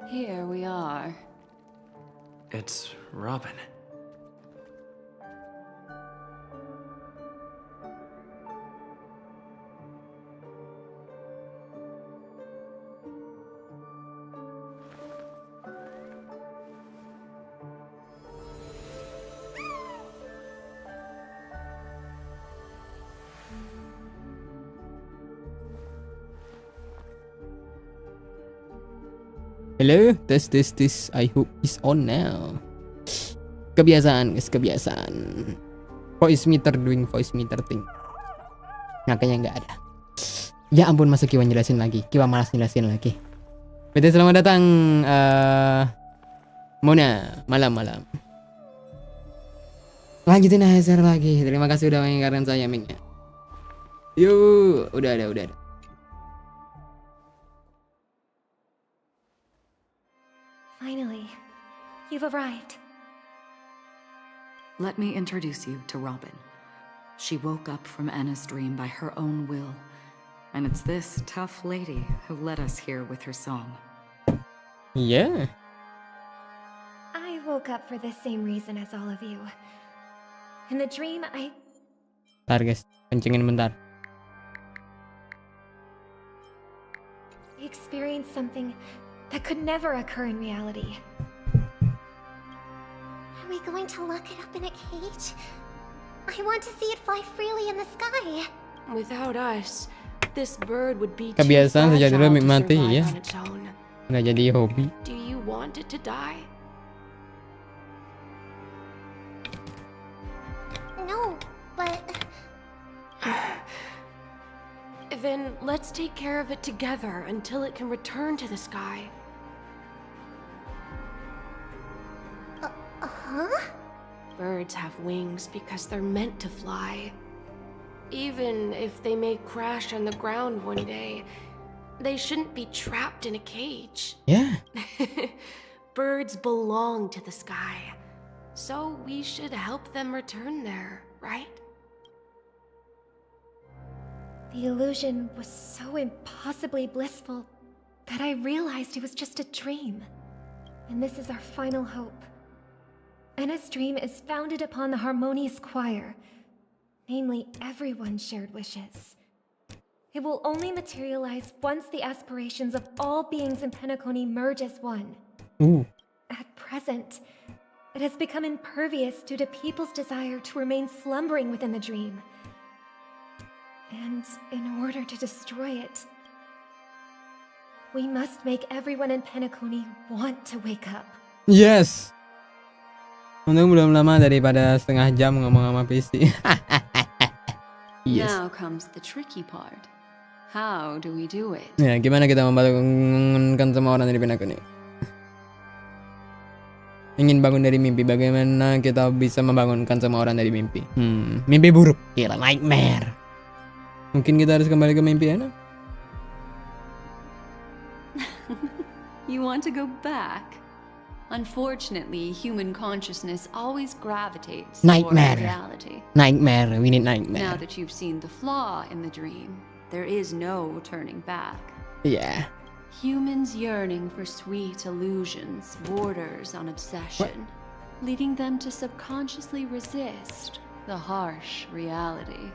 Here we are. It's Robin. Hello, tes. I hope is on now. Kebiasaan guys, kebiasaan. Voice meter doing voice meter thing. Makanya nggak ada. Ya ampun, masa Kiwa jelasin lagi. Kiwa malas jelasin lagi. Betul, selamat datang Mona, malam. Lanjutin hasil lagi. Terima kasih udah mengingatkan saya mic-nya. Yuk, udah ada. Finally, you've arrived. Let me introduce you to Robin. She woke up from Anna's dream by her own will, and it's this tough lady who led us here with her song. Yeah. I woke up for the same reason as all of you. In the dream, Bentar guys, kencengin bentar. experienced something that could never occur in reality. Are we going to lock it up in a cage? I want to see it fly freely in the sky. Without us, this bird would be Kebiasaan sejak dulu fragile to menikmati survive ya. on its own. Nggak jadi hobi. Do you want it to die? No, but... Then let's take care of it together until it can return to the sky. Huh? Birds have wings because they're meant to fly. Even if they may crash on the ground one day, they shouldn't be trapped in a cage. Yeah. Birds belong to the sky, so we should help them return there, right? The illusion was so impossibly blissful that I realized it was just a dream. And this is our final hope. Anna's dream is founded upon the harmonious choir, namely everyone's shared wishes. It will only materialize once the aspirations of all beings in Penacony merge as one. Ooh. At present, it has become impervious due to people's desire to remain slumbering within the dream. And in order to destroy it, we must make everyone in Penacony want to wake up. Yes. Untung belum lama daripada setengah jam ngomong sama PC. Yes. Now comes the tricky part. How do we do it? Ya, gimana kita membangunkan semua orang dari Penacony? Ingin bangun dari mimpi, bagaimana kita bisa membangunkan semua orang dari mimpi? Mimpi buruk, gila, nightmare. Mungkin kita harus kembali ke mimpi enak. You want to go back? Unfortunately, human consciousness always gravitates Nightmare. toward reality. Nightmare, we need Now nightmare. that you've seen the flaw in the dream, there is no turning back. Yeah. Humans yearning for sweet illusions borders on obsession, leading them to subconsciously resist the harsh reality.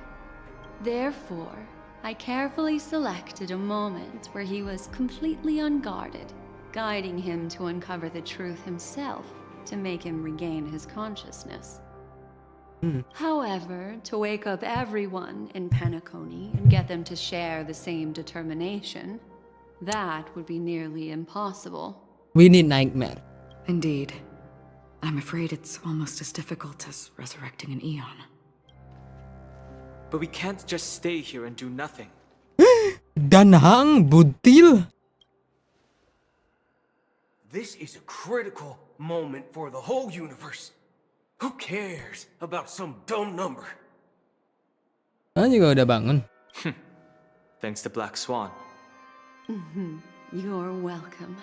Therefore, I carefully selected a moment where he was completely unguarded, guiding him to uncover the truth himself to make him regain his consciousness. However, to wake up everyone in Penacony and get them to share the same determination, that would be nearly impossible. We need nightmare. Indeed. I'm afraid it's almost as difficult as resurrecting an eon. But we can't just stay here and do nothing. Danhang Butil. This is a critical moment for the whole universe. Who cares about some dumb number? Juga udah bangun. Thanks to Black Swan. You're welcome.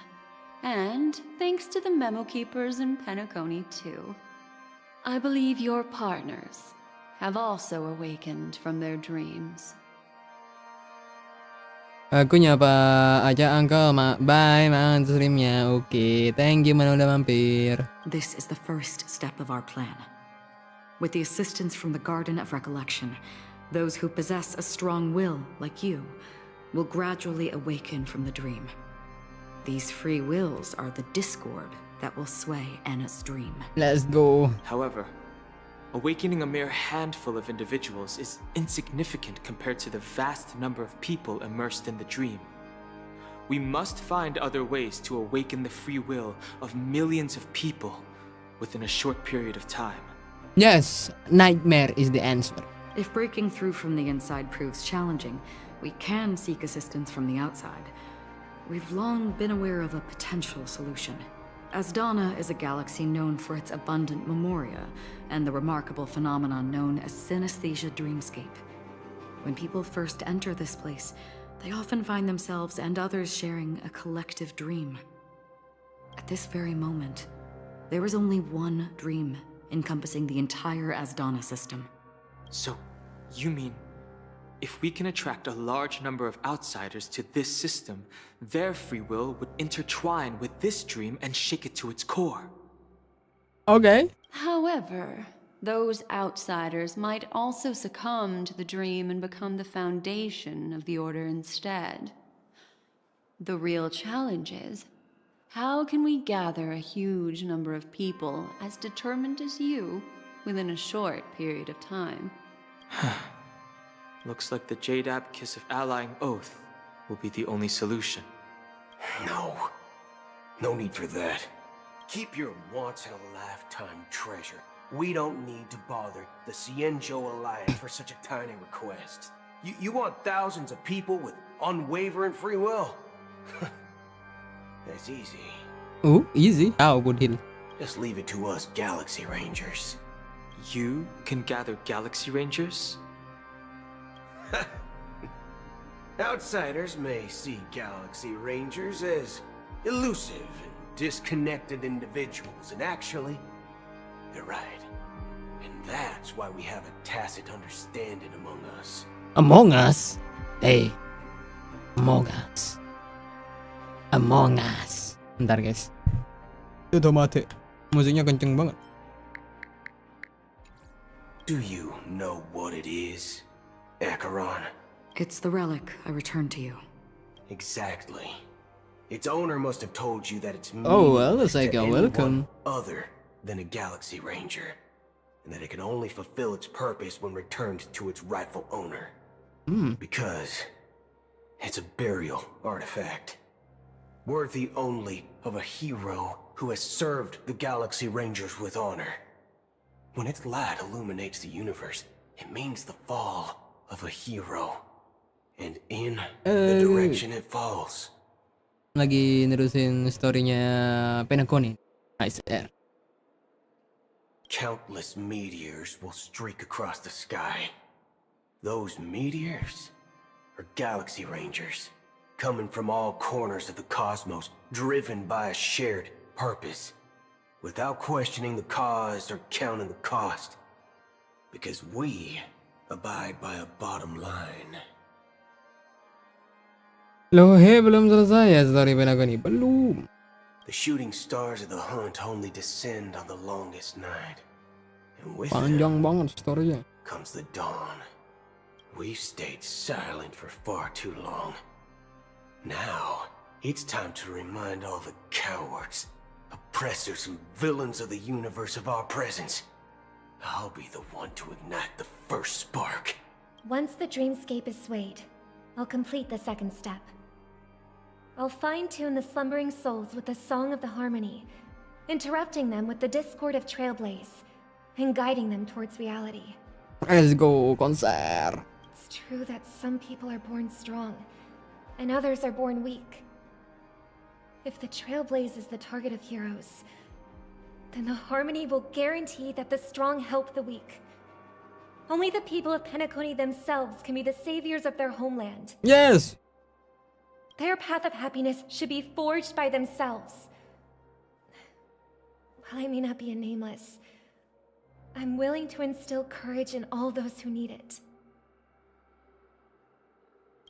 And thanks to the memo keepers in Penacony, too. I believe your partners have also awakened from their dreams. Aku nyapa aja Uncle, bye makan streamnya. Oke, thank you mana udah mampir. This is the first step of our plan. With the assistance from the Garden of Recollection, those who possess a strong will, like you, will gradually awaken from the dream. These free wills are the discord that will sway Anna's dream. Let's go. However, awakening a mere handful of individuals is insignificant compared to the vast number of people immersed in the dream. We must find other ways to awaken the free will of millions of people within a short period of time. Yes, nightmare is the answer. If breaking through from the inside proves challenging, we can seek assistance from the outside. We've long been aware of a potential solution. Asdana is a galaxy known for its abundant memoria and the remarkable phenomenon known as synesthesia dreamscape. When people first enter this place, they often find themselves and others sharing a collective dream. At this very moment, there is only one dream encompassing the entire Asdana system. So, you mean, if we can attract a large number of outsiders to this system, their free will would intertwine with this dream and shake it to its core? Okay. However, those outsiders might also succumb to the dream and become the foundation of the Order instead. The real challenge is, how can we gather a huge number of people as determined as you within a short period of time? Looks like the Jadab Kiss of Allying Oath will be the only solution. No need for that. Keep your once-in-a-lifetime treasure. We don't need to bother the Cienjo Alliance for such a tiny request. You want thousands of people with unwavering free will? That's easy. Oh, easy. How would he? Just leave it to us Galaxy Rangers. You can gather Galaxy Rangers? Outsiders may see Galaxy Rangers as elusive and disconnected individuals, and actually, they're right. And that's why we have a tacit understanding among us. Among Us? Hey. Among Us. Among Us. Bentar guys. Udah mati. Musiknya kenceng banget. Do you know what it is, Acheron? It's the relic I returned to you. Exactly. Its owner must have told you that it's Oh, well, meaningless it's like to a anyone welcome. other than a Galaxy Ranger, and that it can only fulfill its purpose when returned to its rightful owner. Because it's a burial artifact, worthy only of a hero who has served the Galaxy Rangers with honor. When its light illuminates the universe, it means the fall of a hero, and in the direction it falls. Lagi nerusin storynya Penacony. Nice air. Countless meteors will streak across the sky. Those meteors are Galaxy Rangers, coming from all corners of the cosmos, driven by a shared purpose, without questioning the cause or counting the cost. Because we abide by a bottom line. Loh, belum selesai ya story Penacony. Belum. The shooting stars of the hunt only descend on the longest night. And with Panjang them banget storynya. comes the dawn. We've stayed silent for far too long. Now, it's time to remind all the cowards, oppressors, and villains of the universe of our presence. I'll be the one to ignite the first spark. Once the dreamscape is swayed, I'll complete the second step. I'll fine-tune the slumbering souls with the Song of the Harmony, interrupting them with the discord of Trailblaze, and guiding them towards reality. Let's go, konser. It's true that some people are born strong, and others are born weak. If the Trailblaze is the target of heroes, then the Harmony will guarantee that the strong help the weak. Only the people of Penacony themselves can be the saviors of their homeland. Yes. Their path of happiness should be forged by themselves. While I may not be a nameless, I'm willing to instill courage in all those who need it.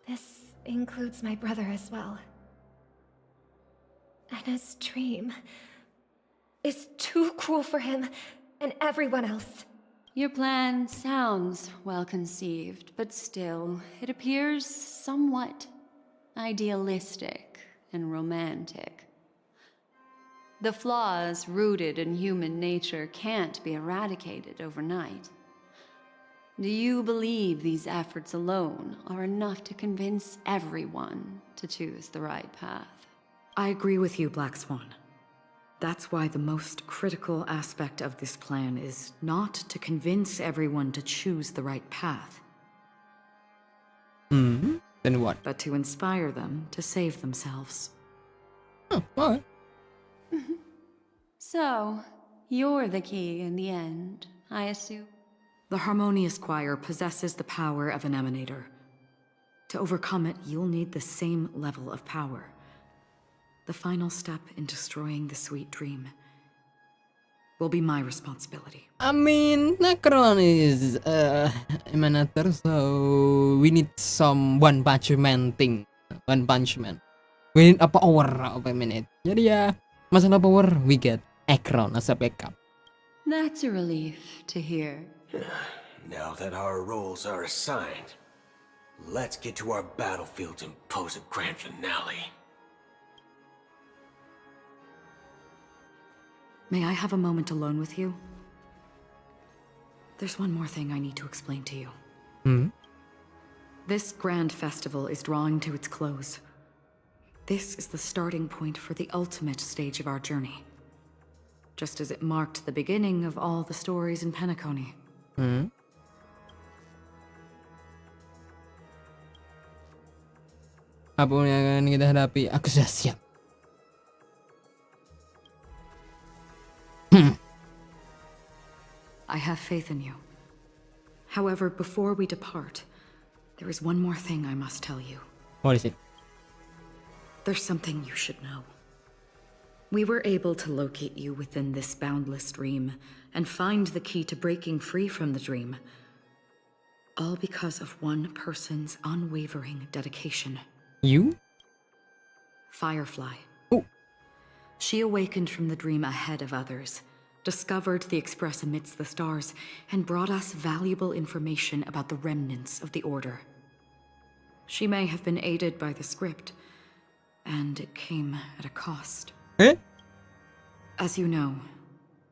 This includes my brother as well. And his dream is too cruel for him and everyone else. Your plan sounds well conceived, but still, it appears somewhat idealistic and romantic. The flaws rooted in human nature can't be eradicated overnight. Do you believe these efforts alone are enough to convince everyone to choose the right path? I agree with you, Black Swan. That's why the most critical aspect of this plan is not to convince everyone to choose the right path. Then what? But to inspire them to save themselves. Oh, alright. So, you're the key in the end, I assume? The Harmonious Choir possesses the power of an emanator. To overcome it, you'll need the same level of power. The final step in destroying the sweet dream will be my responsibility. I mean, Necron is emanator, so we need some One Punch Man thing. One Punch Man. We need a power of a minute. Jadi ya, masalah power, we get Necron as a backup. That's a relief to hear. Now that our roles are assigned, let's get to our battlefields and pose a grand finale. May I have a moment alone with you? There's one more thing I need to explain to you. This grand festival is drawing to its close. This is the starting point for the ultimate stage of our journey. Just as it marked the beginning of all the stories in Penacony. Apapun yang akan kita hadapi, aku sudah siap. I have faith in you. However, before we depart, there is one more thing I must tell you. What is it? There's something you should know. We were able to locate you within this boundless dream and find the key to breaking free from the dream. All because of one person's unwavering dedication. You? Firefly. Oh. She awakened from the dream ahead of others, discovered the Express amidst the stars, and brought us valuable information about the remnants of the Order. She may have been aided by the script, and it came at a cost. Eh? As you know,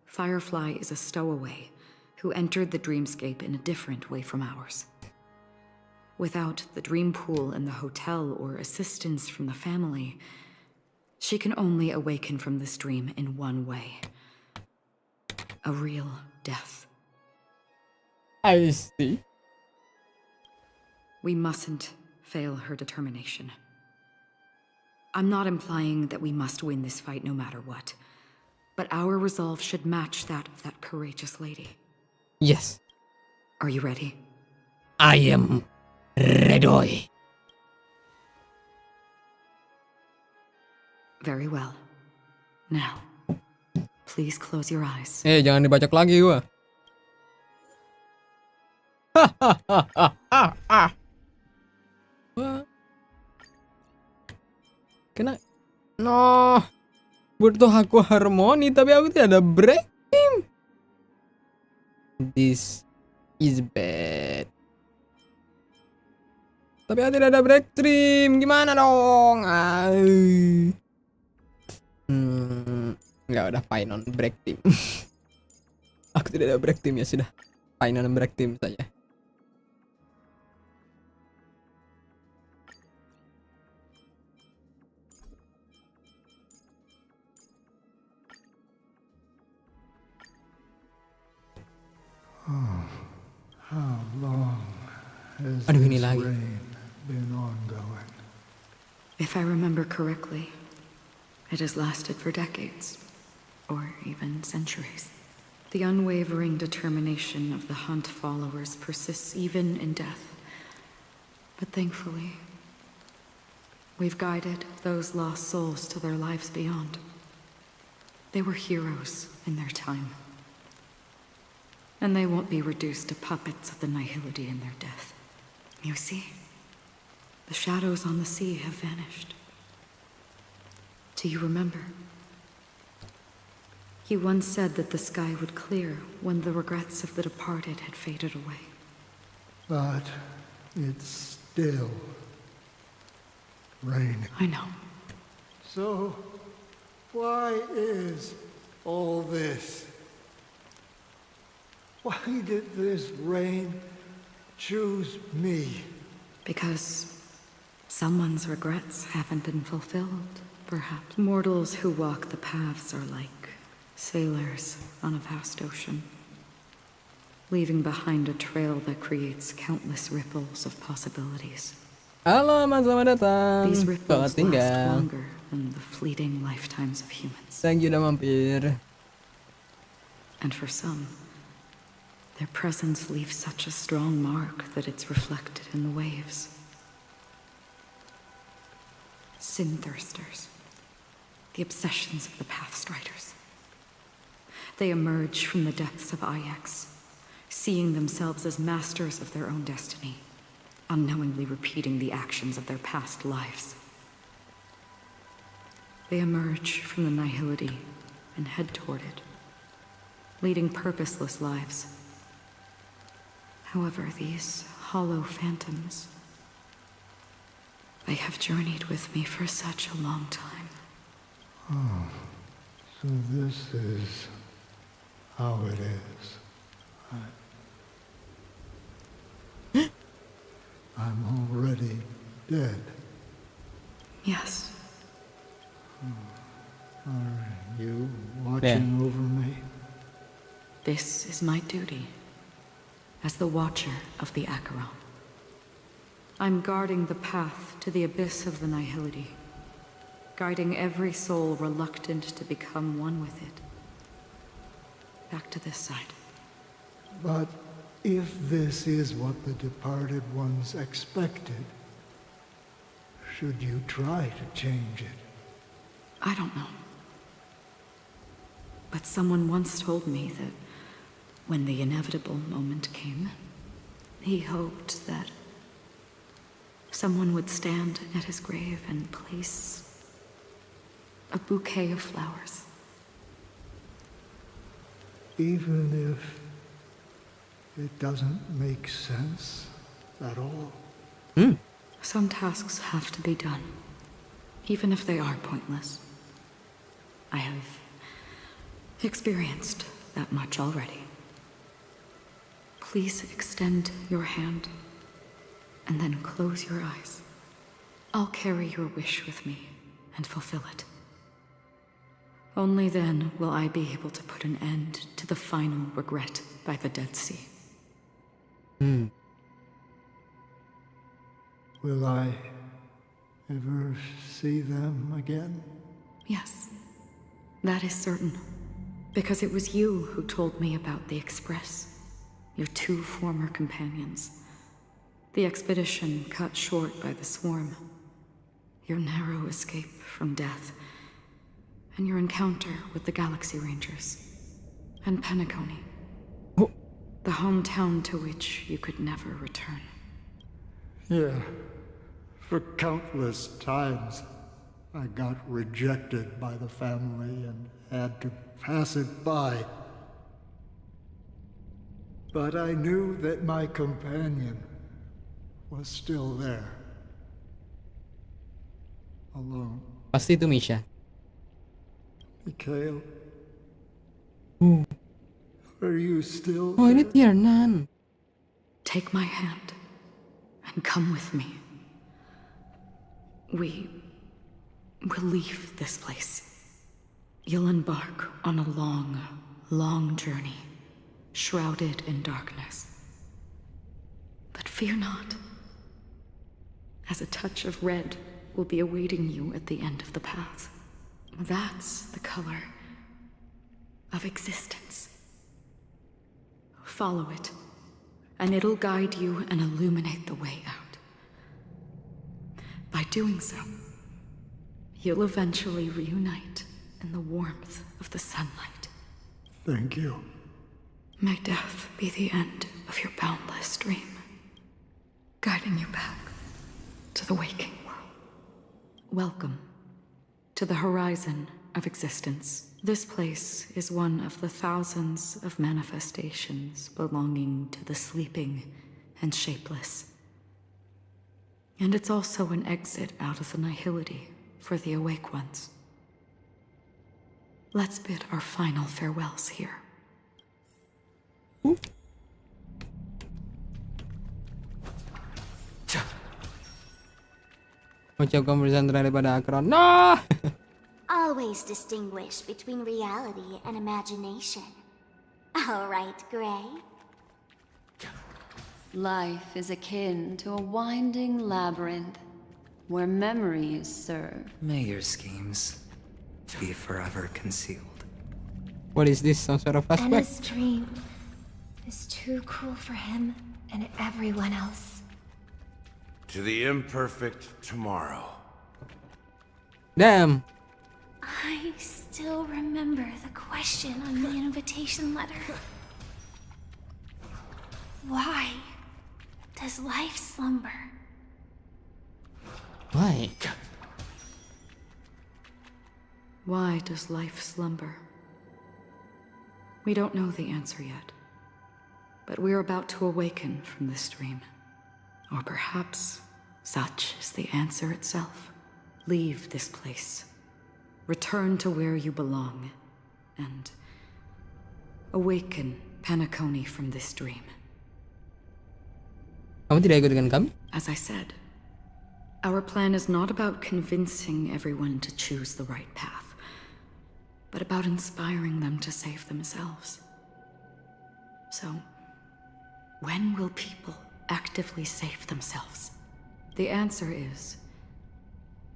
Firefly is a stowaway who entered the dreamscape in a different way from ours. Without the dream pool in the hotel or assistance from the family, she can only awaken from this dream in one way. A real death. I see. We mustn't fail her determination. I'm not implying that we must win this fight no matter what, but our resolve should match that of that courageous lady. Yes. Are you ready? I am ready. Very well. Now, please close your eyes. Jangan dibacok lagi gua. Kena. No. Butuh aku harmoni tapi aku tidak ada break team. This is bad. Tapi aku tidak ada break team. Gimana dong? Enggak, udah fine on break team. Aku tidak ada break team, ya sudah. Fine on break team saja. How long has Aduh, ini this lagi. reign been ongoing? If I remember correctly, it has lasted for decades, or even centuries. The unwavering determination of the Hunt followers persists even in death. But thankfully, we've guided those lost souls to their lives beyond. They were heroes in their time. And they won't be reduced to puppets of the nihility in their death. You see? The shadows on the sea have vanished. Do you remember? You once said that the sky would clear when the regrets of the departed had faded away. But it's still raining. I know. So, why is all this? Why did this rain choose me? Because someone's regrets haven't been fulfilled, perhaps. Mortals who walk the paths are like sailors on a vast ocean, leaving behind a trail that creates countless ripples of possibilities. Halo, Mas, selamat datang. These Selamat ripples last tinggal. longer than the fleeting lifetimes of humans. Thank you udah mampir. And for some, their presence leaves such a strong mark that it's reflected in the waves. Sin-thirsters, the obsessions of the Pathstriders. They emerge from the depths of Ix, seeing themselves as masters of their own destiny, unknowingly repeating the actions of their past lives. They emerge from the nihility and head toward it, leading purposeless lives. However, these hollow phantoms, they have journeyed with me for such a long time. Oh, so this is how it is. I'm already dead. Yes. Are you watching over me? This is my duty as the Watcher of the Acheron. I'm guarding the path to the abyss of the nihility, guiding every soul reluctant to become one with it. Back to this side. But if this is what the departed ones expected, should you try to change it? I don't know. But someone once told me that when the inevitable moment came, he hoped that someone would stand at his grave and place a bouquet of flowers. Even if it doesn't make sense at all? Some tasks have to be done, even if they are pointless. I have experienced that much already. Please extend your hand, and then close your eyes. I'll carry your wish with me and fulfill it. Only then will I be able to put an end to the final regret by the Dead Sea. Will I ever see them again? Yes, that is certain. Because it was you who told me about the Express, your two former companions. The expedition cut short by the swarm, your narrow escape from death, and your encounter with the Galaxy Rangers, and Penacony, the hometown to which you could never return. Yeah. For countless times, I got rejected by the family and had to pass it by. But I knew that my companion was still there. Alone. Pasti itu Misha. Mikhail? Are you still Oh, ini there? Tiernan. Take my hand and come with me. We will leave this place. You'll embark on a long, long journey, shrouded in darkness. But fear not, as a touch of red will be awaiting you at the end of the path. That's the color of existence. Follow it, and it'll guide you and illuminate the way out. By doing so, you'll eventually reunite in the warmth of the sunlight. Thank you. May death be the end of your boundless dream, guiding you back to the waking world. Welcome to the horizon of existence. This place is one of the thousands of manifestations belonging to the sleeping and shapeless. And it's also an exit out of the nihility for the awake ones. Let's bid our final farewells here. Ucapkan pesan terakhir pada Akron. No! Always distinguish between reality and imagination. All right, Gray? Life is akin to a winding labyrinth where memories serve. May your schemes be forever concealed. What is this? Some sort of And flashback? his dream is too cruel for him and everyone else. To the imperfect tomorrow. Damn. I still remember the question on the invitation letter. Why does life slumber? Why? Why does life slumber? We don't know the answer yet, but we're about to awaken from this dream. Or perhaps such is the answer itself. Leave this place. Return to where you belong, and awaken Penacony from this dream. Kamu tidak ikut dengan kami? As I said, our plan is not about convincing everyone to choose the right path, but about inspiring them to save themselves. So, when will people actively save themselves? The answer is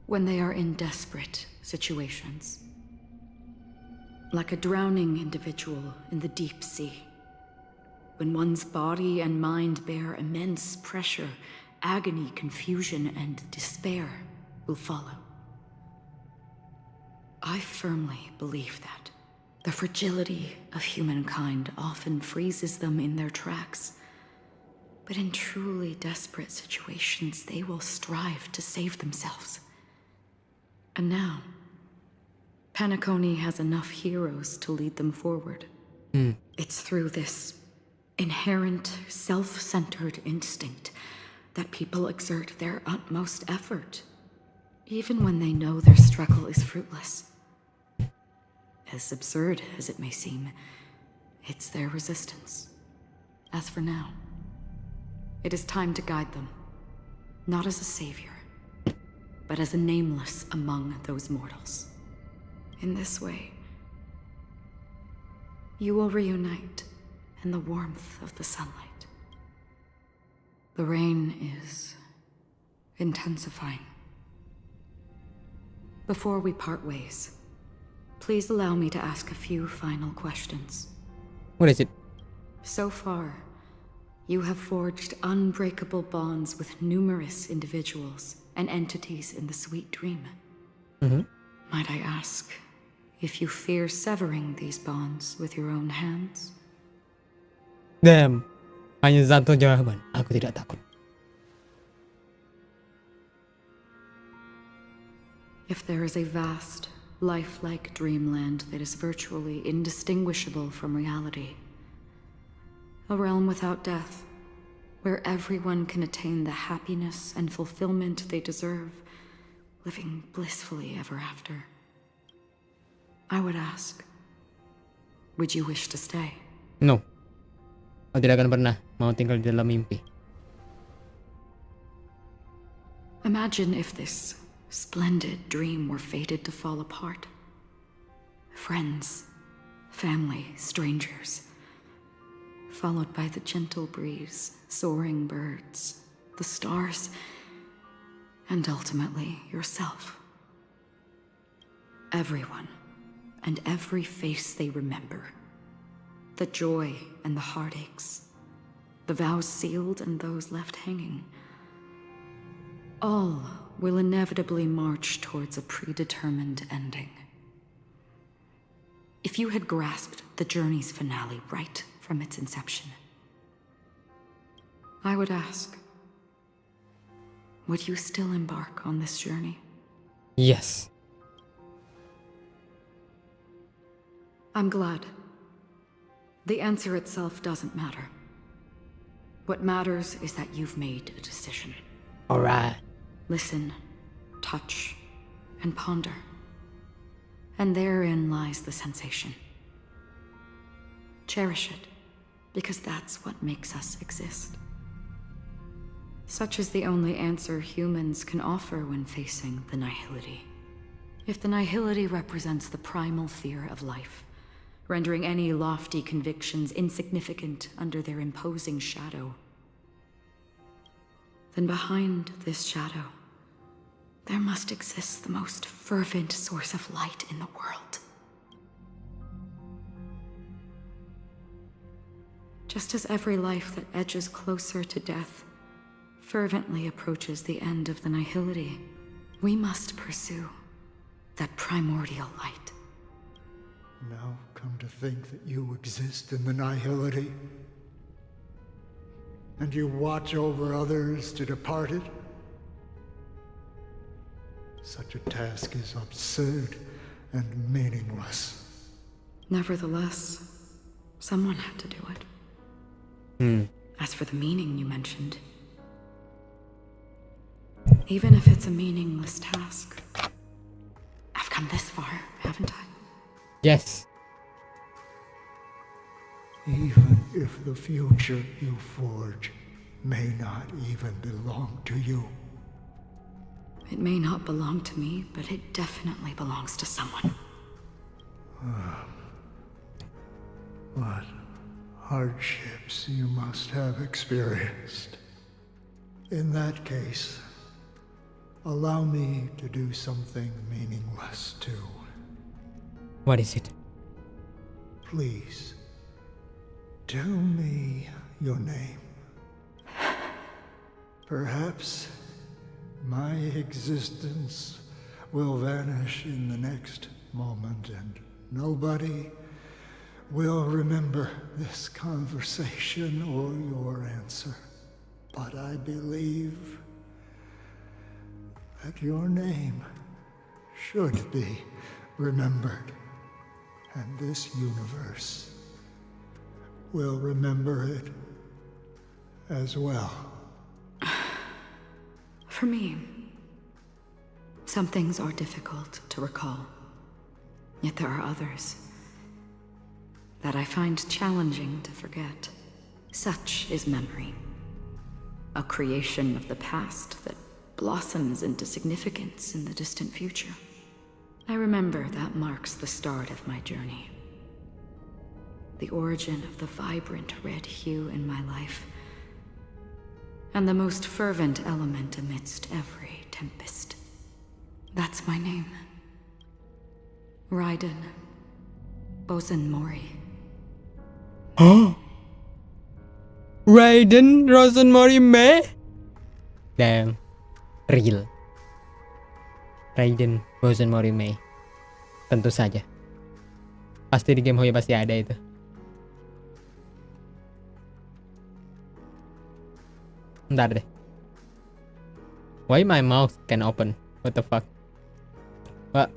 when they are in desperate situations. Like a drowning individual in the deep sea. When one's body and mind bear immense pressure, agony, confusion, and despair will follow. I firmly believe that the fragility of humankind often freezes them in their tracks. But in truly desperate situations, they will strive to save themselves. And now, Penacony has enough heroes to lead them forward. It's through this inherent, self-centered instinct that people exert their utmost effort, even when they know their struggle is fruitless. As absurd as it may seem, it's their resistance. As for now, it is time to guide them, not as a savior, but as a nameless among those mortals. In this way, you will reunite in the warmth of the sunlight. The rain is intensifying. Before we part ways, please allow me to ask a few final questions. What is it? So far, you have forged unbreakable bonds with numerous individuals and entities in the sweet dream. Might I ask if you fear severing these bonds with your own hands? Damn. Hanya satu jawaban. Aku tidak takut. If there is a vast, lifelike dreamland that is virtually indistinguishable from reality, a realm without death, where everyone can attain the happiness and fulfillment they deserve, living blissfully ever after, I would ask, would you wish to stay? No. Aku tidak akan pernah mau tinggal di dalam mimpi. Imagine if this splendid dream were fated to fall apart. Friends, family, strangers, followed by the gentle breeze, soaring birds, the stars, and ultimately yourself. Everyone, and every face they remember. The joy and the heartaches, the vows sealed and those left hanging. All will inevitably march towards a predetermined ending. If you had grasped the journey's finale right from its inception, I would ask, would you still embark on this journey? Yes. I'm glad. The answer itself doesn't matter. What matters is that you've made a decision. Alright. Listen, touch, and ponder. And therein lies the sensation. Cherish it, because that's what makes us exist. Such is the only answer humans can offer when facing the nihility. If the nihility represents the primal fear of life, rendering any lofty convictions insignificant under their imposing shadow, then behind this shadow, there must exist the most fervent source of light in the world. Just as every life that edges closer to death fervently approaches the end of the nihility, we must pursue that primordial light. Now come to think that you exist in the nihility, and you watch over others to depart it? Such a task is absurd and meaningless. Nevertheless, someone had to do it. As for the meaning you mentioned, even if it's a meaningless task, I've come this far, haven't I? Yes. Even if the future you forge may not even belong to you. It may not belong to me, but it definitely belongs to someone. What hardships you must have experienced. In that case, allow me to do something meaningless too. What is it? Please, tell me your name. Perhaps my existence will vanish in the next moment and nobody will remember this conversation or your answer. But I believe that your name should be remembered, and this universe will remember it as well. For me, some things are difficult to recall, yet there are others that I find challenging to forget. Such is memory, a creation of the past that blossoms into significance in the distant future. I remember that marks the start of my journey, the origin of the vibrant red hue in my life, and the most fervent element amidst every tempest. That's my name. Raiden Bozen Mori. Huh? Raiden Rosenmori May? Damn. Real. Raiden Rosenmori May. Tentu saja. Pasti di game Hoya pasti ada itu. Bentar deh. Why my mouse can open? What the fuck? What?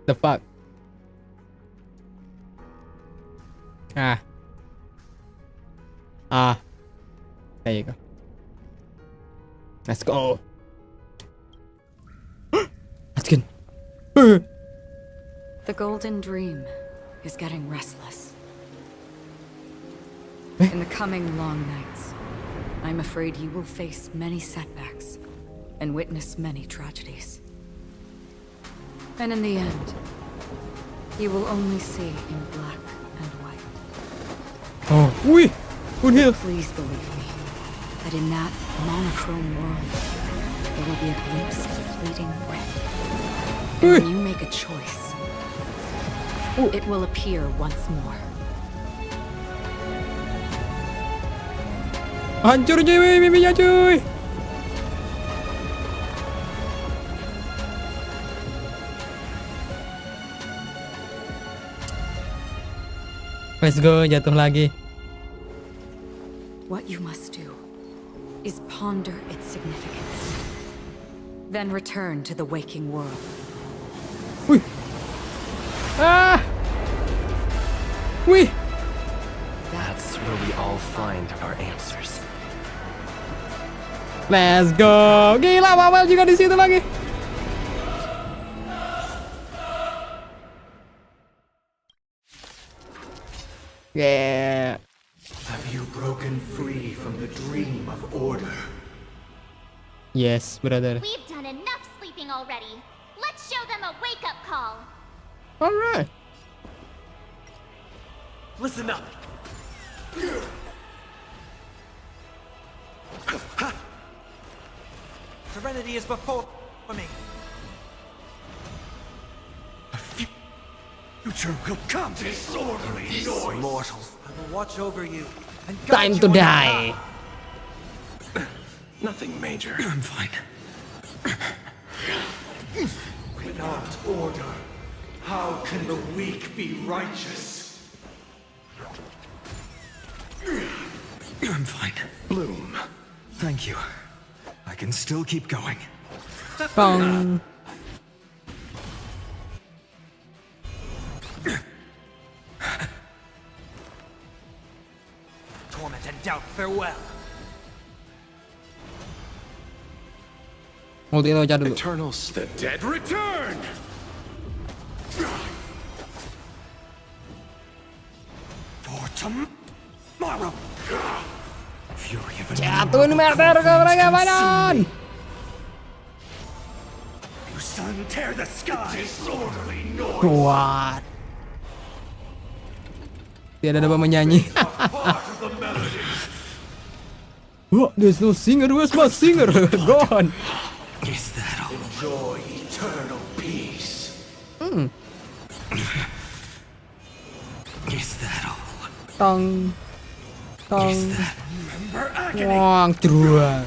The fuck? There you go. Let's go. That's good. The Golden Dream is getting restless. In the coming long nights, I'm afraid you will face many setbacks and witness many tragedies. And in the end, you will only see in black and white. Oh, oui. Good hill. Please believe me that in that monochrome world, there will be a glimpse of fleeting red. And when you make a choice, it will appear once more. Hancur cuy, miminya cuy. Let's go, jatuh lagi. What you must do is ponder its significance. Then return to the waking world. Wih. Ah. Wih. That's where we all find our answers. Let's go. Gila, Mawel juga di situ lagi. Yeah. Have you broken free from the dream of order? Yes, brother. We've done enough sleeping already. Let's show them a wake-up call. All right. Listen up. Serenity is before me. A future will come. Disorderly noise. Mortals. I will watch over you and Time guide to you in die. Nothing major. I'm fine. Without order, how can the weak be righteous? I'm fine. Bloom. Thank you. I can still keep going. Bong. torment and doubt farewell. Multi lo dulu. Eternals, the dead return. For tomorrow. Fury of a Jatuh meter ke mereka badan. You sun tear the sky. Disorderly noise. Kuat. Tidak ada menyanyi. Oh, there's no singer. Where's my singer? Gone. Is that all? Enjoy eternal peace. Is that all? Tong. Tong. Is that Remember agony. Wong, dua.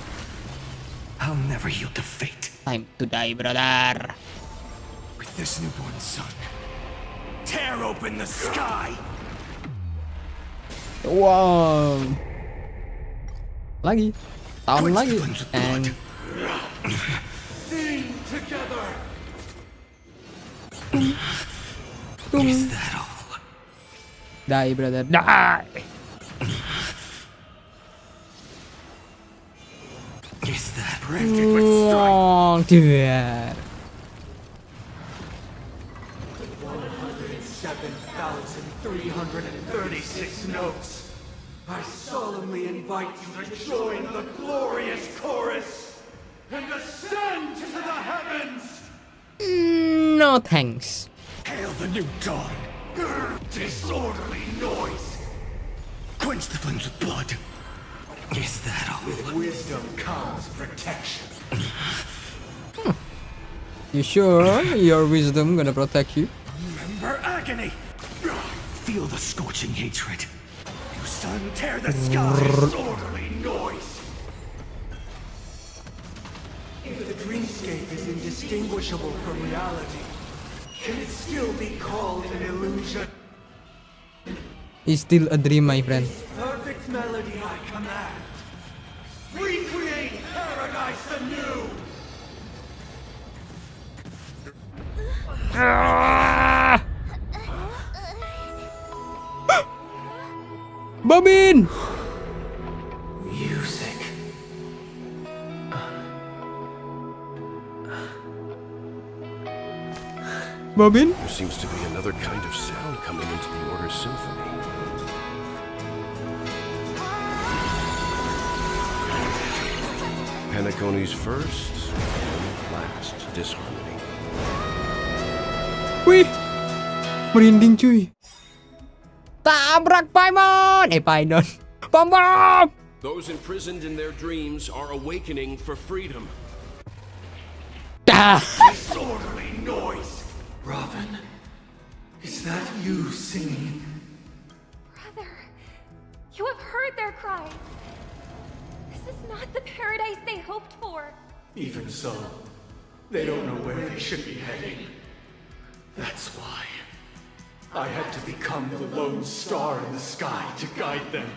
I'll never yield to fate. Time to die, brother. With this newborn son. Tear open the sky. Wow. Lagi. Tahun lagi. And Sing together. Is that all? die, brother. Die. Is that Granted with strike. Wong, dua. 107,336 notes. I solemnly invite you to join the glorious chorus and ascend to the heavens. No thanks. Hail the new dawn. Disorderly noise. quench the flames with blood? Is that all? With wisdom comes protection. You sure your wisdom gonna protect you? Remember agony. Feel the scorching hatred. You sun tear the sky. Disorderly noise. If the dreamscape is indistinguishable from reality, can it still be called an illusion? It's still a dream, my friend. Perfect melody I command. Recreate paradise anew. Bobin! Music. Bobin? There seems to be another kind of sound coming into the Order Symphony. Penacony's first and last disharmony. Wih! Merinding cuy. Tabrak Paimon! Paimon. Bom bom! Those imprisoned in their dreams are awakening for freedom. Disorderly noise. Robin, is that you singing? Brother, you have heard their cries. This is not the paradise they hoped for. Even so, they don't know where they should be heading. That's why I had to become the lone star in the sky to guide them.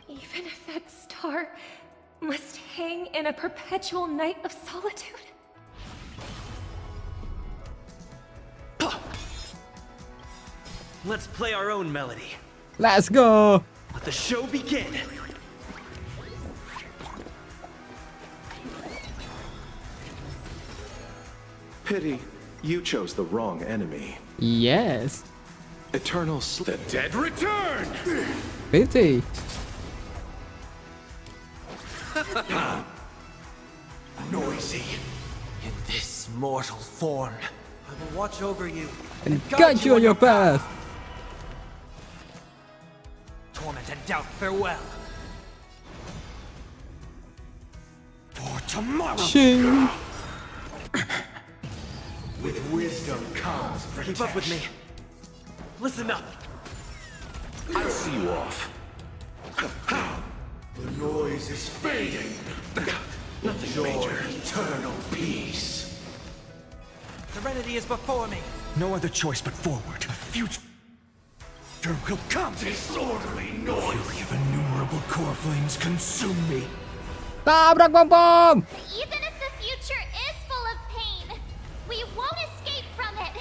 Even if that star must hang in a perpetual night of solitude? Let's play our own melody. Let's go. Let the show begin. Pity, you chose the wrong enemy. Yes. Eternal The dead return! Pity. Noisy. In this mortal form, I will watch over you And guide you on your path. Torment and doubt, farewell. For tomorrow. Ching. With wisdom comes protection. Keep up with me. Listen up. I'll see you off. The noise is fading. Nothing major. Eternal peace. Serenity is before me. No other choice but forward. The future will come. Disorderly noise. Fury of innumerable core flames consume me. Tabrak bom bom. Even if the future is full of pain, we won't escape from it.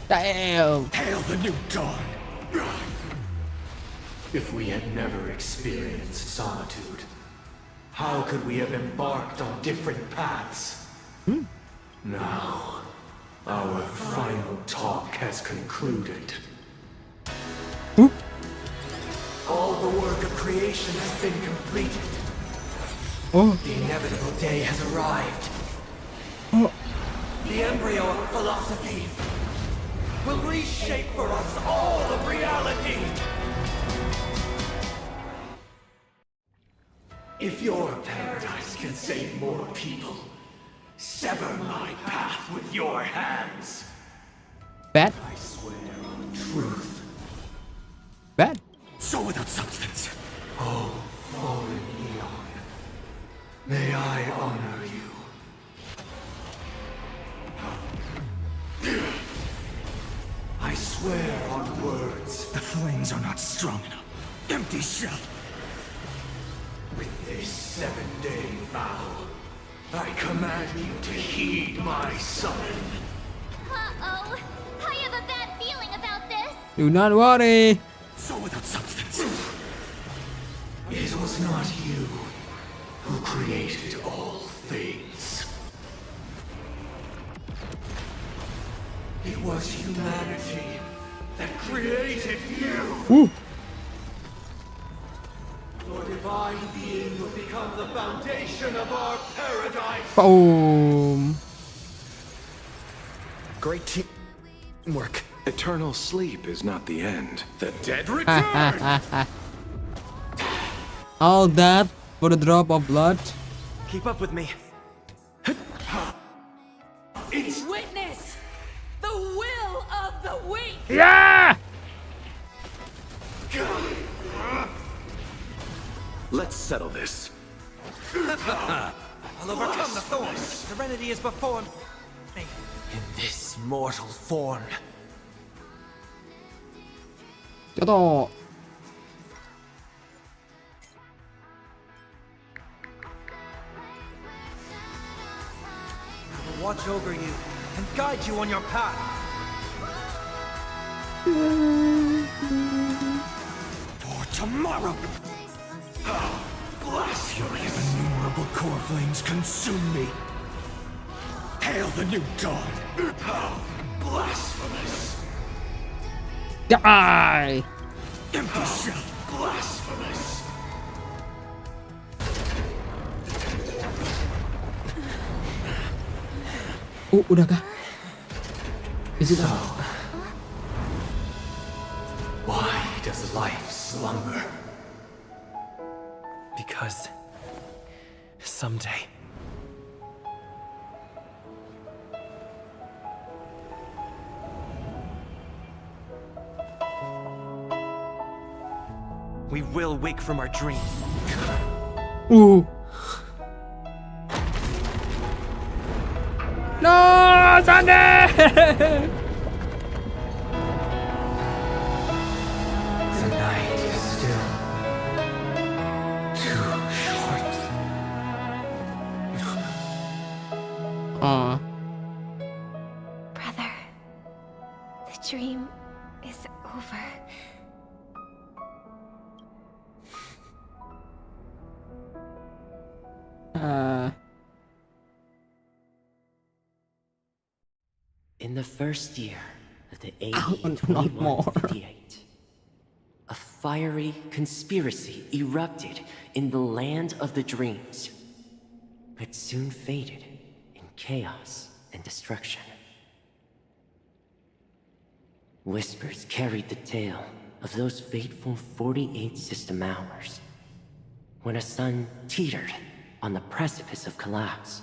Damn. Hail the new dawn. If we had never experienced solitude, how could we have embarked on different paths? Now, our final talk has concluded. All the work of creation has been completed. The inevitable day has arrived. The embryo of philosophy will reshape for us all of reality. If your paradise can save more people, sever my path with your hands. Bad. I swear on truth. Bad. So without substance. Oh, fallen Eon, may I honor you. I swear on words. The flames are not strong enough. Empty shell. With this 7-day vow, I command you to heed my summon. Uh-oh. I have a bad feeling about this. Do not worry. So without substance. It was not you who created all things. It was humanity that created you. Your divine being will become the foundation of our paradise. Boom. Great teamwork. Eternal sleep is not the end. The dead return! All that for a drop of blood. Keep up with me. Witness the will of the weak. Yeah! Let's settle this. I'll overcome the thorns. Serenity is before me. In this mortal form. Toto. I will watch over you and guide you on your path. For tomorrow. Fury of innumerable core flames consume me. Hail the new dawn. Blasphemous. Die. Empty shell. Blasphemous. Udah kah? Is it? Why does life slumber? Because someday we will wake from our dreams. No, Sunday! The night is still. Oh. Brother, the dream is over. In the first year of the AD 2158, a fiery conspiracy erupted in the land of the dreams, but soon faded in chaos and destruction. Whispers carried the tale of those fateful 48 system hours, when a sun teetered on the precipice of collapse.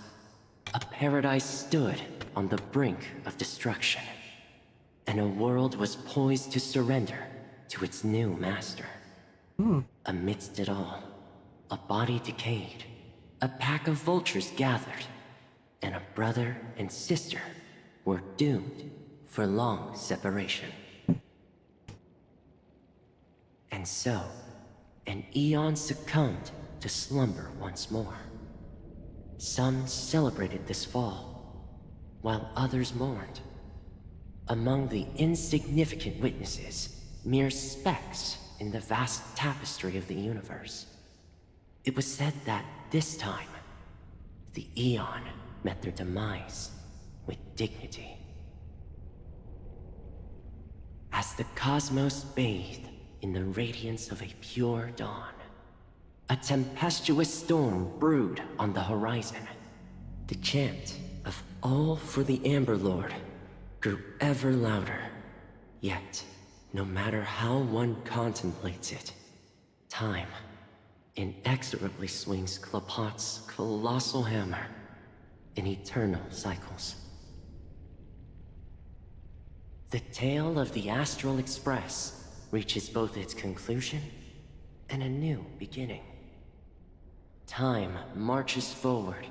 A paradise stood on the brink of destruction, and a world was poised to surrender to its new master. Amidst it all, a body decayed, a pack of vultures gathered, and a brother and sister were doomed for long separation. And so, an eon succumbed to slumber once more. Some celebrated this fall, while others mourned. Among the insignificant witnesses, mere specks in the vast tapestry of the universe. It was said that this time, the Eon met their demise with dignity. As the cosmos bathed in the radiance of a pure dawn, a tempestuous storm brewed on the horizon. The chant of all for the Amber Lord grew ever louder. Yet, no matter how one contemplates it, time inexorably swings Klapot's colossal hammer in eternal cycles. The tale of the Astral Express reaches both its conclusion and a new beginning. Time marches forward,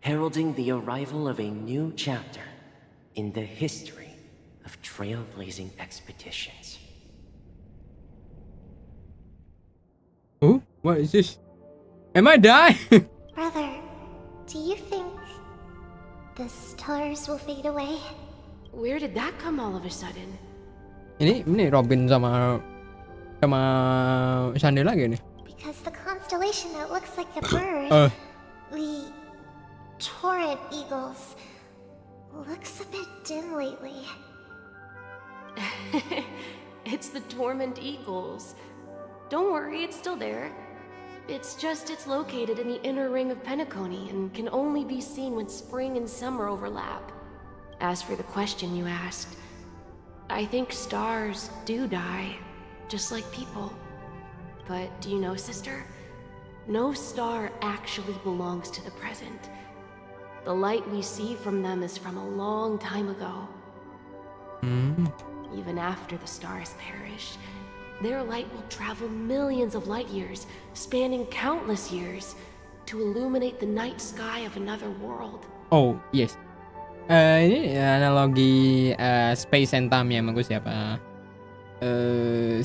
heralding the arrival of a new chapter in the history of trailblazing expeditions. Oh, what is this? Am I dying? Brother, do you think the stars will fade away? Where did that come all of a sudden? Ini Robin sama Sandy lagi nih. Because the constellation that looks like a bird, the torrent eagles, looks a bit dim lately. It's the Torment Eagles. Don't worry, it's still there. It's just it's located in the inner ring of Penacony and can only be seen when spring and summer overlap. As for the question you asked, I think stars do die, just like people. But do you know, sister? No star actually belongs to the present. The light we see from them is from a long time ago. Even after the stars perish, their light will travel millions of light years, spanning countless years, to illuminate the night sky of another world. Oh, yes. Ini analogi space and time ya, bagus ya Pak.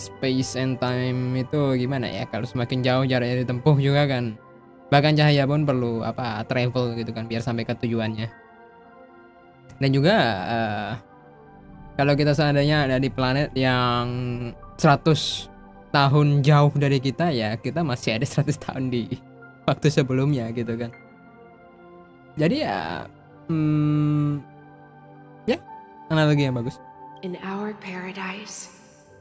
Space and time itu gimana ya? Kalau semakin jauh jaraknya ditempuh juga kan, bahkan cahaya pun perlu travel gitu kan, biar sampai ke tujuannya. Dan juga kalau kita seandainya ada di planet yang 100 tahun jauh dari kita, ya kita masih ada 100 tahun di waktu sebelumnya gitu kan. Jadi ya ya analogi yang bagus. In our paradise,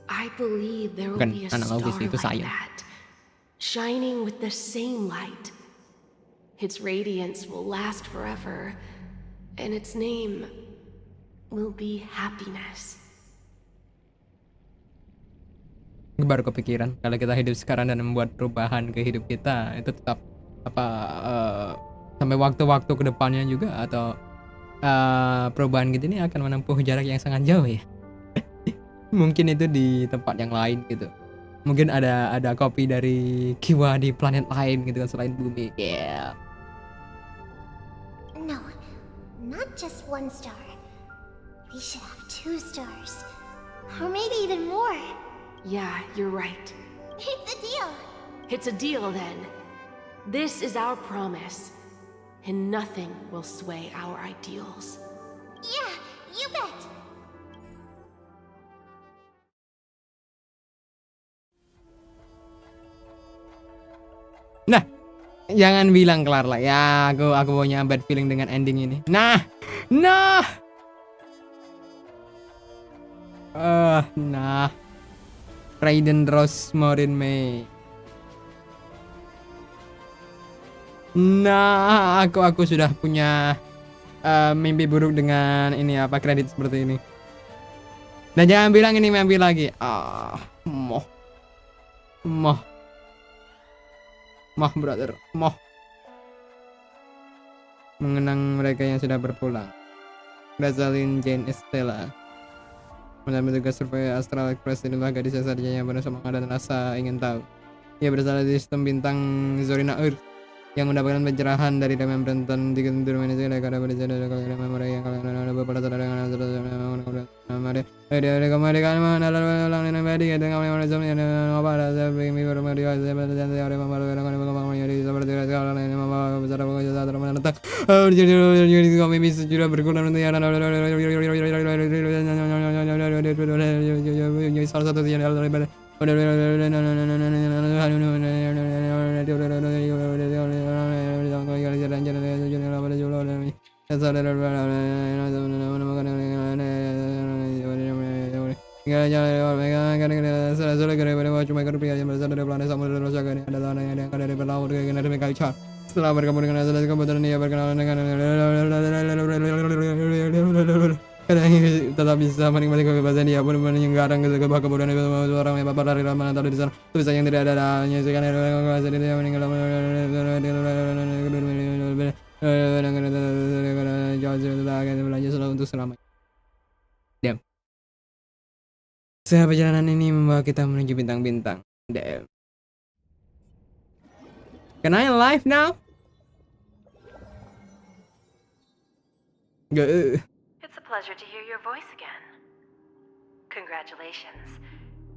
I believe there will be a star like that, shining with the same light. Its radiance will last forever, and its name will be happiness. Baru kepikiran kalau kita hidup sekarang dan membuat perubahan ke hidup kita, itu tetap sampai waktu-waktu kedepannya juga, atau perubahan gitu ini akan menempuh jarak yang sangat jauh ya. Mungkin itu di tempat yang lain gitu. Mungkin ada kopi dari Kiwa di planet lain gitu kan, selain bumi. Yeah. No, not just one star. We should have 2 stars, or maybe even more. Yeah, you're right. It's a deal. It's a deal then. This is our promise. and nothing will sway our ideals. Yeah, you bet. Nah, jangan bilang kelar lah ya. Aku punya bad feeling dengan ending ini. Nah. Raiden Rose Morin Mei. Nah, aku sudah punya mimpi buruk dengan ini kredit seperti ini. Dan jangan bilang ini mimpi lagi. Moh brother, moh. Mengenang mereka yang sudah berpulang. Rosalind Jane Estella. Mendampingi tugas survei Astral Express inilah gadis yang sarjana penuh semangat dan rasa ingin tahu. Ia berasal dari sistem bintang Zorina Earth yang mendapatkan pencerahan dari Damai Brenton di kentur manusia dan kada pada sadar kalian memori yang kalian ada beberapa sadar dengan memori ada kemerdekaan mengenal ulang dengan badi dengan kalian merasa yang apa ada sebagai mimpi memori saya pada janji ada membaru dengan pengembangan menjadi seperti kalau ini membawa besar pokoknya sadar menetap jadi kami bisa sudah berkurang untuk yang salah satu yang daripada setelah bergabung dengan kebetulan ia berkenalan dengan tetap bisa menikmati kebebasan dia pun menyegarang kesegahan kebodohan itu orang yang bapak dari mana tahu di sana tulisan yang tidak ada menyaksikan dia meninggal jauh selalu untuk selamanya. Damn. Perjalanan ini membawa kita menuju bintang-bintang. Damn. Can I live now? Good. Pleasure to hear your voice again. Congratulations.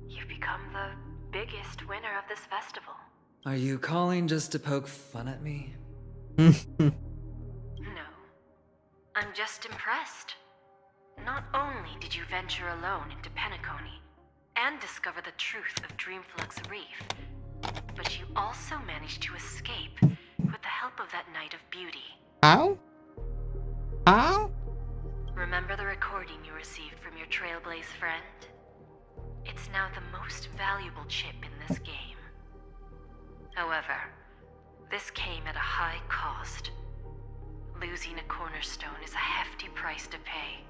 You've become the biggest winner of this festival. Are you calling just to poke fun at me? No. I'm just impressed. Not only did you venture alone into Penacony and discover the truth of Dreamflux Reef, but you also managed to escape with the help of that Knight of Beauty. How? Remember the recording you received from your Trailblaze friend? It's now the most valuable chip in this game. However, this came at a high cost. Losing a cornerstone is a hefty price to pay.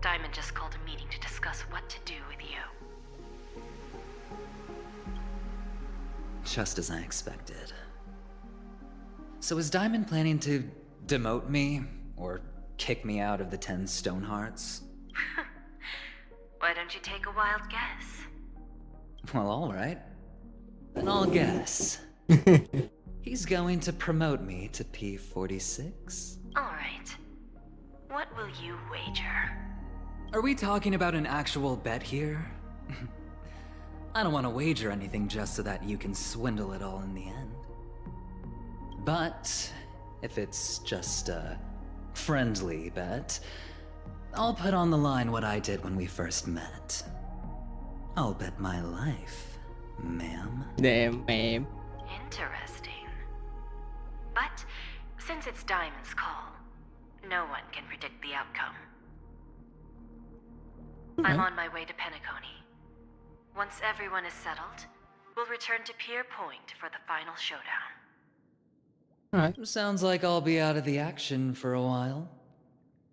Diamond just called a meeting to discuss what to do with you. Just as I expected. So is Diamond planning to demote me, or kick me out of the 10 Stonehearts? Why don't you take a wild guess? Well, alright. Then I'll guess. He's going to promote me to P46? Alright. What will you wager? Are we talking about an actual bet here? I don't want to wager anything just so that you can swindle it all in the end. But if it's just a friendly bet, I'll put on the line what I did when we first met. I'll bet my life, ma'am. Damn, ma'am. Interesting. But since it's Diamond's call, no one can predict the outcome. I'm on my way to Penacony. Once everyone is settled, we'll return to Pier Point for the final showdown. Alright. Sounds like I'll be out of the action for a while.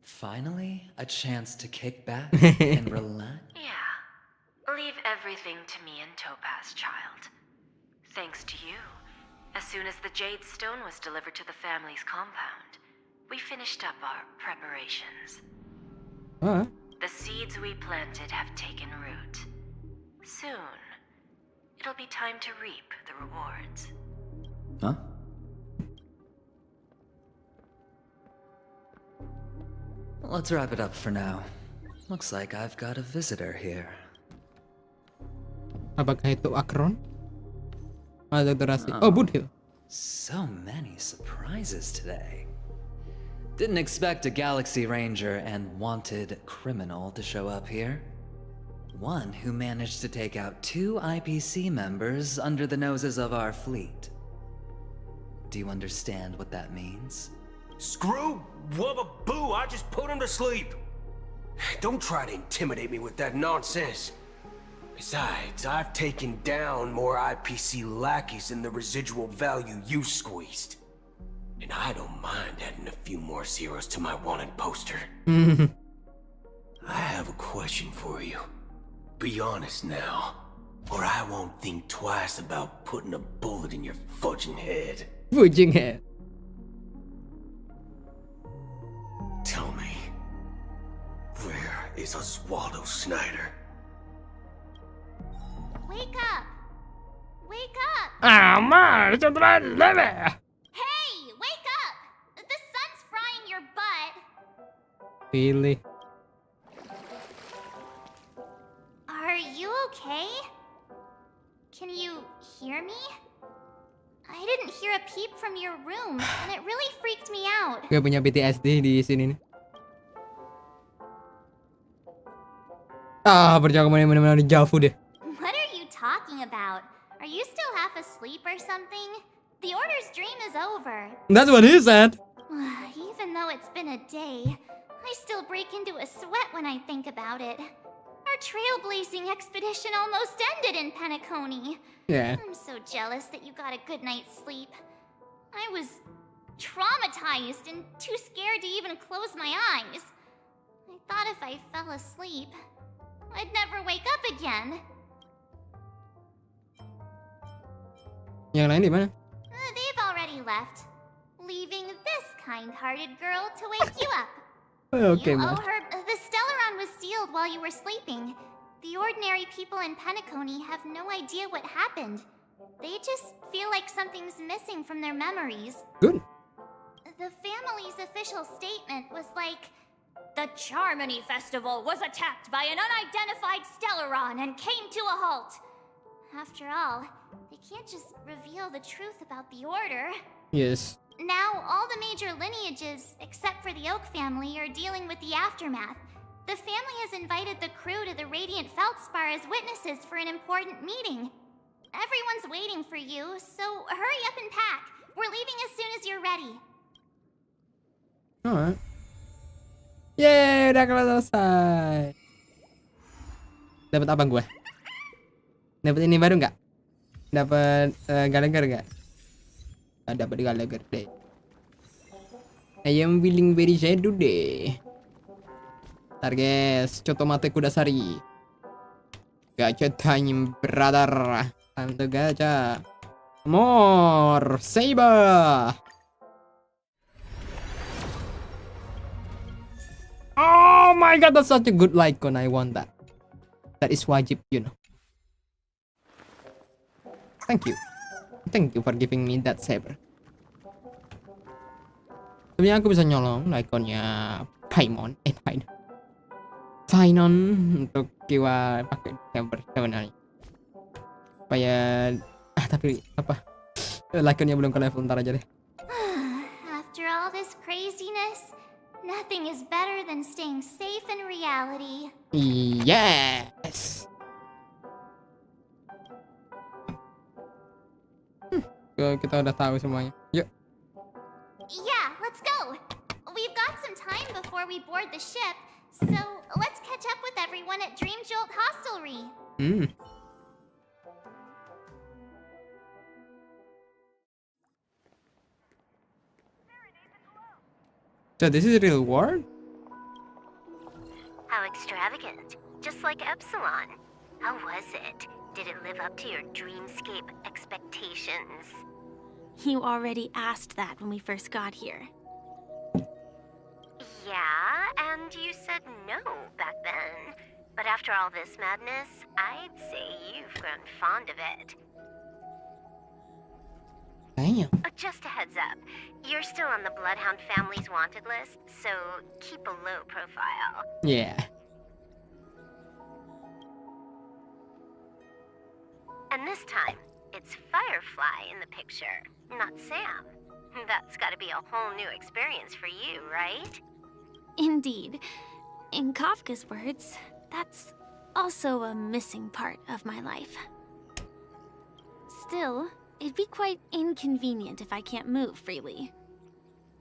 Finally, a chance to kick back and relax. Yeah. Leave everything to me and Topaz, child. Thanks to you, as soon as the Jade Stone was delivered to the family's compound, we finished up our preparations. The seeds we planted have taken root. Soon, it'll be time to reap the rewards. Huh? Let's wrap it up for now. Looks like I've got a visitor here. Apakah itu Akron? Ada terasi. Oh, Budhil. So many surprises today. Didn't expect a Galaxy Ranger and wanted criminal to show up here. One who managed to take out 2 IPC members under the noses of our fleet. Do you understand what that means? Screw Wubba Boo, I just put him to sleep. Don't try to intimidate me with that nonsense. Besides, I've taken down more IPC lackeys than the residual value you squeezed. And I don't mind adding a few more zeros to my wanted poster. I have a question for you. Be honest now, or I won't think twice about putting a bullet in your fudging head. Fudging head. Tell me, where is Oswaldo Snyder? Wake up! Wake up! Hey, Wake up! The sun's frying your butt. Really? Are you okay? Can you hear me? I didn't hear a peep from your room, and it really freaked me out. Gue punya PTSD di sini nih. Percakapan yang benar-benar jauh deh. What are you talking about? Are you still half asleep or something? The Order's dream is over. That's what he said. Even though it's been a day, I still break into a sweat when I think about it. Our trailblazing expedition almost ended in Penacony. Yeah. I'm so jealous that you got a good night's sleep. I was traumatized and too scared to even close my eyes. I thought if I fell asleep, I'd never wake up again. Yang lain di mana? They've already left, leaving this kind-hearted girl to wake you up. Okay, you man. owe her. The Stellaron was sealed while you were sleeping. The ordinary people in Penacony have no idea what happened. They just feel like something's missing from their memories. Good. The family's official statement was like, the Charmony Festival was attacked by an unidentified Stellaron and came to a halt. After all, they can't just reveal the truth about the Order. Yes. Now, all the major lineages, except for the Oak family, are dealing with the aftermath. The family has invited the crew to the Radiant Feldspar as witnesses for an important meeting. Everyone's waiting for you, so hurry up and pack. We're leaving as soon as you're ready. Alright. Yeay, udah selesai. Dapat apa gue? Dapat ini baru nggak? Dapat Gallagher nggak? Dapat Gallagher deh. I am feeling very sad today. Ntar guys, Cotomate Kudasari. Gacha time, brother. Time to gacha. More saber. Oh my god, that's such a good icon. I want that. That is wajib, you know. Thank you. Thank you for giving me that saber. Sebenarnya aku bisa nyolong ikonnya Paimon, Painon untuk Kiwa pakai saber sebenarnya. Supaya tapi apa? Ikonnya belum ke level, ntar aja deh. After all this craziness, nothing is better than staying safe in reality. Yes. Kita udah tahu semuanya. Yuk. Yeah, let's go. We've got some time before we board the ship, so let's catch up with everyone at Dream Jolt Hostelry. So this is a real world? How extravagant. Just like Epsilon. How was it? Did it live up to your dreamscape expectations? You already asked that when we first got here. Yeah, and you said no back then. But after all this madness, I'd say you've grown fond of it. Damn. Just a heads up, you're still on the Bloodhound family's wanted list, so keep a low profile. Yeah. And this time, It's Firefly in the picture, not Sam. That's gotta be a whole new experience for you, right? Indeed. In Kafka's words, that's also a missing part of my life. Still, it'd be quite inconvenient if I can't move freely.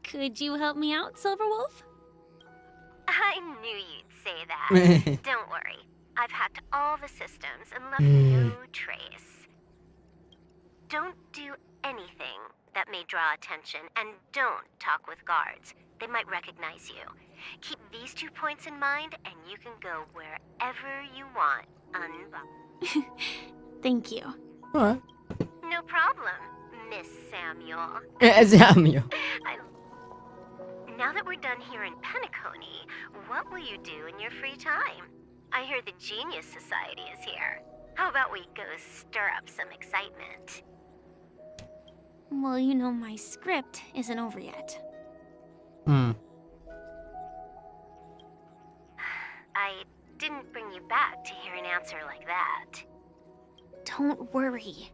Could you help me out, Silverwolf? I knew you'd say that. Don't worry. I've hacked all the systems and left no trace. Don't do anything that may draw attention, and don't talk with guards. They might recognize you. Keep these 2 points in mind, and you can go wherever you want, Thank you. Alright. No problem, Miss Samuel. Samuel. Now that we're done here in Penacony, what will you do in your free time? I hear the Genius Society is here. How about we go stir up some excitement? Well, you know my script isn't over yet. I didn't bring you back to hear an answer like that. Don't worry.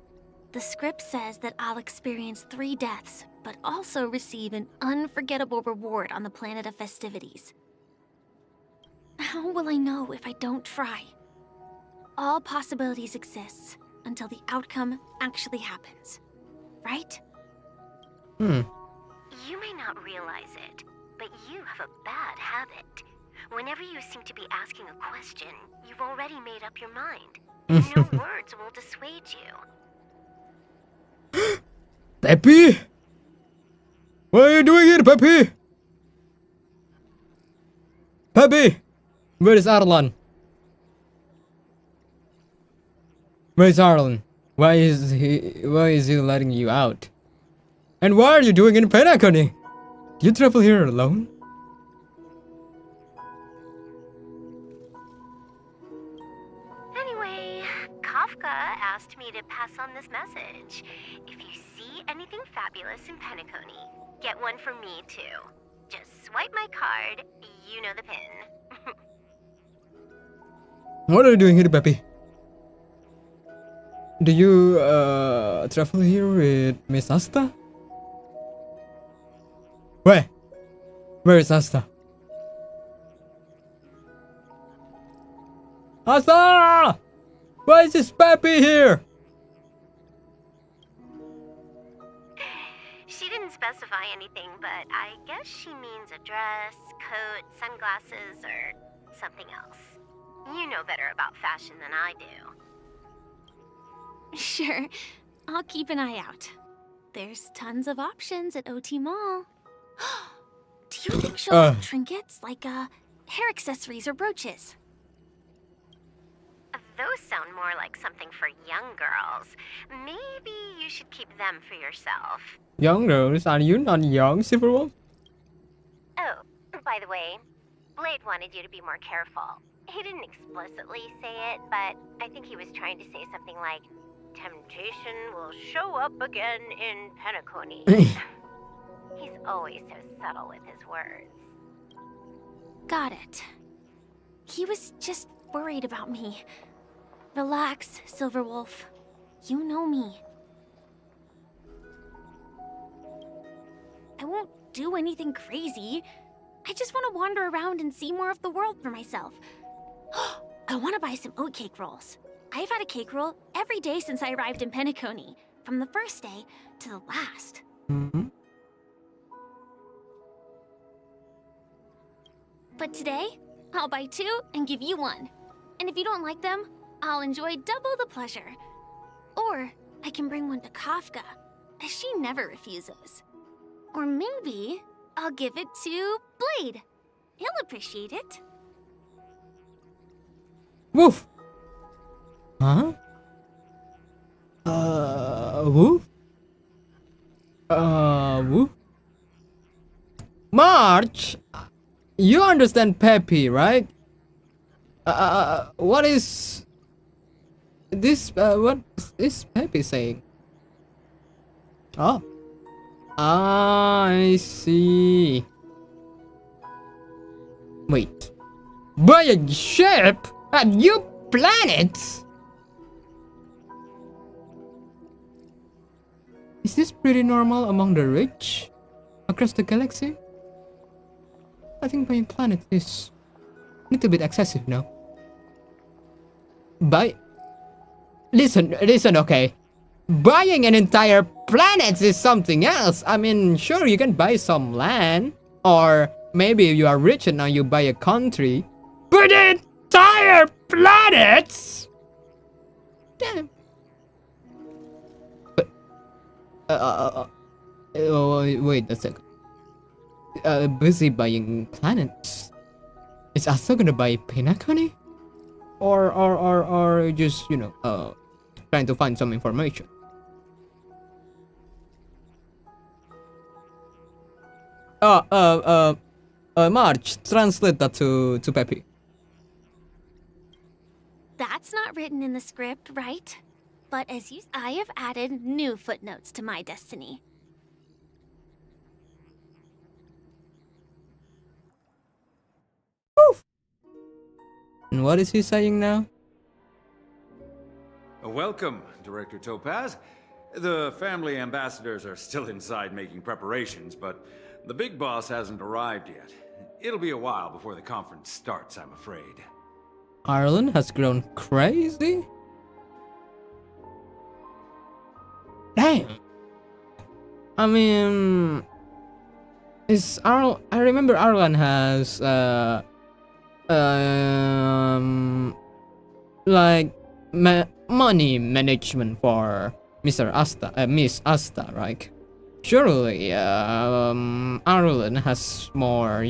The script says that I'll experience 3 deaths, but also receive an unforgettable reward on the planet of festivities. How will I know if I don't try? All possibilities exist until the outcome actually happens, right? You may not realize it, but you have a bad habit. Whenever you seem to be asking a question, you've already made up your mind. No words will dissuade you. Peppy? What are you doing here, Peppy? Peppy! Where is Arlan? Where is Arlan? Why is he letting you out? And what are you doing in Penacony? Do you travel here alone? Anyway, Kafka asked me to pass on this message. If you see anything fabulous in Penacony, get one for me too. Just swipe my card, you know the pin. What are you doing here, Peppy? Do you travel here with Miss Asta? Where is Asta? Asta! Why is this Peppy here? She didn't specify anything, but I guess she means a dress, coat, sunglasses, or something else. You know better about fashion than I do. Sure, I'll keep an eye out. There's tons of options at OT Mall. Do you think she'll have trinkets like hair accessories or brooches? Those sound more like something for young girls. Maybe you should keep them for yourself. Young girls? Are you not young, Silverwolf? Oh, by the way, Blade wanted you to be more careful. He didn't explicitly say it, but I think he was trying to say something like, temptation will show up again in Penacony. He's always so subtle with his words. Got it. He was just worried about me. Relax, Silverwolf. You know me. I won't do anything crazy. I just want to wander around and see more of the world for myself. I want to buy some oatcake rolls. I've had a cake roll every day since I arrived in Penacony, from the first day to the last. But today, I'll buy 2 and give you 1. And if you don't like them, I'll enjoy double the pleasure. Or I can bring one to Kafka, as she never refuses. Or maybe I'll give it to Blade. He'll appreciate it. Woof. Huh? Woof? Woof? March? You understand Peppy, right? What is this? What is Peppy saying? Oh. I see. Wait. Buy a ship at new planets? Is this pretty normal among the rich across the galaxy? I think buying planets is a little bit excessive now. Listen, okay. Buying an entire planet is something else. I mean, sure, you can buy some land, or maybe you are rich and now you buy a country, but entire planets? Damn. But, wait a second. Busy buying planets. Is Asta gonna buy Penacony? Or just, trying to find some information? March, translate that to Peppy. That's not written in the script, right? But I have added new footnotes to my destiny. And what is he saying now? Welcome, Director Topaz. The family ambassadors are still inside making preparations, but the big boss hasn't arrived yet. It'll be a while before the conference starts, I'm afraid. Ireland has grown crazy? Damn. I mean, I remember Ireland has like money management for Miss Asta, right? Surely Ireland has more,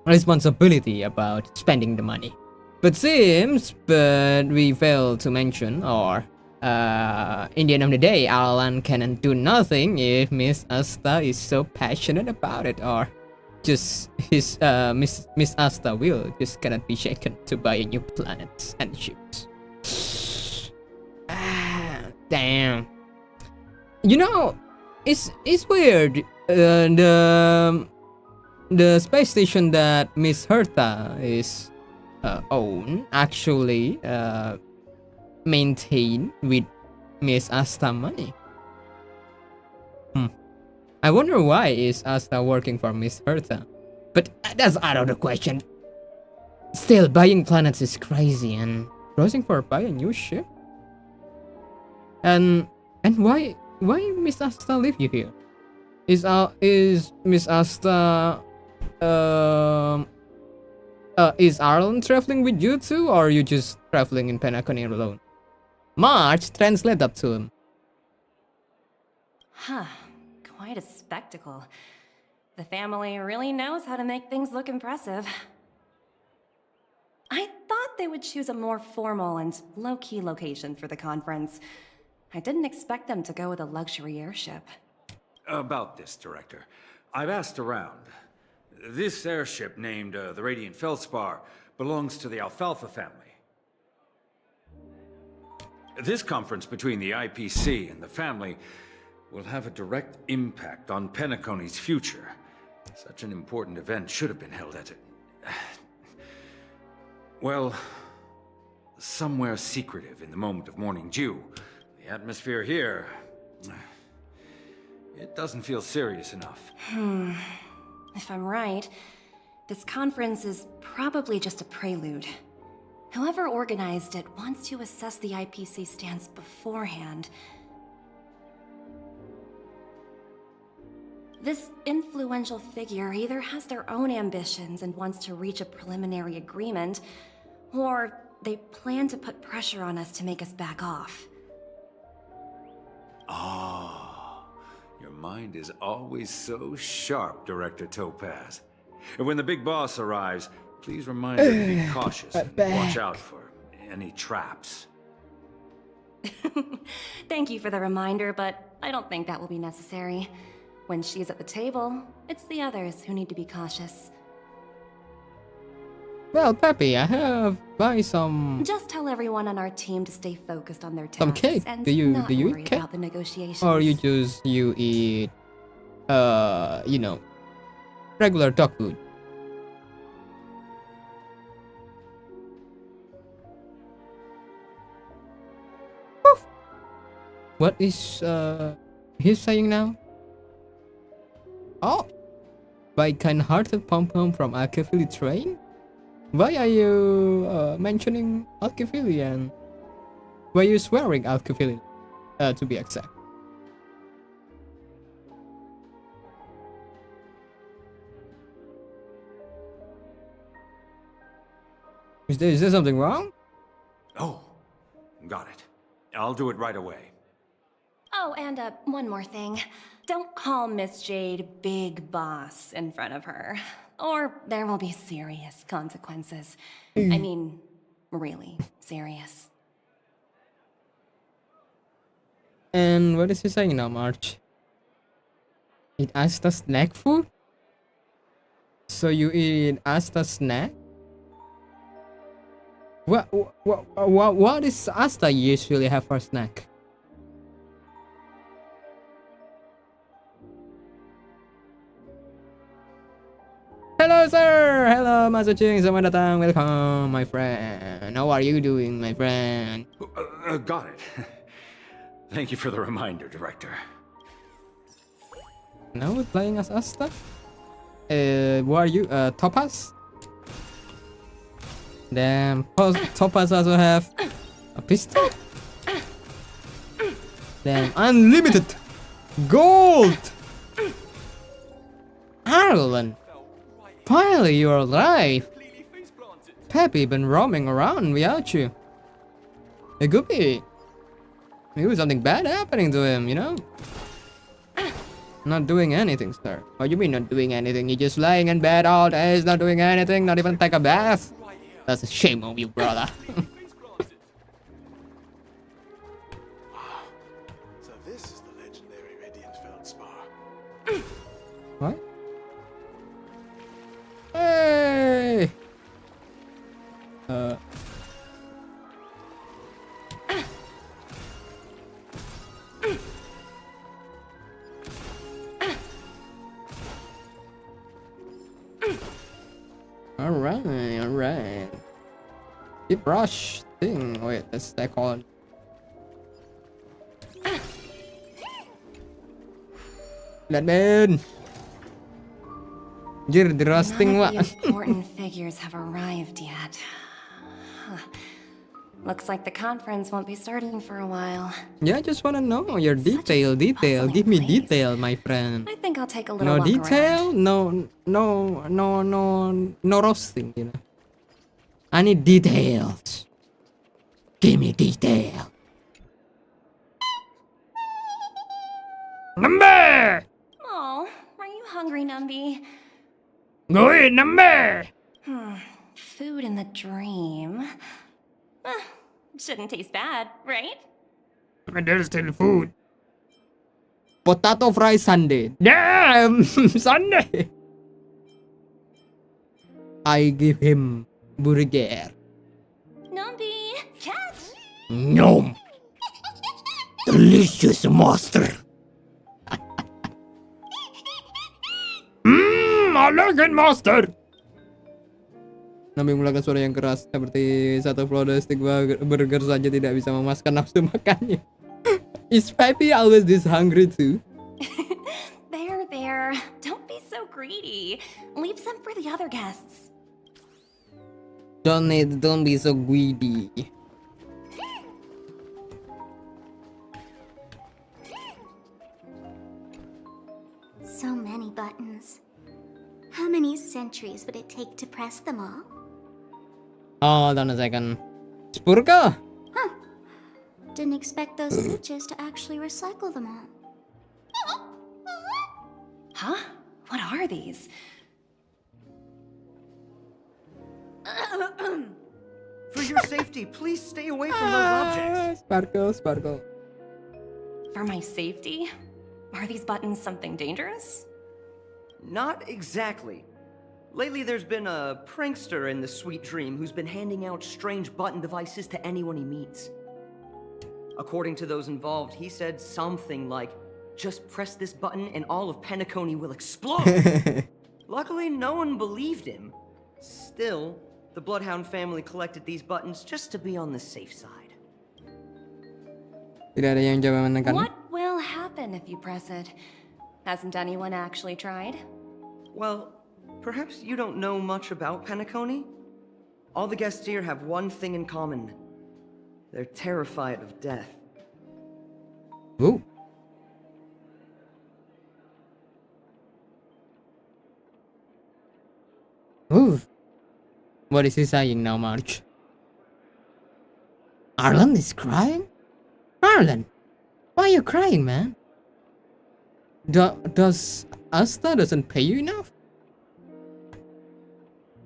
responsibility about spending the money. But we fail to mention, or in the end of the day, Ireland cannot do nothing if Miss Asta is so passionate about it, or just Miss Asta will just cannot be shaken to buy new planets and ships. Damn. It's weird. The space station that Miss Hertha is own actually maintained with Miss Asta money. I wonder why is Asta working for Miss Hertha. But that's out of the question. Still, buying planets is crazy, and browsing for buy a new ship. And why Miss Asta leave you here? Is Miss Asta is Ireland traveling with you too, or are you just traveling in Penacony alone? March, translate that to him. Huh. Quite a spectacle. The family really knows how to make things look impressive. I thought they would choose a more formal and low-key location for the conference. I didn't expect them to go with a luxury airship. About this, Director. I've asked around. This airship, named the Radiant Feldspar, belongs to the Alfalfa family. This conference between the IPC and the family will have a direct impact on Penacony's future. Such an important event should have been held at well, somewhere secretive in the moment of morning dew. The atmosphere here, it doesn't feel serious enough. If I'm right, this conference is probably just a prelude. Whoever organized it wants to assess the IPC stance beforehand. This influential figure either has their own ambitions and wants to reach a preliminary agreement, or they plan to put pressure on us to make us back off. Your mind is always so sharp, Director Topaz. And when the big boss arrives, please remind her to be cautious and watch out for any traps. Thank you for the reminder, but I don't think that will be necessary. When she's at the table, it's the others who need to be cautious. Well, Peppy, I have buy some. Just tell everyone on our team to stay focused on their tasks some cake. and Do you not eat worry cake? about the negotiations. Or you eat regular dog food? What is he saying now? Oh, by kind-hearted pom-pom from Alkavili train? Why are you mentioning Alkavili, and why are you swearing Alkavili, to be exact? Is there something wrong? Oh, got it. I'll do it right away. Oh, and one more thing. Don't call Miss Jade Big Boss in front of her, or there will be serious consequences. I mean, really serious. And what is he saying now, March? Eat Asta snack food? So you eat Asta snack? What is Asta usually have for snack? Hello sir! Hello Mas Ucing, selamat datang, welcome my friend. How are you doing my friend? Got it. Thank you for the reminder, Director. Now we're playing as Asta? What are you? Topaz? Damn, Topaz also have a pistol? Damn, unlimited gold! Ireland! Finally, you're alive! Peppy been roaming around without you. It could be maybe something bad happening to him, you know? Not doing anything, sir. What do you mean not doing anything? You're just lying in bed all day, not doing anything, not even take a bath? That's a shame on you, brother. So this is the legendary Radiant Feldspar. What? Hey! Alright. Deep brush thing. Wait, that's that called. Batman! Jir, the rusting None what? of the important figures have arrived yet. Huh. Looks like the conference won't be starting for a while. Yeah, I just wanna know your detail. Give me detail, my friend. I think I'll take a little No walk detail, around. no roasting, you know. I need details. Give me detail. Number! Oh, are you hungry, Numby? Go ahead, number! Food in the dream. Shouldn't taste bad, right? There's still food. Potato fry sundae. Damn! Sunday! I give him burger. Numby, catch! Nom! Delicious monster! Elegant monster! Nabi mengeluarkan suara yang keras seperti satu floating burger saja tidak bisa memuaskan nafsu makannya. Is Peppy always this hungry too? There. Don't be so greedy. Leave some for the other guests. Don't be so greedy. So many buttons. How many centuries would it take to press them all? Hold on a second. Spurka? Huh. Didn't expect those bitches to actually recycle them all. Huh? What are these? For your safety, please stay away from those objects. Sparkle. For my safety? Are these buttons something dangerous? Not exactly. Lately, there's been a prankster in the Sweet Dream who's been handing out strange button devices to anyone he meets. According to those involved, he said something like, "Just press this button and all of Penacony will explode." Luckily, no one believed him. Still, the Bloodhound family collected these buttons just to be on the safe side. Tidak ada yang coba menekan. What will happen if you press it? Hasn't anyone actually tried? Well, perhaps you don't know much about Penacony? All the guests here have one thing in common. They're terrified of death. Ooh. Ooh. What is he saying now, March? Arlen is crying? Arlen, why are you crying, man? Does Asta doesn't pay you enough?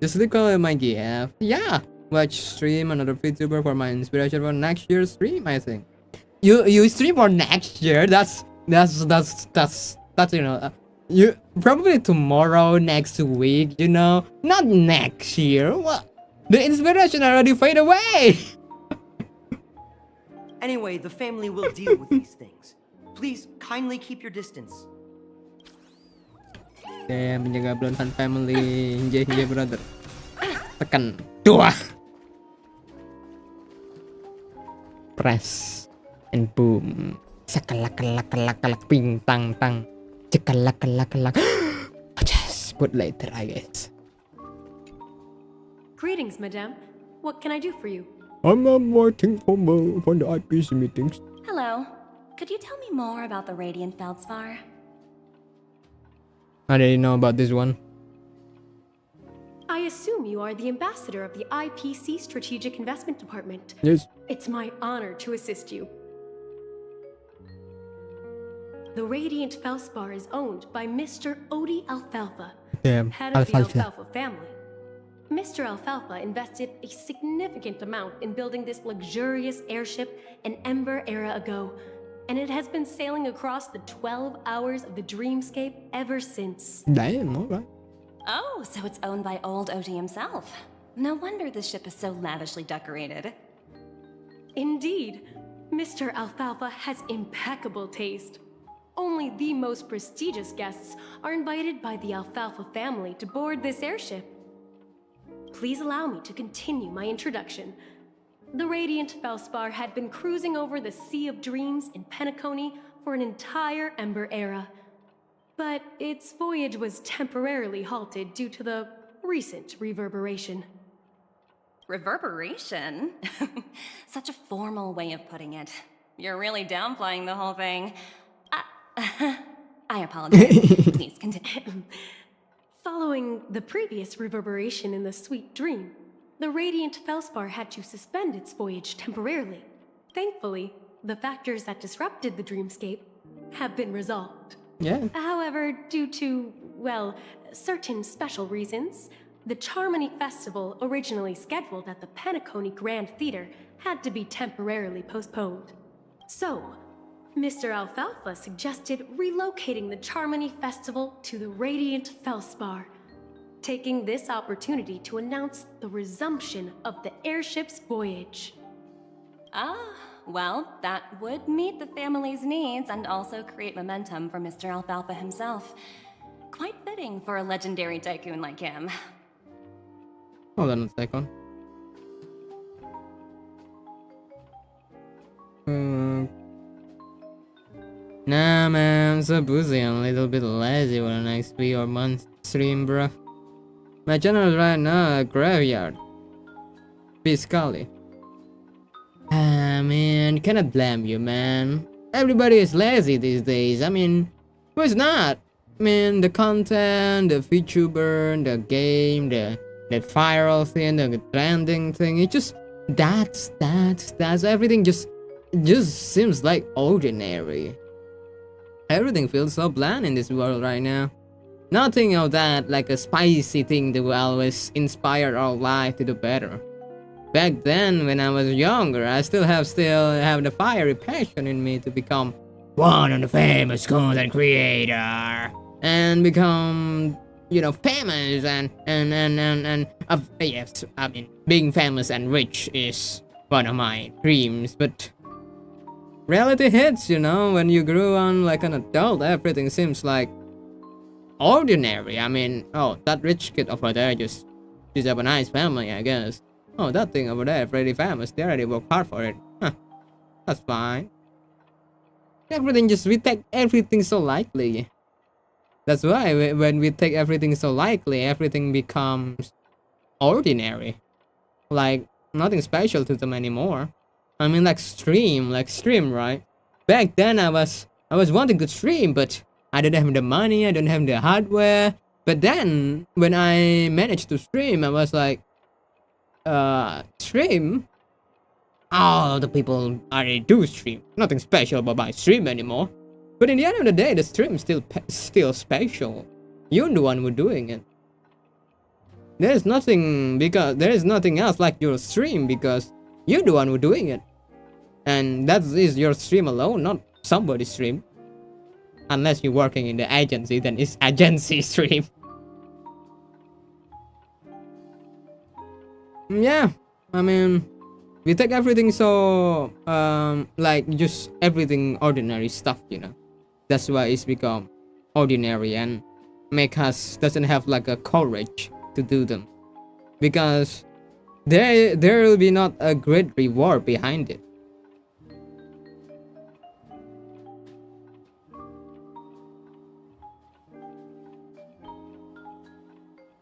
Just look at my gift. Yeah. Watch stream another VTuber for my inspiration for next year's stream, I think. You stream for next year? That's you know, you probably tomorrow, next week, you know, not next year. What? The inspiration already fade away. Anyway, the family will deal with these things. Please kindly keep your distance. Damn, menjaga Blonde family, hinja brother. Tekan dua. Press and boom. Sakalak ping tang tang. Cekalak. Just put later, I guess. Greetings, madame. What can I do for you? I'm waiting for the IPC meetings. Hello. Could you tell me more about the Radiant Feldspar? I didn't know about this one. I assume you are the ambassador of the IPC Strategic Investment Department. Yes. It's my honor to assist you. The Radiant Feldspar is owned by Mr. Odie Alfalfa, Damn, head of Alfalfa. the Alfalfa family. Mr. Alfalfa invested a significant amount in building this luxurious airship an Ember era ago, and it has been sailing across the 12 hours of the dreamscape ever since. Damn, alright. Oh, so it's owned by old Odie himself. No wonder the ship is so lavishly decorated. Indeed, Mr. Alfalfa has impeccable taste. Only the most prestigious guests are invited by the Alfalfa family to board this airship. Please allow me to continue my introduction. The Radiant Feldspar had been cruising over the Sea of Dreams in Penacony for an entire Ember era. But its voyage was temporarily halted due to the recent reverberation. Reverberation? Such a formal way of putting it. You're really downplaying the whole thing. I apologize. Please continue. Following the previous reverberation in the Sweet Dream, the Radiant Feldspar had to suspend its voyage temporarily. Thankfully, the factors that disrupted the dreamscape have been resolved. Yeah. However, due to, well, certain special reasons, the Charmony Festival, originally scheduled at the Penacony Grand Theater, had to be temporarily postponed. So, Mr. Alfalfa suggested relocating the Charmony Festival to the Radiant Feldspar, taking this opportunity to announce the resumption of the airship's voyage. Ah, well, that would meet the family's needs and also create momentum for Mr. Alfalfa himself. Quite fitting for a legendary tycoon like him. Hold on a second. Nah, man, I'm so busy. I'm a little bit lazy for the next week or month stream, bro. My channel is right now a graveyard. Fiscally. Ah, man, cannot blame you, man. Everybody is lazy these days. I mean, who's not? I mean, the content, the VTuber, the game, the viral thing, the trending thing. It just that's everything just seems like ordinary. Everything feels so bland in this world right now. Nothing of that like a spicy thing that will always inspire our life to do better. Back then, when I was younger, I still have the fiery passion in me to become one of the famous content creator and become, you know, famous and yes, I mean, being famous and rich is one of my dreams, but reality hits, you know, when you grew on like an adult, everything seems like ordinary. I mean, oh, that rich kid over there just have a nice family, I guess. Oh, that thing over there is really famous. They already worked hard for it. Huh. That's fine. we take everything so lightly. That's why when we take everything so lightly, everything becomes ordinary, like nothing special to them anymore. I mean, like stream, right? Back then I was wanting to stream, but I don't have the money, I don't have the hardware. But then when I managed to stream, I was like, stream? All the people already do stream. Nothing special about my stream anymore. But in the end of the day, the stream is still special. You're the one who's doing it. There is nothing else like your stream because you're the one who's doing it. And that is your stream alone, not somebody's stream. Unless you're working in the agency, then it's agency stream. Yeah, I mean, we take everything so like just everything ordinary stuff, you know. That's why it's become ordinary and make us doesn't have like a courage to do them, because there will be not a great reward behind it.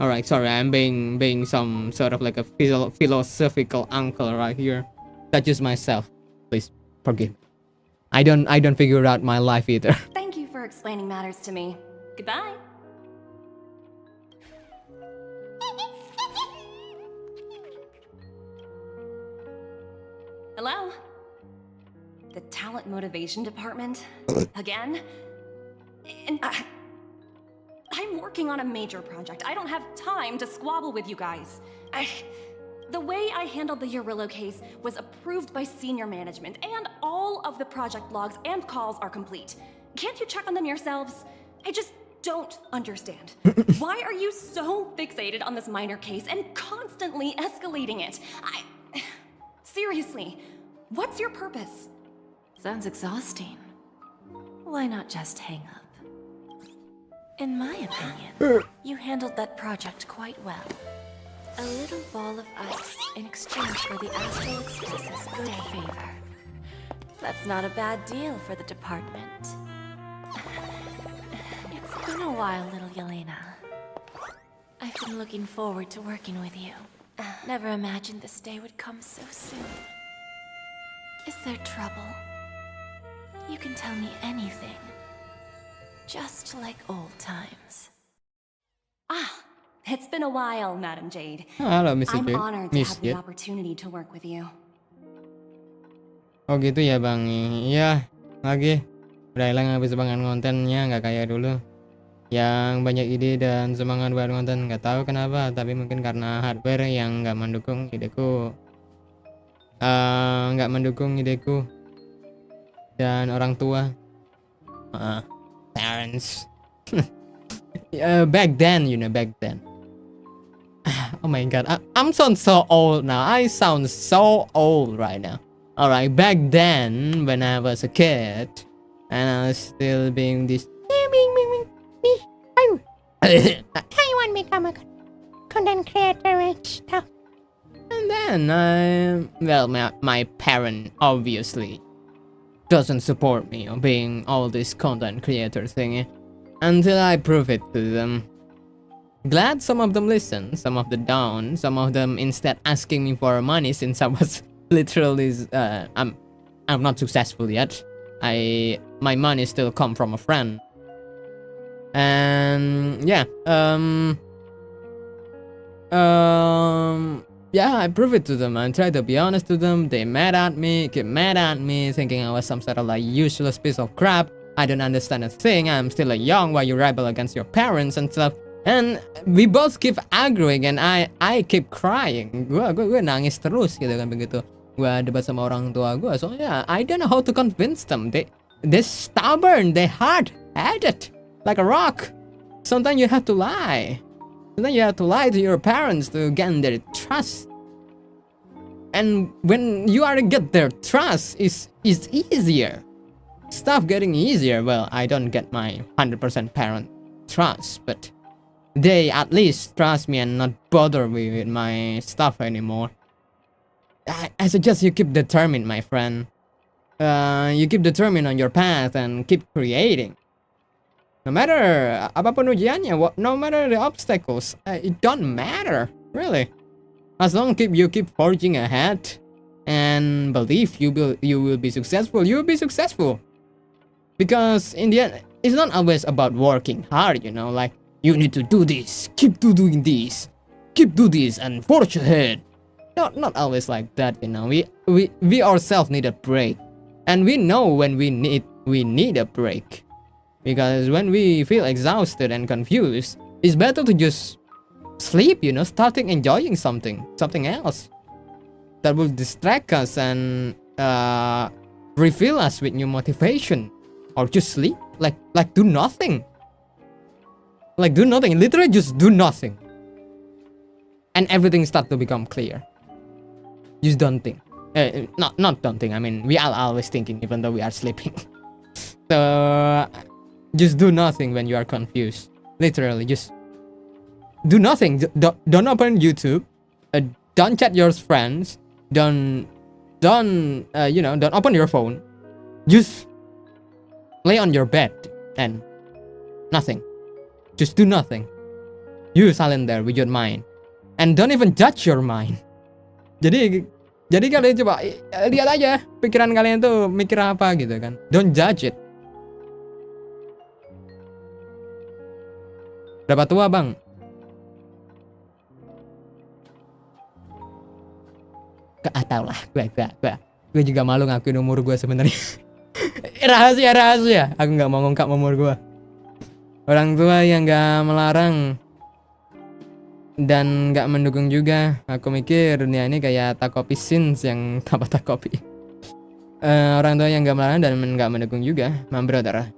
All right, sorry, I'm being some sort of like a philosophical uncle right here. That's just myself. Please forgive. I don't figure out my life either. Thank you for explaining matters to me. Goodbye. Hello? The talent motivation department? Again? And I'm working on a major project. I don't have time to squabble with you guys. The way I handled the Urillo case was approved by senior management, and all of the project logs and calls are complete. Can't you check on them yourselves? I just don't understand. Why are you so fixated on this minor case and constantly escalating it? Seriously, what's your purpose? Sounds exhausting. Why not just hang up? In my opinion, you handled that project quite well. A little ball of ice in exchange for the Astral Express's good favor. That's not a bad deal for the department. It's been a while, little Yelena. I've been looking forward to working with you. Never imagined this day would come so soon. Is there trouble? You can tell me anything. Just like old times. It's been a while, Madam Jade. Halo, Mr. I'm Jade. honored to have the opportunity to work with you. Oh gitu ya bang. Iya lagi udah hilang habis semangat kontennya, nggak kayak dulu yang banyak ide dan semangat buat konten. Nggak tahu kenapa, tapi mungkin karena hardware yang nggak mendukung ideku, dan orang tua, parents. Back then. Oh my god, I'm sound so old now. I sound so old right now. Alright, back then when I was a kid and I was still being this I want to become a content creator and stuff. And then my parent obviously doesn't support me on being all this content creator thing until I prove it to them. Glad some of them listen, some of them don't, some of them instead asking me for money since I was literally I'm not successful yet. My money still come from a friend. And yeah, I prove it to them. I try to be honest to them. They keep mad at me, thinking I was some sort of like useless piece of crap. I don't understand a thing. I'm still a young while you rebel against your parents and stuff. And we both keep arguing and I keep crying. Gue nangis terus gitu kan begitu. Gue debat sama orang tua gue. So yeah, I don't know how to convince them. They're stubborn. They're hard-headed, like a rock. Sometimes you have to lie. Sometimes you have to lie to your parents to gain their trust. And when you are to get their trust, it's easier. Stuff getting easier. Well, I don't get my 100% parent trust, but they at least trust me and not bother me with my stuff anymore. I suggest you keep determined, my friend. You keep determined on your path and keep creating. No matter apapun ujiannya, no matter the obstacles, it don't matter, really. As long as you keep forging ahead and believe you will be successful, you will be successful. Because in the end, it's not always about working hard, you know, like you need to do this, keep doing this, keep do this and forge ahead. Not always like that, you know. We ourselves need a break. And we know when we need a break. Because when we feel exhausted and confused, it's better to just sleep, you know, starting enjoying something else that will distract us and refill us with new motivation. Or just sleep, like do nothing. Like do nothing, literally just do nothing. And everything start to become clear. Just don't think. Not don't think, I mean, we are always thinking even though we are sleeping. So just do nothing when you are confused. Literally, just do nothing. Don't open YouTube. Don't chat your friends. Don't open your phone. Just lay on your bed and nothing. Just do nothing. You silent there with your mind, and don't even judge your mind. Jadi kalian coba lihat aja pikiran kalian tuh mikir apa gitu kan. Don't judge it. Berapa tua bang? Gak tau lah, gue juga malu ngakuin umur gue sebenarnya. rahasia, aku nggak mau ngungkap umur gue. Orang tua yang nggak melarang dan nggak mendukung juga. Aku mikir dunia ini kayak takopi scenes yang apa takopi. Orang tua yang nggak melarang dan nggak mendukung juga, my brother.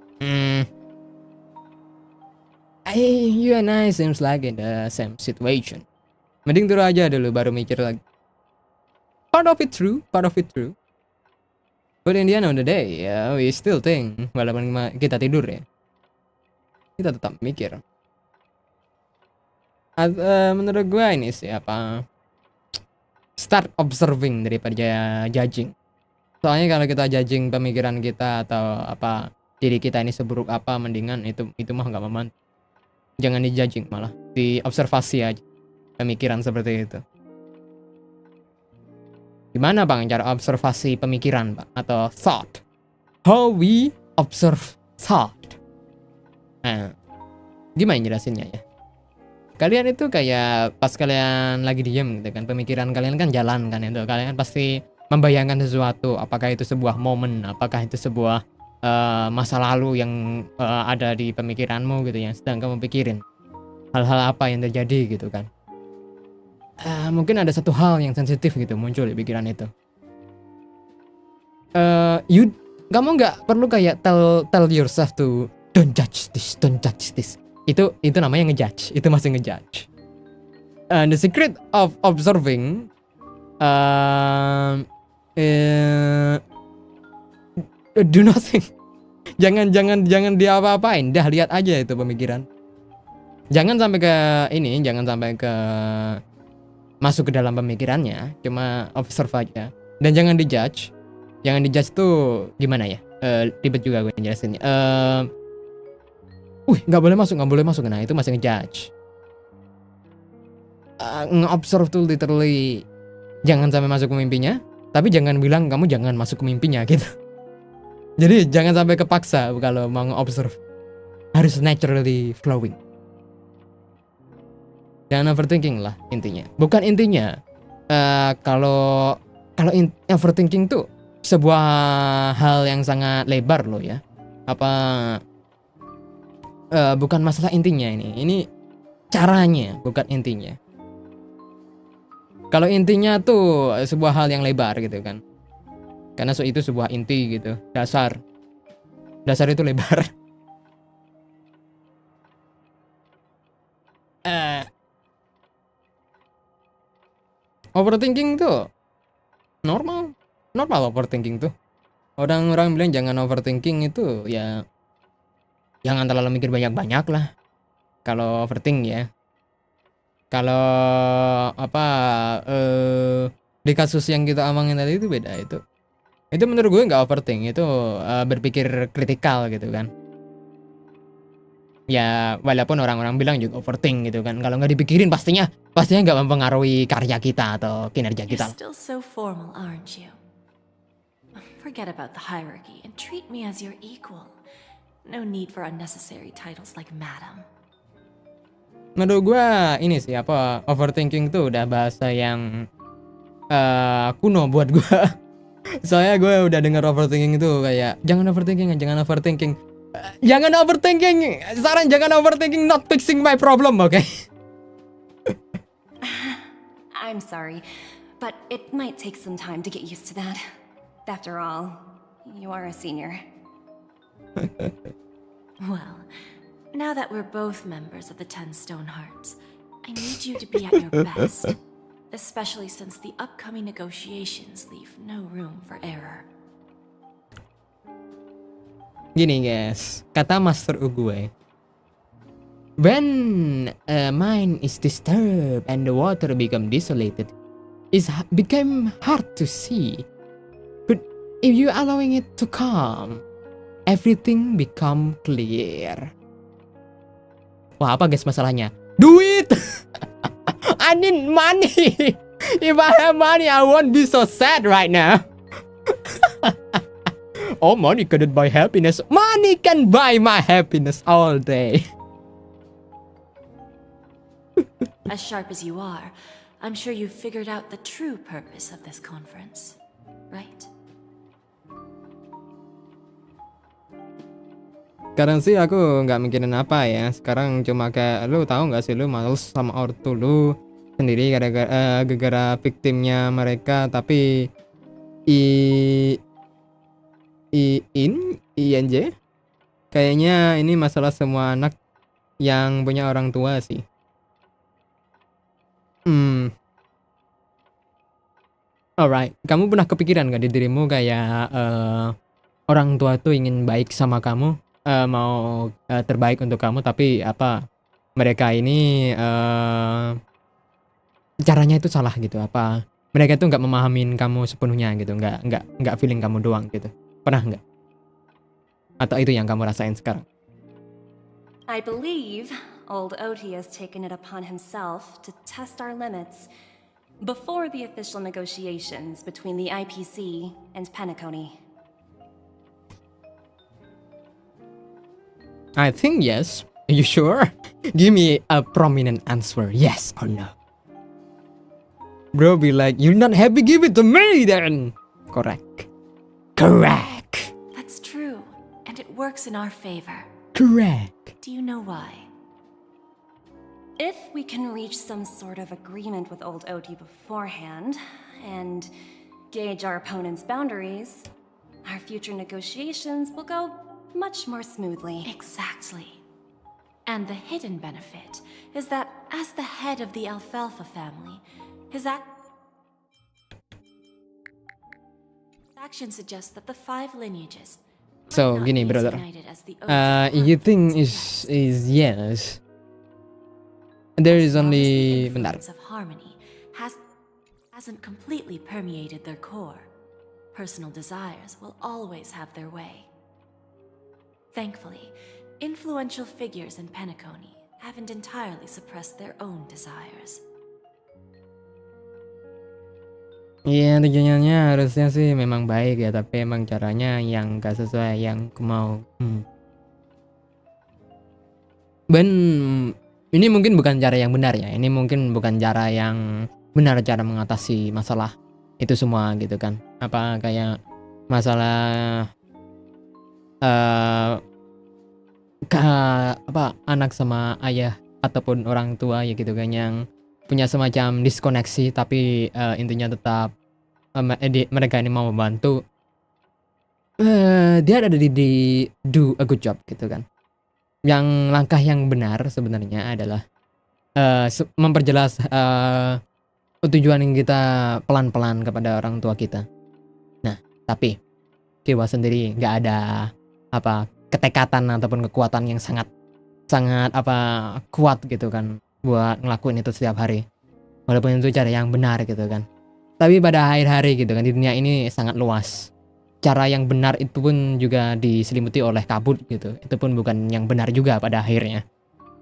You and I seems like in the same situation. Mending turun aja dulu baru mikir lagi. Part of it true. But in the end of the day, we still think, walaupun kita tidur ya, kita tetap mikir. Menurut gue ini sih apa? Start observing daripada judging. Soalnya kalau kita judging pemikiran kita atau apa diri kita ini seburuk apa, mendingan itu mah nggak membantu. Jangan di-judging, malah diobservasi aja pemikiran seperti itu. Gimana bang cara observasi pemikiran bang atau thought? How we observe thought? Nah, gimana jelasinnya ya? Kalian itu kayak pas kalian lagi diem gitu kan, pemikiran kalian kan jalan kan itu. Kalian pasti membayangkan sesuatu, apakah itu sebuah momen, apakah itu sebuah masa lalu yang ada di pemikiranmu gitu yang sedang kamu pikirin. Hal-hal apa yang terjadi gitu kan. Mungkin ada satu hal yang sensitif gitu muncul di pikiran itu. Kamu nggak perlu kayak tell yourself to don't judge this. Itu namanya ngejudge. Itu masih ngejudge. The secret of observing do nothing. Jangan diapa-apain. Dah lihat aja itu pemikiran. Jangan sampai ke masuk ke dalam pemikirannya, cuma observe aja. Dan jangan dijudge. Jangan dijudge tuh gimana ya? Ribet juga gue jelasinnya. Nggak boleh masuk. Nah, itu masih ngejudge. Nge-observe tuh literally jangan sampai masuk ke mimpinya, tapi jangan bilang kamu jangan masuk ke mimpinya gitu. Jadi jangan sampai kepaksa kalau mau nge-observe. Harus naturally flowing. Jangan overthinking lah intinya. Bukan intinya. Kalau overthinking tuh sebuah hal yang sangat lebar loh ya. Bukan masalah intinya ini. Ini caranya, bukan intinya. Kalau intinya tuh sebuah hal yang lebar gitu kan. Karena itu sebuah inti gitu, dasar itu lebar. Overthinking tuh normal overthinking tuh. Orang-orang bilang jangan overthinking itu ya jangan terlalu mikir banyak-banyak lah. Kalau overthink ya. Kalau di kasus yang kita omongin tadi itu beda itu. Itu menurut gue nggak overthink, itu berpikir kritikal gitu kan. Ya walaupun orang-orang bilang juga overthink gitu kan, kalau nggak dipikirin pastinya nggak mempengaruhi karya kita atau kinerja You're kita. still so formal, aren't you? Forget about the hierarchy and treat me as your equal. No need for unnecessary titles like madam. Menurut gue ini sih apa, overthinking tuh udah bahasa yang kuno buat gue. Soalnya gue udah denger overthinking itu kayak jangan overthinking. Jangan overthinking. Saran jangan overthinking, not fixing my problem, okay? I'm sorry, but it might take some time to get used to that. After all, you are a senior. Well, now that we're both members of the 10 Stone Hearts, I need you to be at your best. Especially since the upcoming negotiations leave no room for error. Gini guys, kata Master Uguay, when a mind is disturbed and the water become desolated, became hard to see. But if you allowing it to calm, everything become clear. Wah, apa guys masalahnya? Duit! I need money! If I have money, I won't be so sad right now. Oh, money couldn't buy happiness. Money can buy my happiness all day. As sharp as you are, I'm sure you've figured out the true purpose of this conference, right? Sekarang sih aku nggak mikirin apa ya. Sekarang cuma kayak, lu tahu nggak sih, lu males sama ortu lu sendiri gara-gara victimnya mereka. Tapi INJ kayaknya ini masalah semua anak yang punya orang tua sih. Alright, kamu pernah kepikiran gak di dirimu kayak orang tua tuh ingin baik sama kamu, mau terbaik untuk kamu, tapi apa mereka ini caranya itu salah gitu, apa mereka tuh nggak memahamin kamu sepenuhnya gitu, nggak feeling kamu doang gitu. Pernah nggak? Atau itu yang kamu rasain sekarang? I believe old Oti has taken it upon himself to test our limits before the official negotiations between the IPC and Penacony. I think yes. Are you sure? Give me a prominent answer, yes or no. Bro be like, you're not happy, give it to me then. Correct. That's true, and it works in our favor. Correct. Do you know why? If we can reach some sort of agreement with old Oti beforehand, and gauge our opponent's boundaries, our future negotiations will go much more smoothly. Exactly. And the hidden benefit is that as the head of the Alfalfa family, his action suggests that the 5 lineages. So gini brother, you think is yes. There is only bentar. Of harmony hasn't completely permeated their core. Personal desires will always have their way. Thankfully, influential figures in Penacony haven't entirely suppressed their own desires. Iya, tujuannya harusnya sih memang baik ya, tapi emang caranya yang gak sesuai yang aku mau. Ini mungkin bukan cara yang benar ya. Ini mungkin bukan cara yang benar cara mengatasi masalah itu semua gitu kan. Apa kayak masalah anak sama ayah ataupun orang tua ya gitu kan, yang punya semacam diskoneksi, tapi intinya tetap mereka ini mau membantu. Dia ada di do a good job gitu kan. Yang langkah yang benar sebenarnya adalah memperjelas tujuan yang kita pelan-pelan kepada orang tua kita. Nah, tapi Kiwa sendiri nggak ada ketekatan ataupun kekuatan yang sangat kuat gitu kan buat ngelakuin itu setiap hari, walaupun itu cara yang benar gitu kan. Tapi pada akhir hari gitu kan, di dunia ini sangat luas, cara yang benar itu pun juga diselimuti oleh kabut gitu. Itu pun bukan yang benar juga pada akhirnya.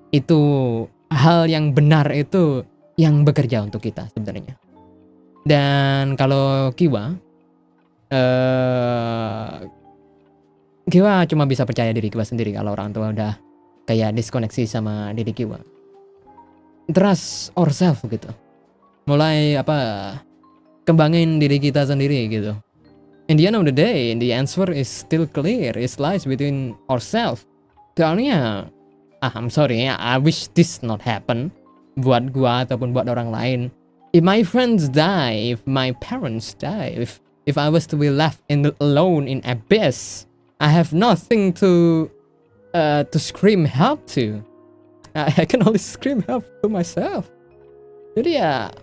Itu hal yang benar itu yang bekerja untuk kita sebenarnya. Dan kalau Kiwa, Kiwa cuma bisa percaya diri Kiwa sendiri kalau orang tua udah kayak diskoneksi sama diri Kiwa. Trust ourselves gitu. Mulai kembangin diri kita sendiri gitu. In the end of the day, the answer is still clear. It lies within ourselves. Soalnya, I'm sorry, I wish this not happen buat gua ataupun buat orang lain. If my friends die, if my parents die, if I was to be left alone in abyss, I have nothing to scream help to. I can only scream help to myself. Jadi ya,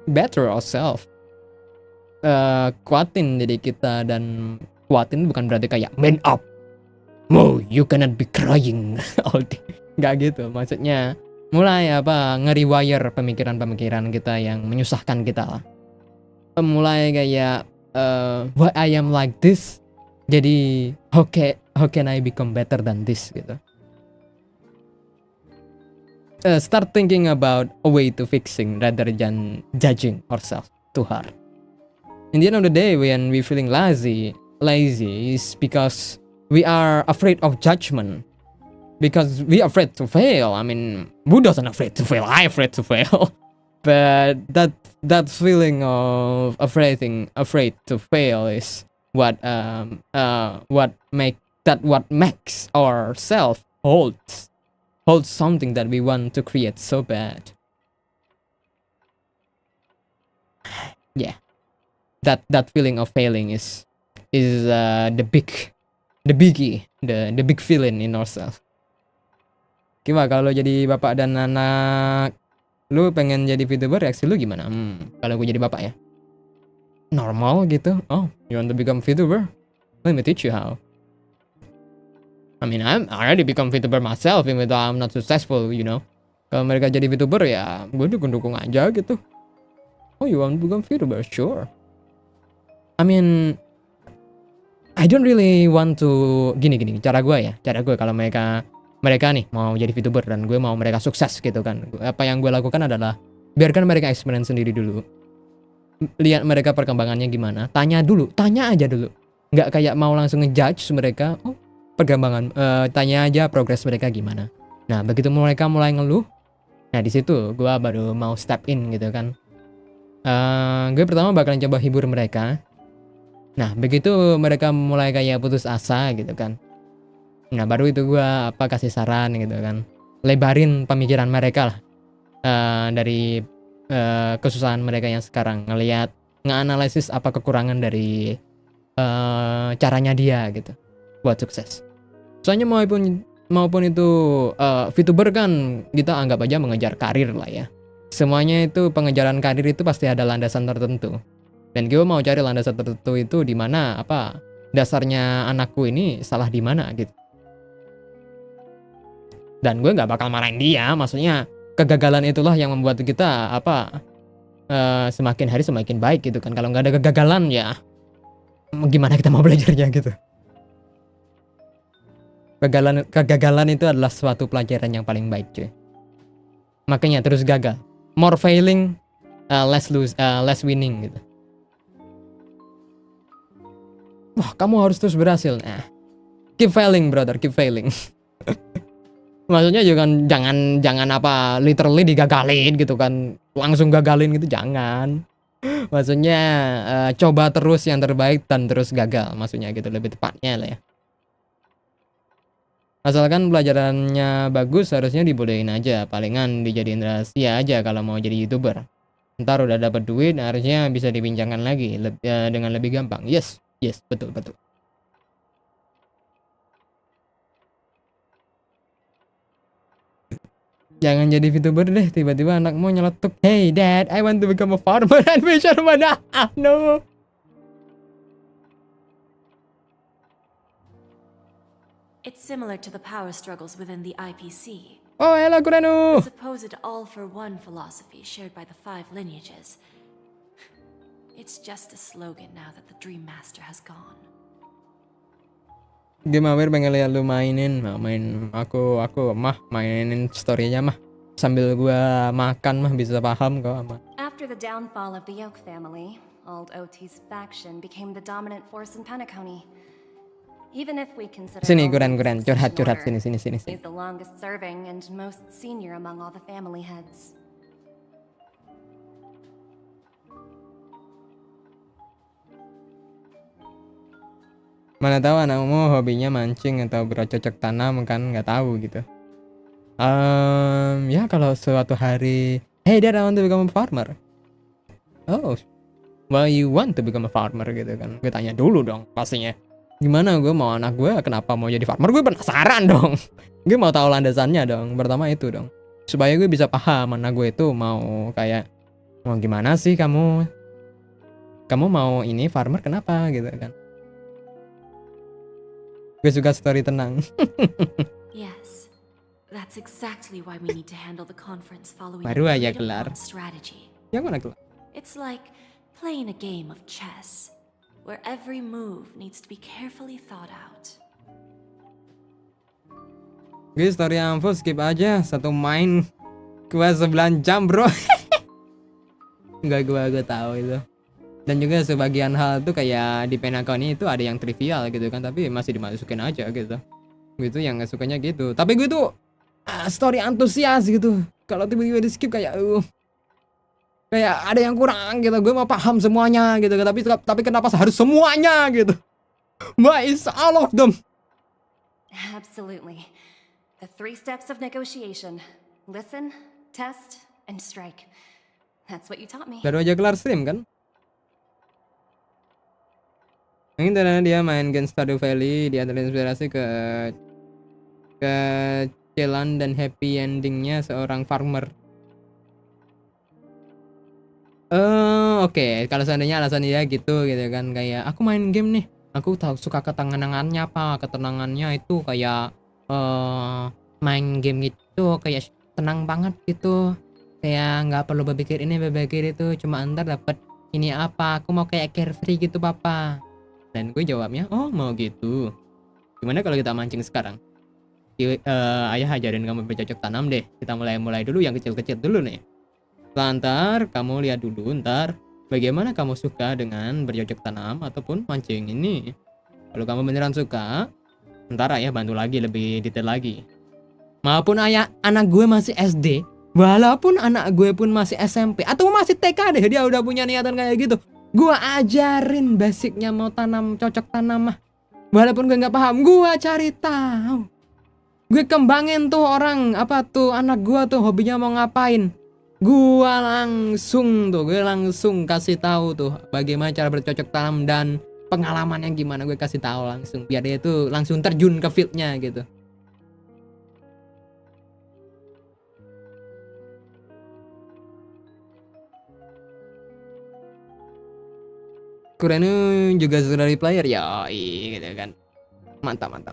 better ourselves. Kuatin diri kita, dan kuatin bukan berarti kayak man up. Mo, you cannot be crying all day. Nggak gitu, maksudnya mulai nge-rewire pemikiran-pemikiran kita yang menyusahkan kita. Mulai kayak why I am like this. Jadi how can I become better than this gitu. Start thinking about a way to fixing rather than judging ourselves too hard. In the end of the day, when we feeling lazy is because we are afraid of judgment. Because we afraid to fail. I mean, who doesn't afraid to fail? I afraid to fail. But that feeling of afraid to fail is what makes ourselves hold something that we want to create so bad. Yeah. That feeling of failing is the big feeling in ourselves. Gimana kalau jadi bapak dan anak, lu pengen jadi VTuber, reaksi lu gimana? Kalau gue jadi bapak ya, normal gitu. Oh, you want to become VTuber? Let me teach you how. I mean, I already become VTuber myself, even though I'm not successful, you know. Kalau mereka jadi VTuber ya, gue dukung aja gitu. Oh, you want to become VTuber? Sure. I mean, I don't really want to gini cara gue kalau mereka nih mau jadi VTuber dan gue mau mereka sukses gitu kan. Apa yang gue lakukan adalah biarkan mereka experience sendiri dulu. Lihat mereka perkembangannya gimana. Tanya aja dulu. Nggak kayak mau langsung ngejudge mereka. Oh, perkembangan, tanya aja progres mereka gimana. Nah, begitu mereka mulai ngeluh, nah di situ gue baru mau step in gitu kan. Gue pertama bakalan coba hibur mereka. Nah, begitu mereka mulai kayak putus asa gitu kan. Nah, baru itu gue kasih saran gitu kan. Lebarin pemikiran mereka lah. Dari kesusahan mereka yang sekarang. Nge-analisis apa kekurangan dari caranya dia gitu. Buat sukses. Soalnya maupun itu VTuber kan kita anggap aja mengejar karir lah ya. Semuanya itu pengejaran karir itu pasti ada landasan tertentu. Dan gue mau cari landasan tertentu itu di mana dasarnya anakku ini salah di mana gitu. Dan gue nggak bakal marahin dia, maksudnya kegagalan itulah yang membuat kita semakin hari semakin baik gitu kan. Kalau nggak ada kegagalan ya gimana kita mau belajarnya gitu. Kegagalan itu adalah suatu pelajaran yang paling baik cuy. Makanya terus gagal. More failing, less winning gitu. Wah, kamu harus terus berhasil. Nah, keep failing brother, keep failing. Maksudnya jangan literally digagalin gitu kan, langsung gagalin gitu, jangan. Maksudnya coba terus yang terbaik dan terus gagal, maksudnya gitu lebih tepatnya lah ya. Asalkan pelajarannya bagus harusnya dibolehin aja, palingan dijadiin rahasia aja kalau mau jadi YouTuber. Ntar udah dapat duit harusnya bisa dibincangkan lagi dengan lebih gampang. Yes, betul. Jangan jadi VTuber deh, tiba-tiba anakmu nyeletuk, "Hey dad, I want to become a farmer and fisherman." No. It's similar to the power struggles within the IPC. Oh, hello Kuranu. The supposed all-for-one philosophy shared by the 5 lineages. It's just a slogan now that the Dream Master has gone. Game Aware pengen lihat lu mainin, aku mainin story-nya mah sambil gua makan mah bisa paham kok aman. After the downfall of the Yoke family, old OT's faction became the dominant force in Penacony. Even if we consider Sini kuran curhat sini. he's the longest serving and most senior among all the family heads. Mana tahu anakmu hobinya mancing atau bercocok tanam kan, nggak tahu gitu. Ya kalau suatu hari, hey dad, I want to become a farmer. Oh, why you want to become a farmer gitu kan? Gue tanya dulu dong pastinya. Gimana gue mau anak gue kenapa mau jadi farmer? Gue penasaran dong. Gue mau tahu landasannya dong. Pertama itu dong. Supaya gue bisa paham anak gue itu mau kayak mau gimana sih kamu mau ini farmer kenapa gitu kan. Gue suka story tenang. Yes, that's exactly why we need to handle the conference following Baru aja the kelar. strategy. Yang mana kelar? It's like playing a game of chess, where every move needs to be carefully thought out. Gue story info skip aja, satu main gue 9 jam bro. Enggak, gue tahu itu. Dan juga sebagian hal tuh kayak di Penacony itu ada yang trivial gitu kan, tapi masih dimasukin aja gitu. Gue tuh yang gak sukanya gitu. Tapi gue tuh story antusias gitu. Kalau tiba-tiba di skip kayak ada yang kurang gitu. Gue mau paham semuanya gitu. Tapi kenapa harus semuanya gitu? Why is all of them? Absolutely. The 3 steps of negotiation. Listen, test, and strike. That's what you taught me. Baru aja kelar stream kan? Mungkin karena dia main game Stardew Valley, dia terinspirasi ke kecilan dan happy endingnya seorang farmer. Oke. Kalau seandainya alasan dia gitu kan, kayak aku main game nih, aku tahu suka ketenangannya apa, ketenangannya itu kayak main game gitu kayak tenang banget gitu, kayak nggak perlu berpikir ini berpikir itu, cuma antar dapat ini apa, aku mau kayak carefree gitu papa. Dan gue jawabnya, oh mau gitu. Gimana kalau kita mancing sekarang? Ayah ajarin kamu bercocok tanam deh. Kita mulai dulu yang kecil-kecil dulu nih. Ntar kamu lihat dulu ntar bagaimana kamu suka dengan bercocok tanam ataupun mancing ini. Kalau kamu beneran suka, ntar ayah bantu lagi lebih detail lagi. Maupun anak gue masih SD, walaupun anak gue pun masih SMP atau masih TK deh, dia udah punya niatan kayak gitu. Gue ajarin basicnya mau tanam cocok tanam mah. Walaupun gue nggak paham, gue cari tahu. Gue kembangin tuh orang apa tuh anak gue tuh hobinya mau ngapain. Gue langsung kasih tahu tuh bagaimana cara bercocok tanam dan pengalamannya gimana, gue kasih tahu langsung biar dia tuh langsung terjun ke fieldnya gitu. Kurenu juga sudah dari player ya, gitu kan. Mantap.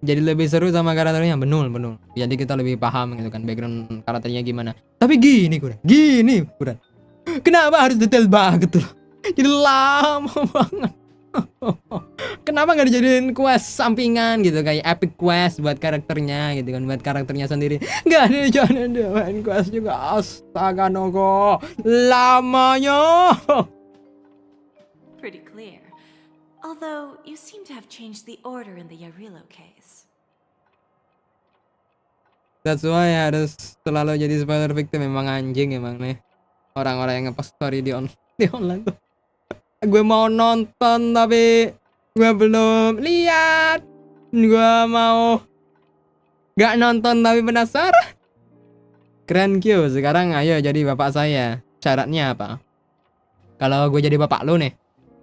Jadi lebih seru sama karakternya, betul. Jadi kita lebih paham gitu kan background karakternya gimana. Tapi gini Kuren. Kenapa harus detail banget tuh? Jadi lama banget. Kenapa nggak dijadiin quest sampingan gitu kayak epic quest buat karakternya gitu kan, buat karakternya sendiri. Nggak ada, jangan main quest juga. Astaga nogo, lamanya. Pretty clear. Although, you seem to have changed the order in the Yarilo case. That's why harus selalu jadi spoiler victim, memang anjing emang nih. Orang-orang yang ngepost story di online tuh. Gue mau nonton tapi gue belum lihat. Gue mau gak nonton tapi penasaran. Keren Q, sekarang ayo jadi bapak saya. Syaratnya apa? Kalau gue jadi bapak lu nih,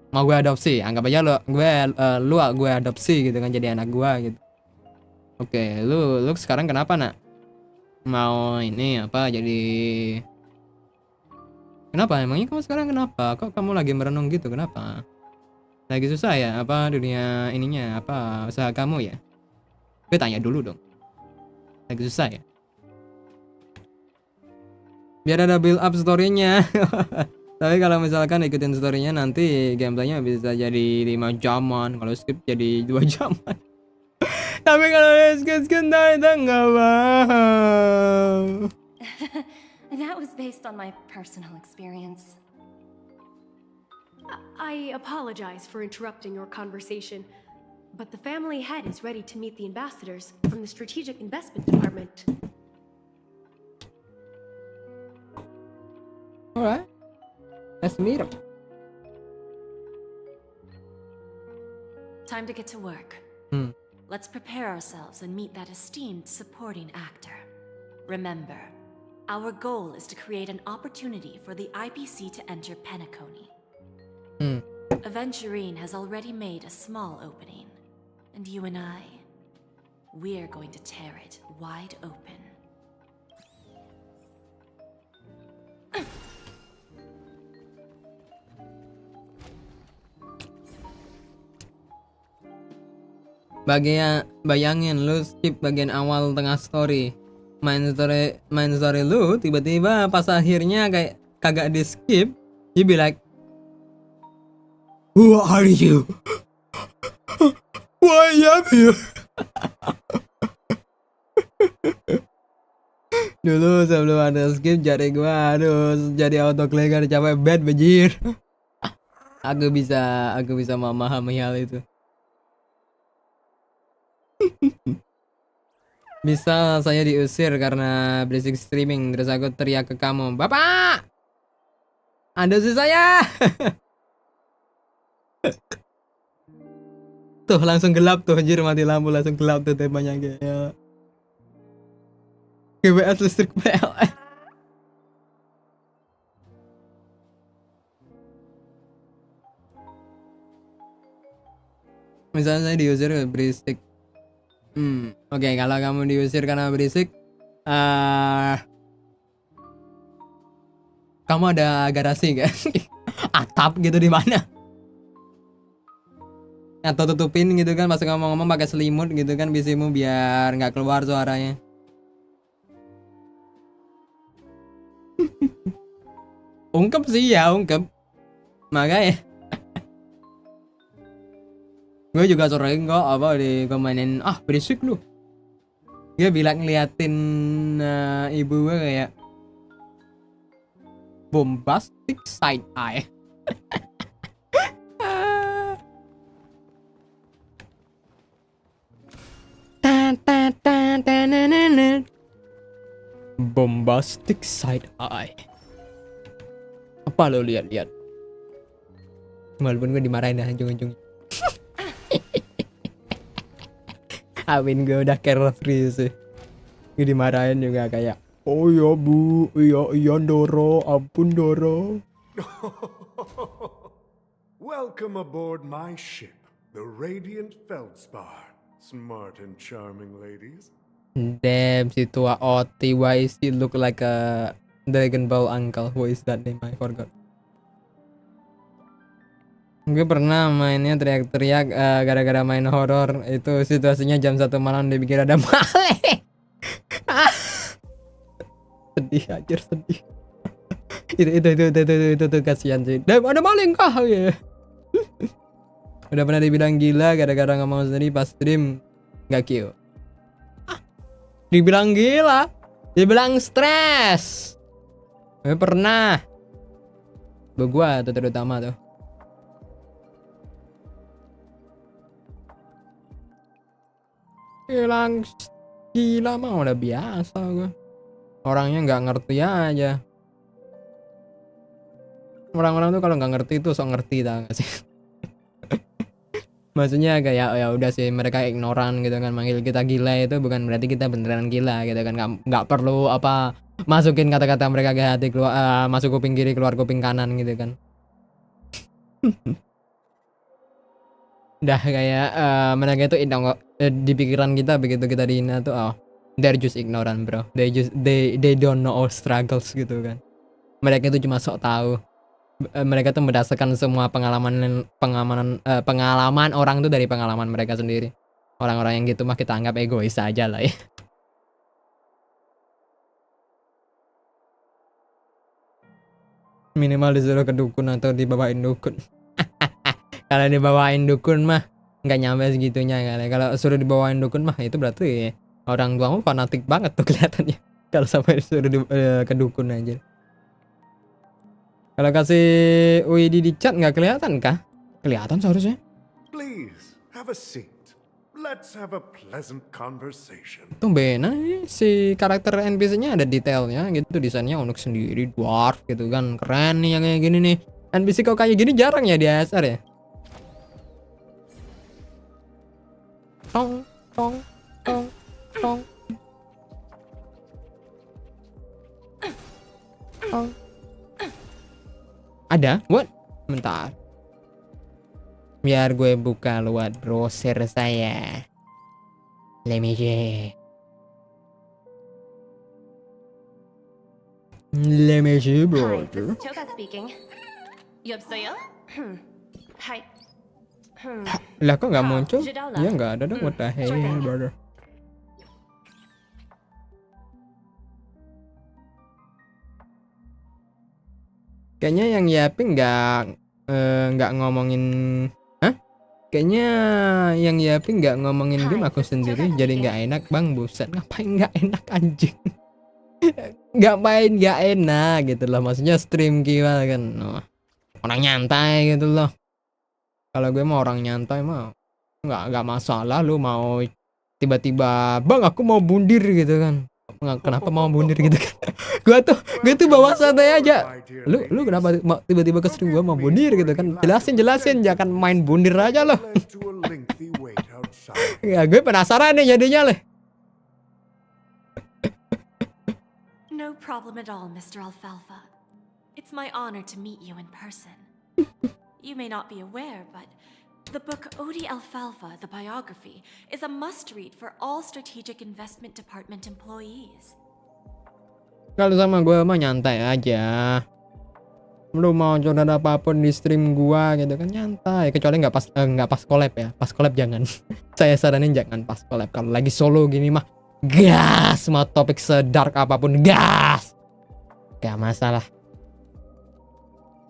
mau gue adopsi, anggap aja gue adopsi gitu kan, jadi anak gue gitu. Oke, lu sekarang kenapa nak? Mau ini apa jadi? Kenapa emangnya kamu sekarang kenapa? Kok kamu lagi merenung gitu? Kenapa? Lagi susah ya? Apa dunia ininya? Apa usaha kamu ya? Gue tanya dulu dong. Lagi susah ya? Biar ada build up story-nya. Tapi kalau misalkan ikutin story-nya nanti gameplaynya bisa jadi 5 jaman, kalau skip jadi 2 jaman. Tapi kalau skip kita nggak mau. That was based on my personal experience. I apologize for interrupting your conversation, but the family head is ready to meet the ambassadors from the Strategic Investment Department. Alright, let's meet him. Time to get to work. Let's prepare ourselves and meet that esteemed supporting actor. Remember, our goal is to create an opportunity for the IPC to enter Penacony. Aventurine has already made a small opening, and you and I, we're going to tear it wide open. Bayangin lu skip bagian awal tengah story, main story lu, tiba-tiba pas akhirnya kayak kagak di skip, you be like, who are you? Why am you? Dulu sebelum ada skip jadi gua harus jadi autoclicker capek bad bejir. Aku bisa memahami hal itu. Misal saya diusir karena berisik streaming, terus aku teriak ke kamu, "Bapak! Anda sih saya!" Tuh langsung gelap tuh, anjir, mati lampu langsung gelap tuh temanya kayak GBS listrik PLN. Misalnya saya diusir berisik. Oke, kalau kamu diusir karena berisik, kamu ada garasi kan? Atap gitu di mana? Atau tutupin gitu kan, pas ngomong-ngomong pakai selimut gitu kan, bisimu biar nggak keluar suaranya. Ungkep sih ya, ungkep. Makanya gue juga sering kok di komenin, berisik lu. Dia bilang ngeliatin ibu gue kayak bombastic side eye. Bombastic side eye. Apa lo lihat-lihat? Walaupun gue dimarahin dah ujung-ujung. Amin, gue udah care free sih. Gue dimarahin juga kayak, oh ya bu, iya Doro, ampun Doro. Welcome aboard my ship, the Radiant Feldspar. Smart and charming ladies. Damn, si tua OT, why is he look like a Dragon Ball uncle? Who is that name? I forgot. Gue pernah mainnya teriak-teriak gara-gara main horor. Itu situasinya jam 1 malam, dipikir ada maling. Sedih anjir, sedih. itu kasihan sih. Ada maling kah? Ya. Udah pernah dibilang gila gara-gara ngomong sendiri pas stream nggak kill. Dibilang gila, dibilang stres. Gue pernah. Gua tuh terutama tuh. Bilang gila mah udah biasa gue. Orangnya nggak ngerti aja. Orang-orang tuh kalau nggak ngerti tuh sok ngerti, tau gak sih? Maksudnya kayak ya udah sih, mereka ignoran gitu kan, manggil kita gila itu bukan berarti kita beneran gila gitu kan. Nggak perlu masukin kata-kata mereka ke hati, keluar masuk kuping kiri keluar kuping kanan gitu kan. Udah kayak mereka itu di pikiran kita begitu kita dihina tuh, they're just ignorant bro, they don't know our struggles gitu kan. Mereka itu cuma sok tahu. Mereka tuh berdasarkan semua pengalaman orang tuh dari pengalaman mereka sendiri. Orang-orang yang gitu mah kita anggap egois aja lah ya. Minimal disuruh ke dukun atau dibawain dukun. Kalau dibawain dukun mah nggak nyampe segitunya kali. Kalau suruh dibawain dukun mah itu berarti orang tuamu fanatik banget tuh kelihatannya. Kalau sampai disuruh ke dukun aja. Kalau kasih WD di chat nggak kelihatan kah? Kelihatan seharusnya. Please, have a seat. Let's have a pleasant conversation. Tumbenan ini si karakter NPC-nya ada detailnya gitu, desainnya unik sendiri, dwarf gitu kan. Keren nih yang kayak gini nih. NPC kok kayak gini jarang ya di ASR ya. Tong tong tong tong. Tong. Ada? What? Bentar. Biar gue buka lewat browser saya. Let me check. Let me see, Hi, this brother. is Toka speaking. 여보세요? Hi. Lah kok nggak muncul? Jidala. Iya nggak ada dong. What the hell, brother? Kayaknya yang Yaping nggak ngomongin. Hah? Kayaknya yang Yaping nggak ngomongin game aku sendiri, jadi nggak enak bang. Buset, ngapain nggak enak anjing? Ngapain nggak enak gitu loh. Maksudnya stream Kiwa kan, orang nyantai gitu loh. Kalau gue mau orang nyantai mah nggak masalah. Lu mau tiba-tiba bang aku mau bundir gitu kan. Kenapa mau bundir gitu kan? gue tuh bawa santai aja. Lu kenapa tiba-tiba ke stream gue mau bundir gitu kan? Jelasin jangan main bundir aja loh. Ya gue penasaran nih jadinya leh. No problem at all, Mr. Alfalfa. It's my honor to meet you in person. You may not be aware, but the book Odi Alfalfa, the biography, is a must-read for all Strategic Investment Department employees. Kalau sama gue mah nyantai aja. Lu mau curhat apapun di stream gua gitu kan nyantai. Kecuali nggak pas collab ya. Pas collab jangan. Saya saranin jangan pas collab. Kalau lagi solo gini mah gas. Mau topik sedark apapun gas. Gak masalah.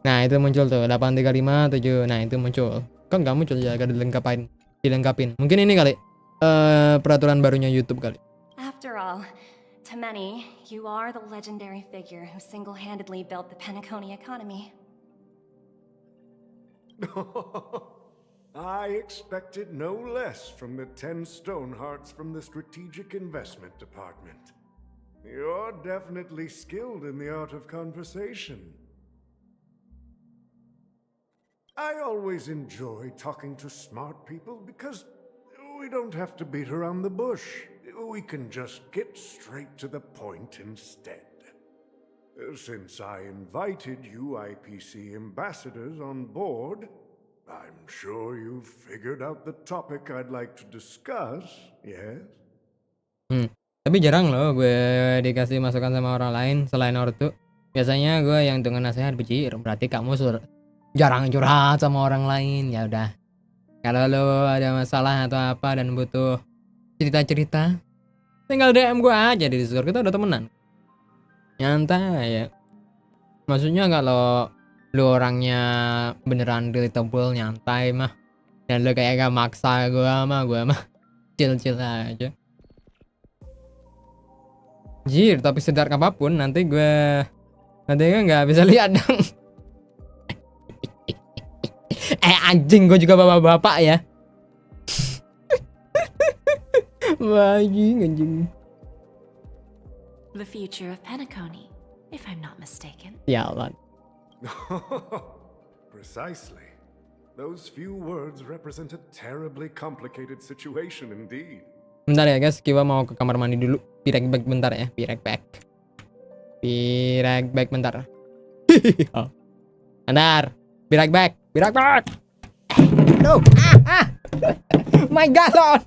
Nah itu muncul tuh 8357. Nah itu muncul. Kok nggak muncul ya? Gak dilengkapin. Mungkin ini kali peraturan barunya YouTube kali. After all, to many, you are the legendary figure who single-handedly built the Penacony economy. I expected no less from the 10 Stonehearts from the Strategic Investment Department. You're definitely skilled in the art of conversation. I always enjoy talking to smart people because we don't have to beat around the bush. We can just get straight to the point instead. Since I invited you IPC ambassadors on board, I'm sure you've figured out the topic I'd like to discuss, yes? Tapi jarang loh gue dikasih masukan sama orang lain selain ortu. Biasanya gue yang dengan nasihat bejir. Berarti kamu jarang curhat sama orang lain. Ya udah. Kalau lo ada masalah atau apa dan butuh cerita-cerita, tinggal DM gue aja di Discord. Kita udah temenan. Nyantai ya. Maksudnya kalau lu orangnya beneran relatable, nyantai mah, dan lu kayak gak maksa gue mah chill aja. Jir, tapi sedar apapun nanti gue nggak bisa lihat dong. Anjing, gue juga bapak-bapak ya. Anjing. The future of Penacony, if I'm not mistaken. Ya Allah. Precisely. Those few words represent a terribly complicated situation indeed. Bentar ya guys, Kiwa mau ke kamar mandi dulu. Be right back bentar ya, be right back bentar. Bentar, be right back. No, my galon.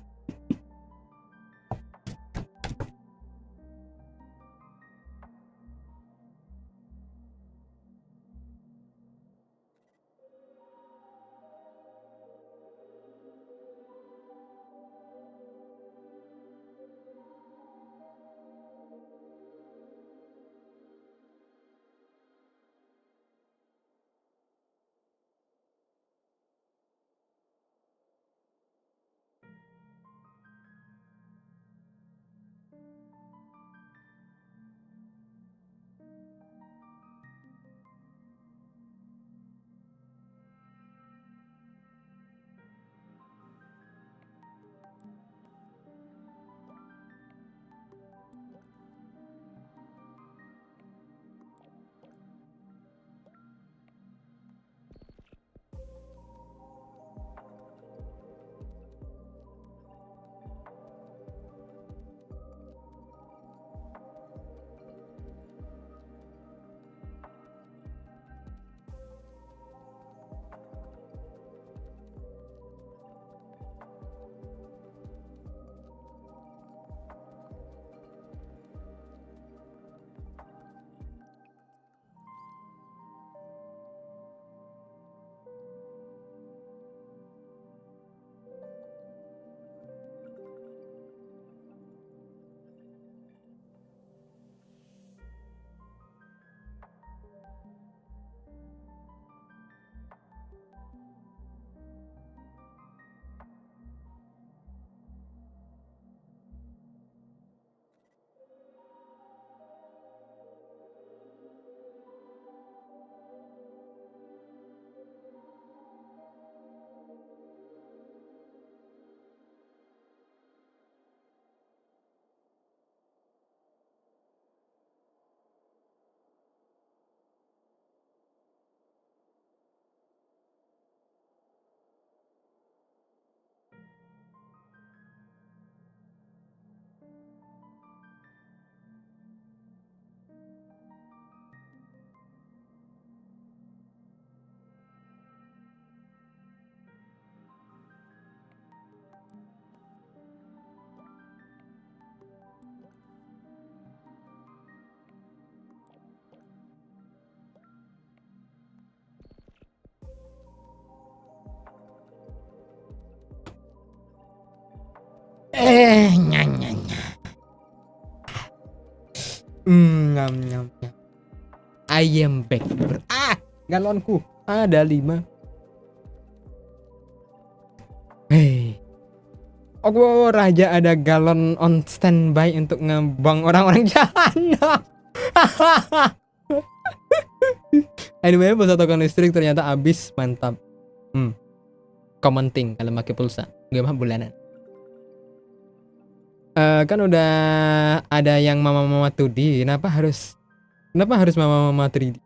ngam ngam ngam. I am back. Galonku ada 5. Hei. Oh, raja ada galon on standby untuk ngebuang orang-orang jahat. Anyway, pulsa token listrik ternyata habis, mantap. Commenting kalau pakai pulsa, gak mah bulanan. Kan udah ada yang mama-mama 2D, kenapa harus mama-mama 3D?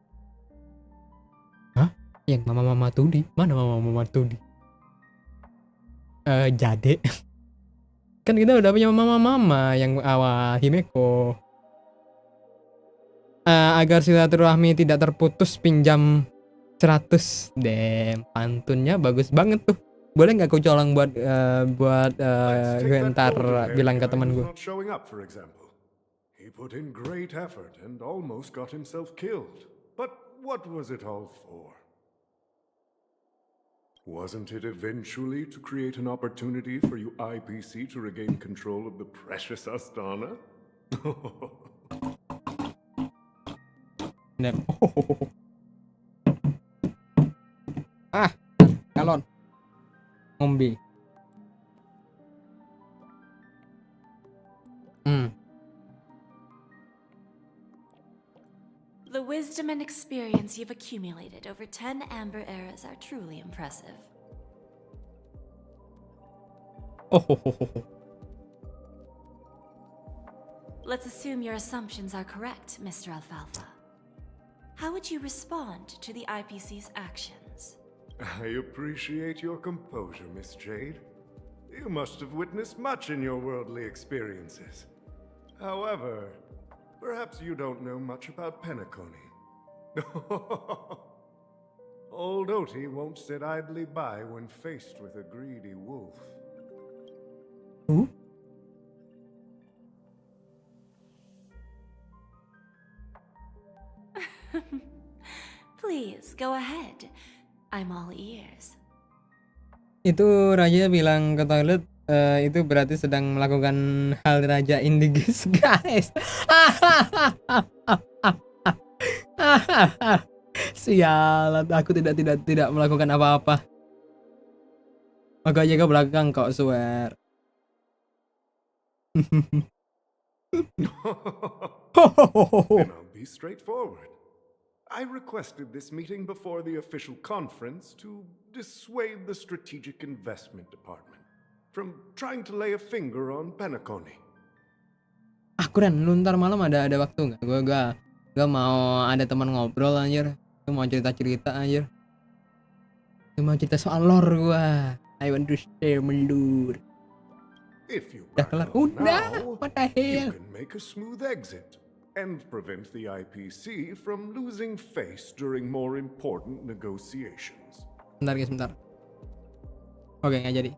Hah? Yang mama-mama 2D? Mana mama-mama 2D? Jade. Kan kita udah punya mama-mama yang awal Himeko. Agar silaturahmi tidak terputus, pinjam 100. Damn, pantunnya bagus banget tuh. Boleh nggak kau colong buat gue ntar bilang ke teman gue. He put in great effort and almost got himself killed. But what was it all for? Wasn't it eventually to create an opportunity for you IPC to regain control of the precious Astana? Galon. Ngombe. The wisdom and experience you've accumulated over 10 Amber eras are truly impressive. Let's assume your assumptions are correct, Mr. Alfalfa. How would you respond to the IPC's actions? I appreciate your composure, Miss Jade. You must have witnessed much in your worldly experiences. However, perhaps you don't know much about Penacony. Old Oti won't sit idly by when faced with a greedy wolf. Who? Please, go ahead. I'm all ears. Itu raja bilang ke toilet, itu berarti sedang melakukan hal raja indigis, guys. Sialan, aku tidak melakukan apa-apa. Makanya ke belakang kok, swear. Then I'll be straightforward. I requested this meeting before the official conference to dissuade the Strategic Investment Department from trying to lay a finger on Penacony. Kuran, lu ntar malam ada waktu nggak? Gue mau ada teman ngobrol anjir. Gue mau cerita anjir. Gue mau cerita soal lore gue. I want to share melur. Udah kelar? Udah, what the hell? You can make a smooth exit and prevent the IPC from losing face during more important negotiations. Bentar guys, bentar. Oke, nggak jadi.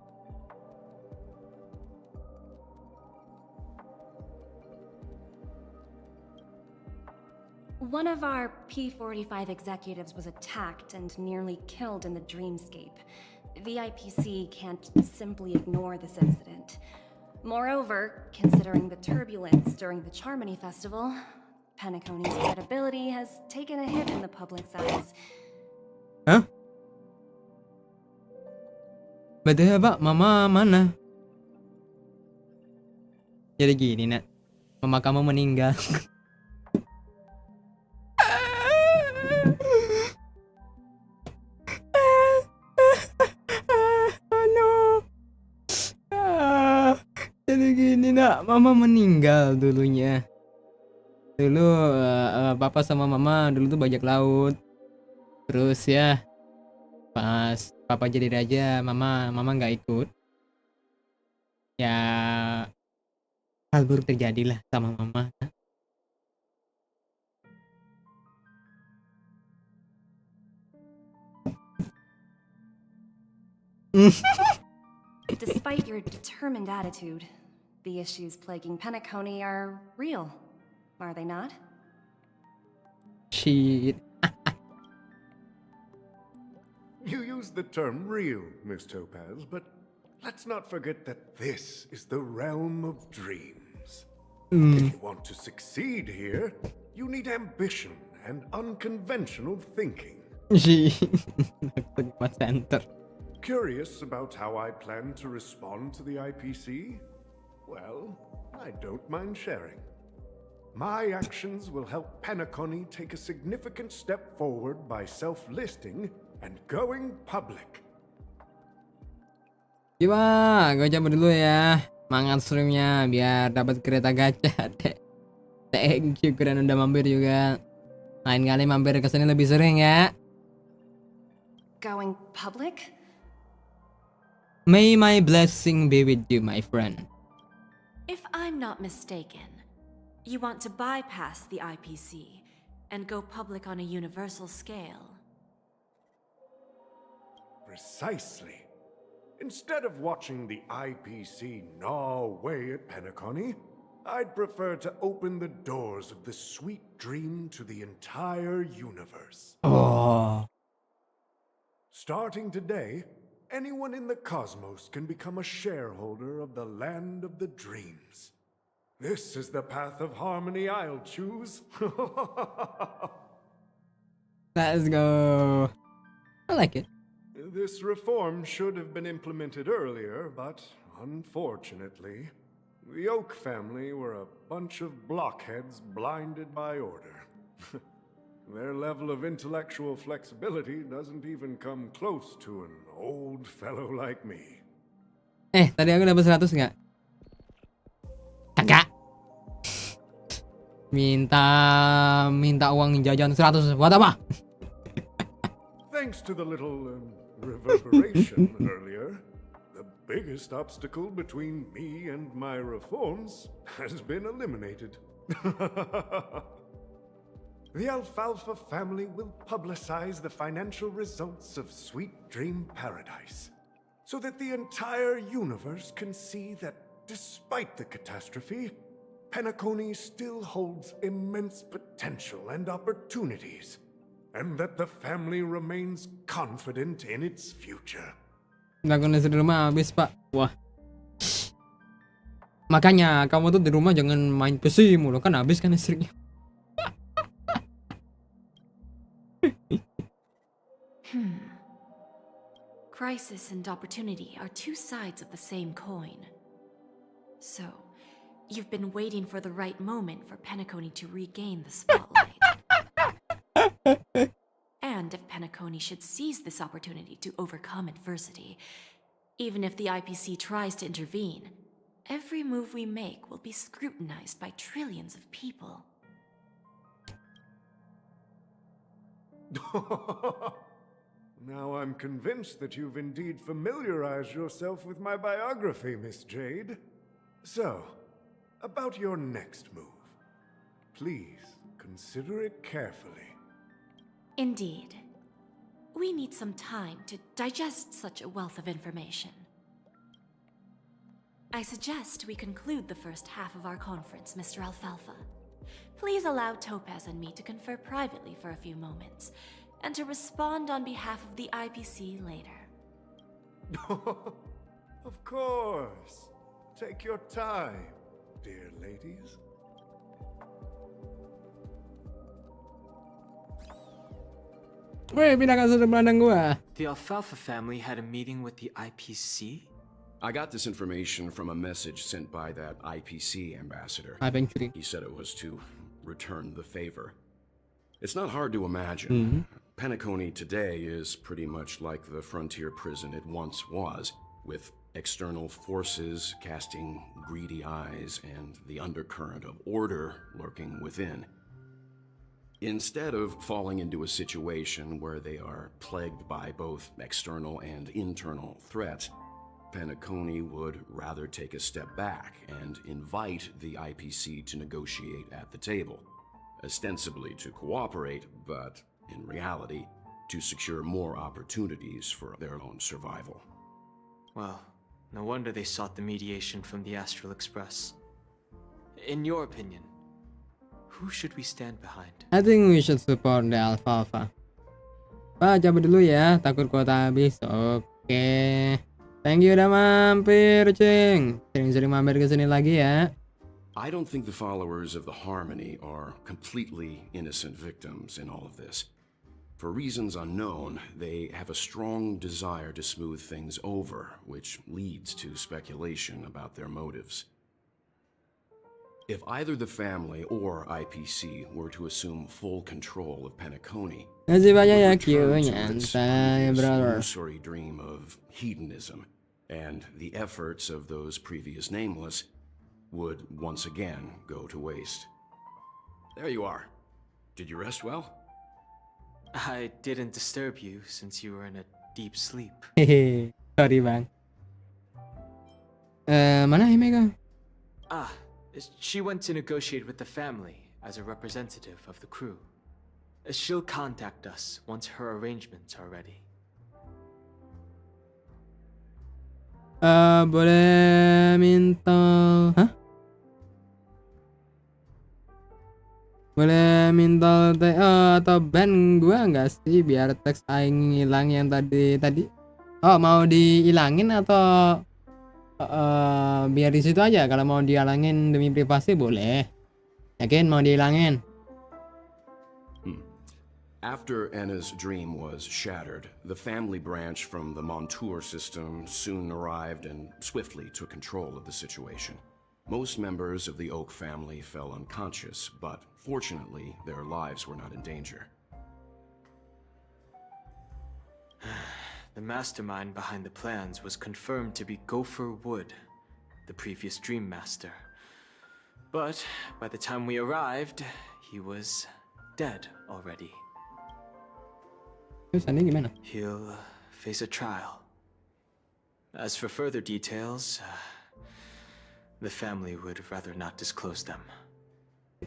One of our P45 executives was attacked and nearly killed in the dreamscape. The IPC can't simply ignore this incident. Moreover, considering the turbulence during the Charmony Festival, Penacony's credibility has taken a hit in the public's eyes. Hah? Betul Pak, Mama mana? Jadi gini nak, Mama kamu meninggal. Jadi gini nak, Mama meninggal dulunya. Dulu Papa sama Mama dulu tuh bajak laut. Terus ya pas Papa jadi raja, Mama nggak ikut. Ya hal buruk terjadilah sama Mama. Despite your determined attitude, the issues plaguing Penacony are real, are they not? Shit. You use the term real, Miss Topaz, but let's not forget that this is the realm of dreams. If you want to succeed here, You need ambition and unconventional thinking. Center. Curious about how I plan to respond to the IPC? Well, I don't mind sharing. My actions will help Penacony take a significant step forward by self-listing and going public. Kiwa, gue coba dulu ya. Semangat streamnya biar dapat kereta gacha. Thank you, keren udah mampir juga. Lain kali mampir ke sini lebih sering ya. Going public? May my blessing be with you, my friend. If I'm not mistaken, you want to bypass the IPC and go public on a universal scale. Precisely. Instead of watching the IPC gnaw away at Penacony, I'd prefer to open the doors of the sweet dream to the entire universe. Oh. Starting today, anyone in the cosmos can become a shareholder of the land of the dreams. This is the path of harmony I'll choose. Let's go. I like it. This reform should have been implemented earlier, but unfortunately, the Oak family were a bunch of blockheads blinded by order. Their level of intellectual flexibility doesn't even come close to an old fellow like me. Tadi aku dapat 100 nggak? Kagak. Minta uang jajan 100 buat apa? Thanks to the little reverberation earlier, the biggest obstacle between me and my reforms has been eliminated. The Alfalfa family will publicize the financial results of Sweet Dream Paradise, so that the entire universe can see that despite the catastrophe, Penacony still holds immense potential and opportunities, and that the family remains confident in its future. Lagunya di rumah habis, Pak. Wah. Makanya kamu tuh di rumah jangan main PC mulu, kan habis kan listriknya. Crisis and opportunity are two sides of the same coin. So, you've been waiting for the right moment for Penacony to regain the spotlight. And if Penacony should seize this opportunity to overcome adversity, even if the IPC tries to intervene, every move we make will be scrutinized by trillions of people. Now I'm convinced that you've indeed familiarized yourself with my biography, Miss Jade. So, about your next move. Please consider it carefully. Indeed. We need some time to digest such a wealth of information. I suggest we conclude the first half of our conference, Mr. Alfalfa. Please allow Topaz and me to confer privately for a few moments, and to respond on behalf of the IPC later. Of course. Take your time, dear ladies. Weh, pindahkan sudut pandang gua. The Alfalfa family had a meeting with the IPC? I got this information from a message sent by that IPC ambassador. He said it was to return the favor. It's not hard to imagine. Penacony today is pretty much like the frontier prison it once was, with external forces casting greedy eyes and the undercurrent of order lurking within. Instead of falling into a situation where they are plagued by both external and internal threats, Penacony would rather take a step back and invite the IPC to negotiate at the table, ostensibly to cooperate, but in reality, to secure more opportunities for their own survival. Well, no wonder they sought the mediation from the Astral Express. In your opinion, who should we stand behind? I think we should support the Alfalfa. Pak, coba dulu ya, takut kuota habis. Oke. Thank you udah mampir, Cing. Sering-sering mampir ke sini lagi ya. I don't think the followers of the Harmony are completely innocent victims in all of this. For reasons unknown, they have a strong desire to smooth things over, which leads to speculation about their motives. If either the family or IPC were to assume full control of Penacony, Masih banyak ya return Q, to its nyantai previous brother. illusory dream of hedonism, and the efforts of those previous nameless would once again go to waste. There you are. Did you rest well? I didn't disturb you since you were in a deep sleep. Hehe, sorry bang. Mana Himeka? Ah, she went to negotiate with the family as a representative of the crew. She'll contact us once her arrangements are ready. Boleh minta, hah? Boleh minta atau ban gua nggak sih biar teks aing hilang yang tadi. Oh, mau dihilangin atau biar di situ aja? Kalau mau dihilangin demi privasi boleh. Yakin mau dihilangin? After Anna's dream was shattered, the family branch from the Montour system soon arrived and swiftly took control of the situation. Most members of the Oak family fell unconscious, but fortunately, their lives were not in danger. The mastermind behind the plans was confirmed to be Gopher Wood, the previous Dream Master. But by the time we arrived, he was dead already. He'll face a trial. As for further details, the family would rather not disclose them.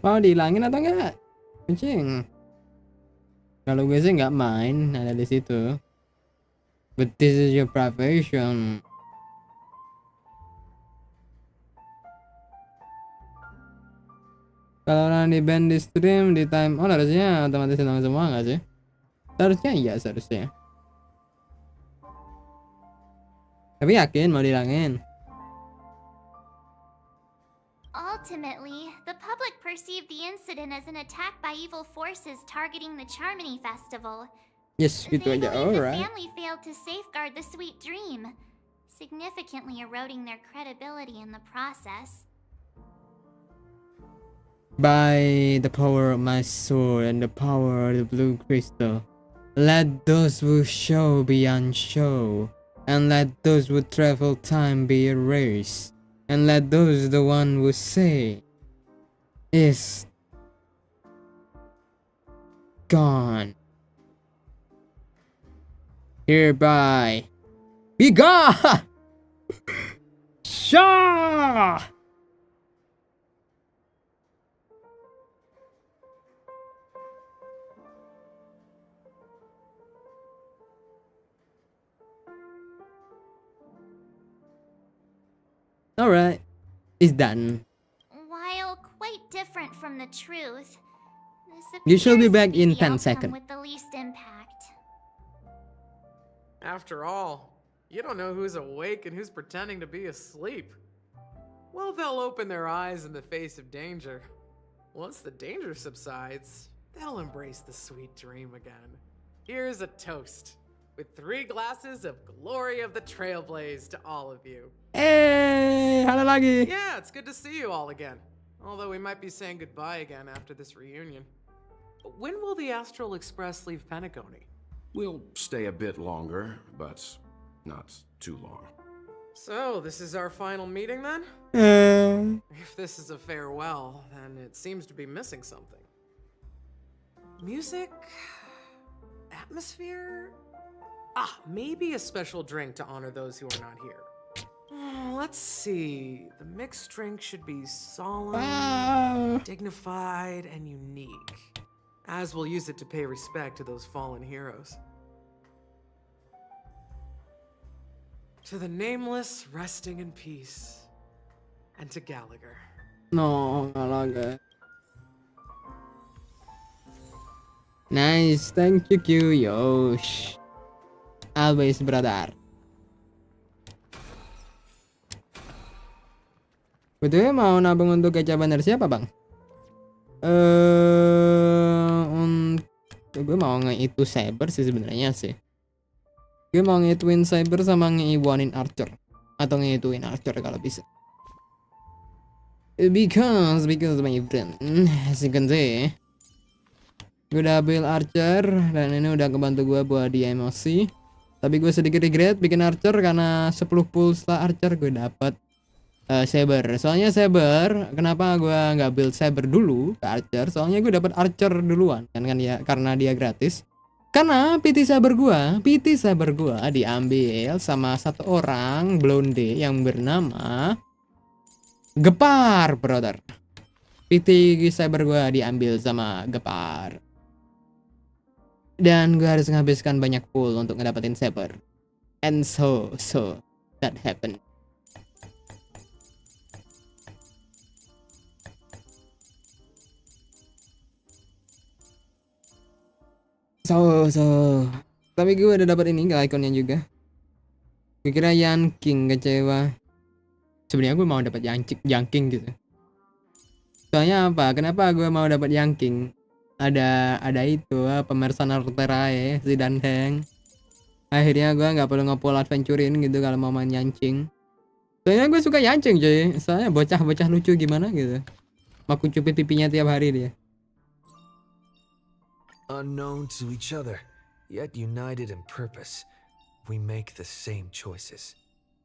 Mau dihilangin atau enggak? Kucing. Kalau gue sih nggak main ada di situ. But this is your profession. Kalau orang di band di stream di time on harusnya otomatis hilang semua nggak sih? Seharusnya iya seharusnya. Tapi yakin mau dihilangin? Ultimately, the public perceived the incident as an attack by evil forces targeting the Charmony Festival. Yes, gitu aja. The Alright. family failed to safeguard the sweet dream, significantly eroding their credibility in the process. By the power of my sword and the power of the blue crystal, let those who show be unshow, and let those who travel time be erased, and let those the one who say is gone hereby be gone. Shaw. Alright, it's done. While quite different from the truth, this You shall be appears back to be in the 10 outcome seconds. with the least impact. After all, you don't know who's awake and who's pretending to be asleep. Well, they'll open their eyes in the face of danger. Once the danger subsides, they'll embrace the sweet dream again. Here's a toast, with 3 glasses of glory of the Trailblaze to all of you. Hey, halo lagi. Yeah, it's good to see you all again. Although we might be saying goodbye again after this reunion. When will the Astral Express leave Penacony? We'll stay a bit longer, but not too long. So, this is our final meeting then? If this is a farewell, then it seems to be missing something. Music? Atmosphere? Ah, maybe a special drink to honor those who are not here. Let's see. The mixed drink should be solemn, dignified, and unique. As we'll use it to pay respect to those fallen heroes. To the nameless, resting in peace. And to Gallagher. No, Gallagher. Nice, thank you, Q, Yosh. Always, brother. Betul mau nabung untuk gacha banner siapa bang? Gue mau nge-itu Saber sih sebenarnya sih. Gue mau nge-ituin Saber sama nge-iwanin Archer atau nge-ituin Archer kalau bisa. Because my friend, second day. Gue udah ambil Archer dan ini udah kebantu gue buat di emosi. Tapi gue sedikit regret bikin Archer karena 10 pull setelah Archer gue dapet Saber. Soalnya Saber, kenapa gue nggak build Saber dulu ke Archer? Soalnya gue dapet Archer duluan kan ya, karena dia gratis. Karena PT Saber gue diambil sama satu orang blonde yang bernama Gepar, brother. PT Saber gue diambil sama Gepar. Dan gue harus menghabiskan banyak pull untuk ngedapetin Saber. And so that happened. Tapi gue udah dapat ini ikonnya juga. Gue kira Yanking, kecewa. Sebenarnya gue mau dapat Yanking gitu. Soalnya apa? Kenapa gue mau dapat Yanking? Ada itu pemersaner terae si Dandeng. Akhirnya gue nggak perlu nge-pull adventurein gitu kalau mau main Yancing. Soalnya gue suka Yancing cuy. Soalnya bocah-bocah lucu gimana gitu. Aku cupit pipinya tiap hari dia. Unknown to each other, yet united in purpose, we make the same choices.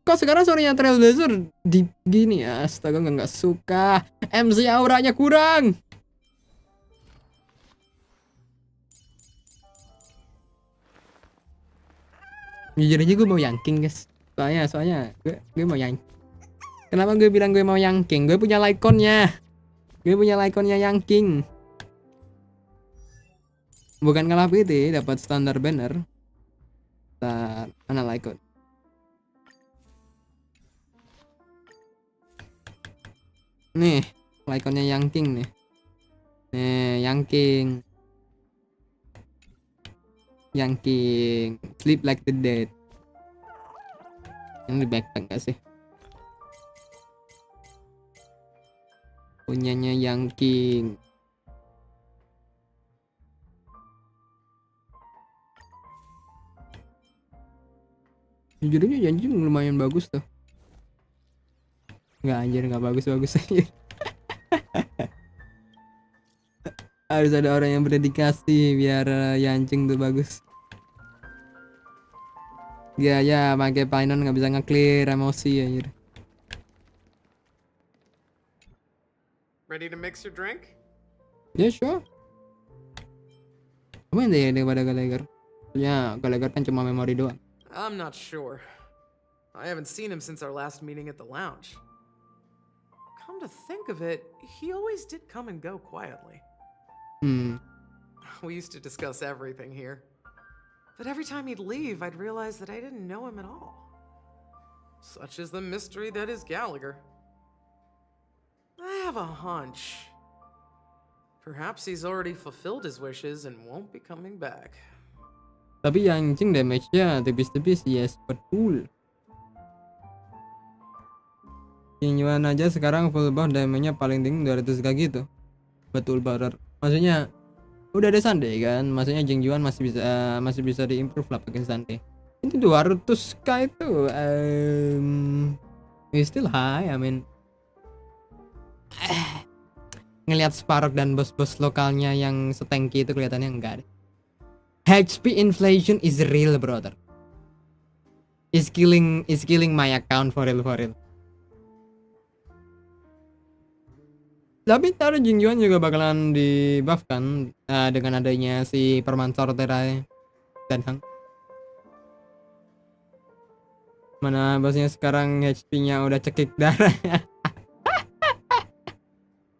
Kok sekarang suaranya Trailblazer di gini ya? Astaga, nggak suka. MC auranya kurang. Jujur aja gue mau Yanking guys. Soalnya gue mau Yanking. Kenapa gue bilang gue mau Yanking? Gue punya Lyconnya. Yanking. Bukan kalah PT, dapat standar banner. Mana Lycon? Nih, Lyconnya Yanking nih. Yanking. Sleep like the dead. Ini di backpack gak sih? Punyanya Yanking. Jujur aja janji lumayan bagus tuh. Nggak bagus-bagus aja. Harus ada orang yang berdedikasi biar Yancing tuh bagus. Ya pakai Pinon nggak bisa nge-clear emosi anjir. Ready to mix your drink? Yeah, sure. Apa yang daripada Gallagher? Ya, Gallagher kan cuma memori doang. I'm not sure. I haven't seen him since our last meeting at the lounge. Come to think of it, he always did come and go quietly. We used to discuss everything here. But every time he'd leave, I'd realize that I didn't know him at all. Such is the mystery that is Gallagher. I have a hunch. Perhaps he's already fulfilled his wishes and won't be coming back. Tapi Yancing damage-nya tipis-tipis, yes, betul. Kinyuan aja sekarang full buff damage-nya paling tinggi 200k gitu. Betul banget. Maksudnya udah ada Sunday kan, maksudnya Jingjuan masih bisa diimprove lah pakai Sunday. Ini 200k itu is still high. I mean ngelihat Spark dan bos-bos lokalnya yang setengki itu kelihatannya enggak deh. HP inflation is real, brother. Is killing my account for real. Tapi ntar Jingjuan juga bakalan di buff kan dengan adanya si perman sorterai dan Hang. Mana bosnya sekarang HP-nya udah cekik darah.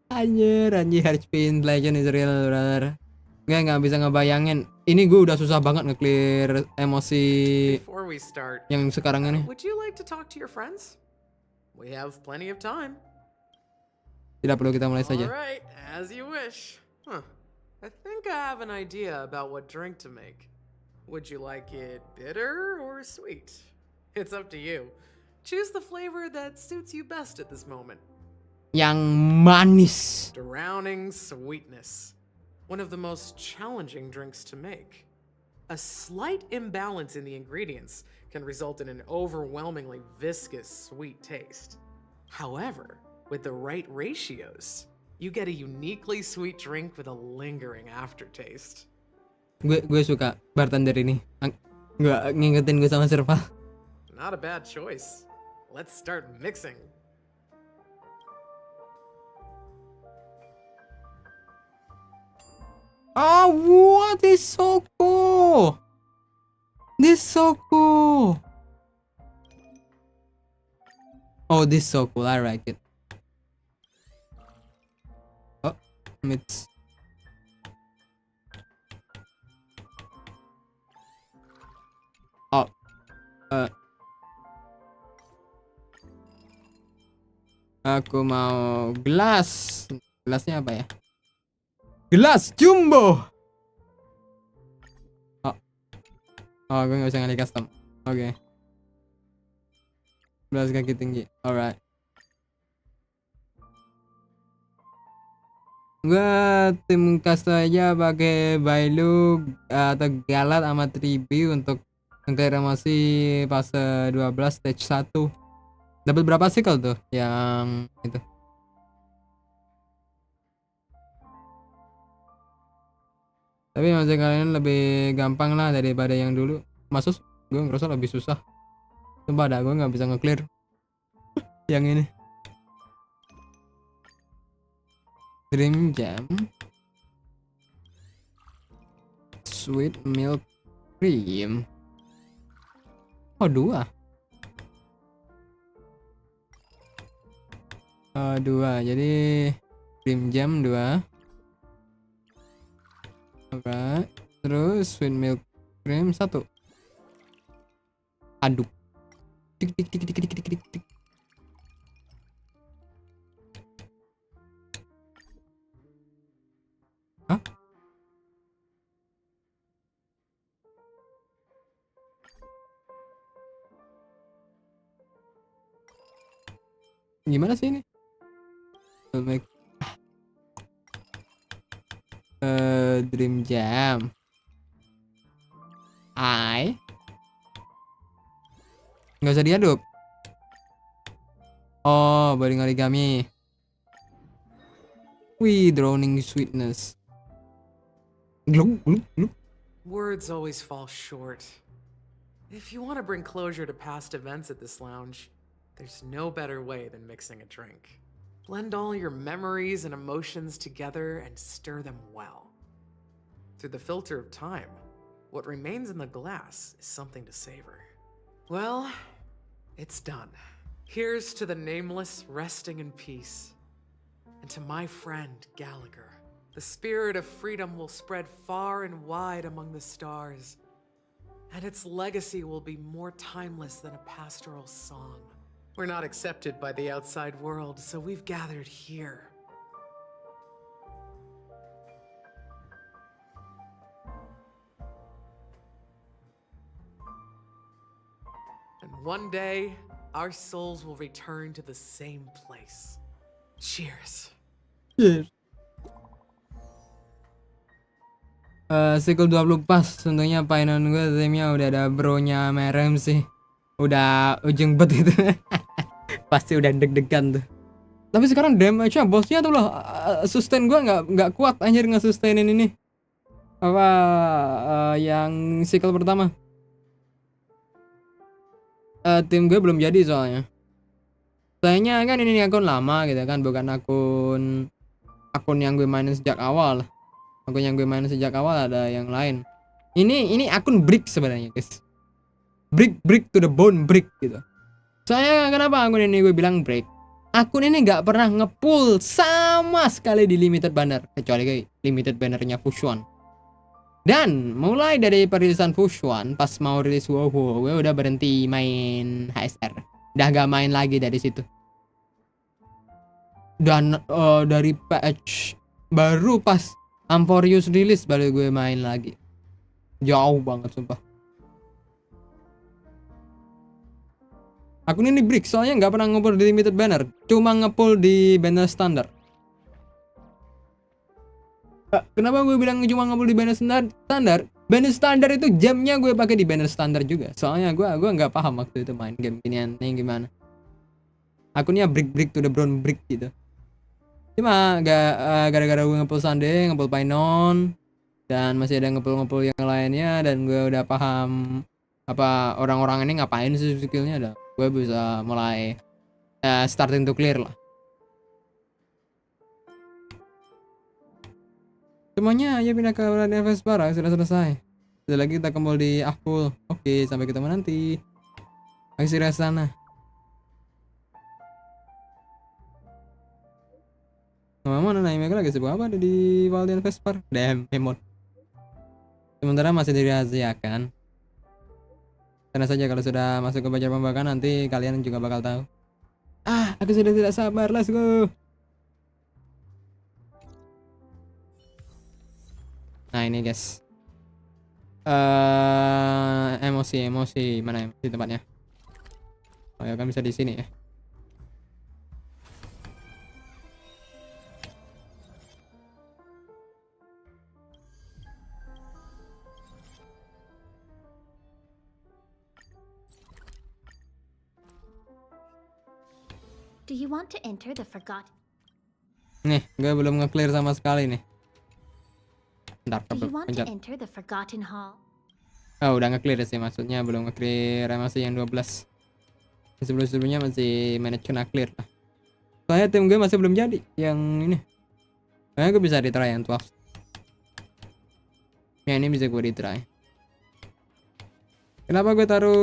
Anjir HP inflation is real, brother. Nggak bisa ngebayangin. Ini gue udah susah banget nge-clear emosi yang sekarang ini. Would you like to talk to your friends? We have plenty of time. Tidak perlu kita mulai saja. Alright, as you wish. I think I have an idea about what drink to make. Would you like it bitter or sweet? It's up to you. Choose the flavor that suits you best at this moment. yang manis. Drowning sweetness. One of the most challenging drinks to make. A slight imbalance in the ingredients can result in an overwhelmingly viscous sweet taste. However, with the right ratios, you get a uniquely sweet drink with a lingering aftertaste. Gue suka bartender ini. Nggak ngingetin gue sama Serval. Not a bad choice. Let's start mixing. Oh, what is so cool? This so cool. Oh, this so cool. I like it. Oh, mix. Oh, aku mau gelas. Gelasnya apa ya? Gelas jumbo. Oh, gue nggak usah ngali custom. Oke. Gelas kaki tinggi. Alright. Gue tim cast aja pakai Bailu atau Galat sama Tribi untuk mengkreasi fase 12 stage 1. Dapat berapa cycle tuh yang itu? Tapi masih kalian lebih gampang lah daripada yang dulu. Maksud gue ngerasa lebih susah. Sumpah dah, gue nggak bisa nge-clear yang ini. Dream Jam, Sweet Milk Cream. Oh, 2. 2. Jadi Dream Jam 2. Alright. Terus Sweet Milk Cream 1. Aduk. Tik tik tik tik tik tik tik tik. Hah? Gimana sih ini? Dream Jam. Nggak usah diaduk. Oh, baring origami. Wih, drowning sweetness. Glug, glug, glug. Words always fall short. If you want to bring closure to past events at this lounge, there's no better way than mixing a drink. Blend all your memories and emotions together and stir them well. Through the filter of time, what remains in the glass is something to savor. Well, it's done. Here's to the nameless resting in peace. And to my friend Gallagher. The spirit of freedom will spread far and wide among the stars. And its legacy will be more timeless than a pastoral song. We're not accepted by the outside world, so we've gathered here. And one day, our souls will return to the same place. Cheers. Cheers. Cycle 20 pas, untungnya painan gue timnya udah ada bronya merem sih. Udah ujung bet itu. Pasti udah deg-degan tuh. Tapi sekarang damage-nya bosnya tuh loh, sustain gue nggak kuat anjir nge-sustainin ini. Apa yang cycle pertama. Tim gue belum jadi soalnya. Sayangnya kan ini akun lama gitu kan, bukan akun yang gue mainin sejak awal. Akun yang gue mainin sejak awal ada yang lain. Ini akun brick sebenarnya, guys. Brick to the bone brick gitu. Soalnya kenapa akun ini gue bilang break? Akun ini nggak pernah ngepull sama sekali di limited banner, kecuali kayak limited bannernya Fusion. Dan mulai dari perilisan Fusion, pas mau rilis WoW, gue udah berhenti main HSR. Udah gak main lagi dari situ. Dan dari patch baru pas Amphorius rilis baru gue main lagi. Jauh banget sumpah. Akun ini break soalnya nggak pernah ngumpul di limited banner, cuma ngepull di banner standar. Kenapa gue bilang cuma ngumpul di banner standar? Banner standar itu jamnya gue pakai di banner standar juga. Soalnya gue nggak paham waktu itu main game ginian gimana. Akunnya break to the brown break gitu. Cuma gara-gara gue ngepull Sunday, ngepull Painon, dan masih ada ngepull yang lainnya, dan gue udah paham apa orang-orang ini ngapain sih skillnya, dah gue bisa mulai starting to clear lah. Semuanya ayo pindah ke Raden Vespara, sudah selesai. Sudah lagi kita kembali di Ahpul. Oke, sampai ketemu nanti. Aksi sana. Mana naik lagi sibuk apa ada di Valdian Vespar? Damn, emot. Sementara masih dirahasiakan. Tenang saja, kalau sudah masuk ke baca pembahasan nanti kalian juga bakal tahu. Aku sudah tidak sabar, let's go. Nah ini guys, emosi mana emosi tempatnya? Oh ya kan bisa di sini ya. Do you want to enter the forgotten? Nih, gue belum nge-clear sama sekali nih. Bentar, Do you want to pencet. enter the forgotten hall? Oh, udah nge-clear sih, maksudnya belum nge-clear masih yang 12. Sebelum-sebelumnya masih manage kena clear lah. Soalnya tim gue masih belum jadi yang ini. Kayaknya gue bisa retry yang 12. Ya ini bisa gue retry. Kenapa gue taruh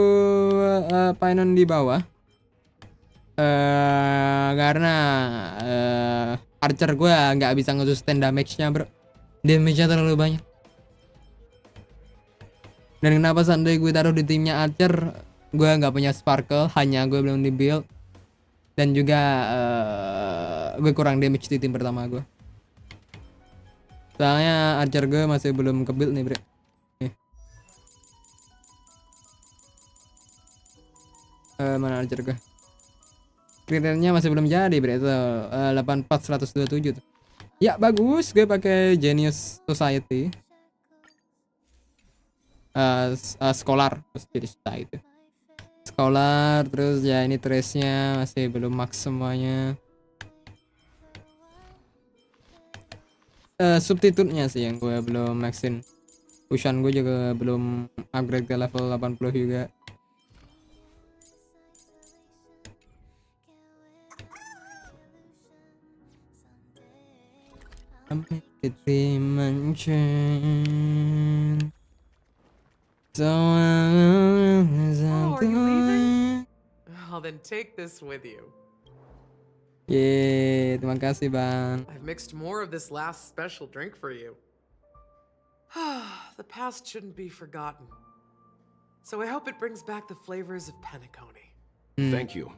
Painon di bawah? Karena Archer gue nggak bisa nge-sustain damage-nya bro. Damage-nya terlalu banyak. Dan kenapa Sunday gue taruh di timnya Archer? Gue nggak punya Sparkle, hanya gue belum di build. Dan juga gue kurang damage di tim pertama gue. Soalnya Archer gue masih belum ke build nih bro. Mana Archer gue? Kriterianya masih belum jadi bro, itu 84127 tuh. Ya bagus, gue pakai Genius Society. Scholar terus jadi Society. Scholar terus ya ini trace-nya masih belum max semuanya. Substitute-nya sih yang gue belum maxin. Fusion gue juga belum upgrade ke level 80 juga. Oh, are you leaving? Oh, then take this with you. Yeay, terima kasih bang. I've mixed more of this last special drink for you. The past shouldn't be forgotten. So I hope it brings back the flavors of Penacony. Thank you.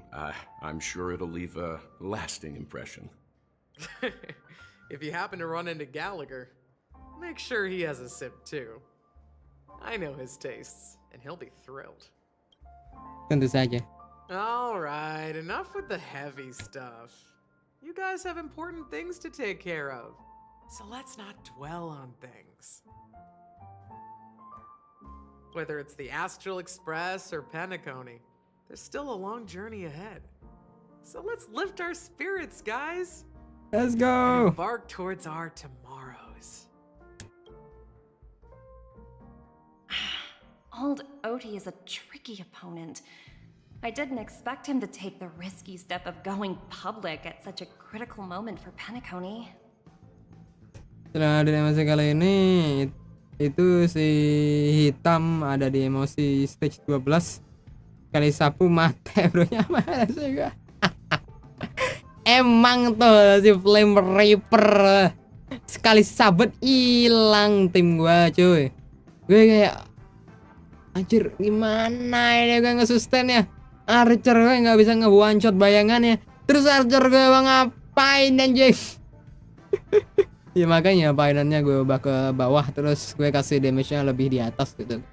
I'm sure it'll leave a lasting impression. If you happen to run into Gallagher, make sure he has a sip too. I know his tastes, and he'll be thrilled. Tentu saja. Alright, enough with the heavy stuff. You guys have important things to take care of, so let's not dwell on things. Whether it's the Astral Express or Penacony, there's still a long journey ahead. So let's lift our spirits, guys! Let's And go! embark towards our tomorrows. Old Odie is a tricky opponent. I didn't expect him to take the risky step of going public at such a critical moment for Penacony. Setelah ada emosi kali ini, itu si hitam ada di emosi stage 12. Kali sapu mate bro-nya mana sih gua? Emang tuh si Flame Reaper sekali sabet hilang tim gua cuy. Gue kayak anjir gimana ini gue nge-sustain ya. Archer gue nggak bisa nge-one shot bayangannya. Terus Archer gue ngapain anjing? Ya makanya painannya gue ubah ke bawah terus gue kasih damage-nya lebih di atas gitu.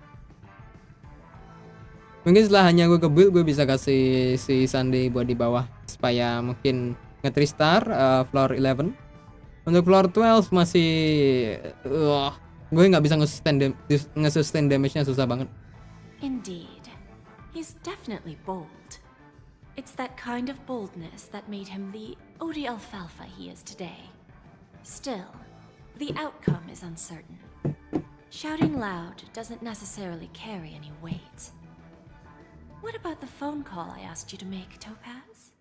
Mungkin setelahnya gue ke-build, gue bisa kasih si Sunday buat di bawah supaya mungkin nge-3 star floor 11. Untuk floor 12 masih gue nggak bisa nge-sustain damage-nya, susah banget. Indeed. He's definitely bold. It's that kind of boldness that made him the OD alfalfa he is today. Still, the outcome is uncertain. Shouting loud doesn't necessarily carry any weight. What about the phone call I asked you to make, Topaz?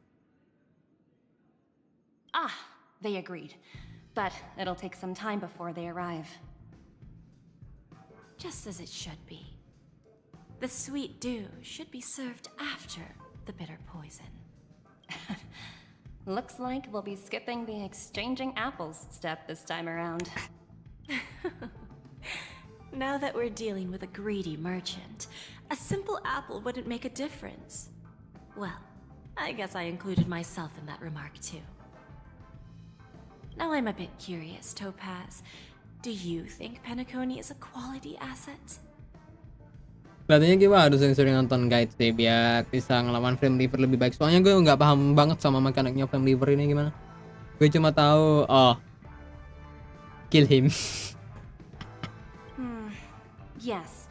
Ah, they agreed. But it'll take some time before they arrive. Just as it should be. The sweet dew should be served after the bitter poison. Looks like we'll be skipping the exchanging apples step this time around. Now that we're dealing with a greedy merchant, a simple apple wouldn't make a difference. Well, I guess I included myself in that remark too. Now I'm a bit curious, Topaz. Do you think Penacony is a quality asset? Kelihatannya Kiwa harus sering-sering nonton guide sih biar bisa ngelawan flame liver lebih baik. Soalnya gue nggak paham banget sama mekaniknya flame liver ini gimana. Gue cuma tahu, kill him. Yes.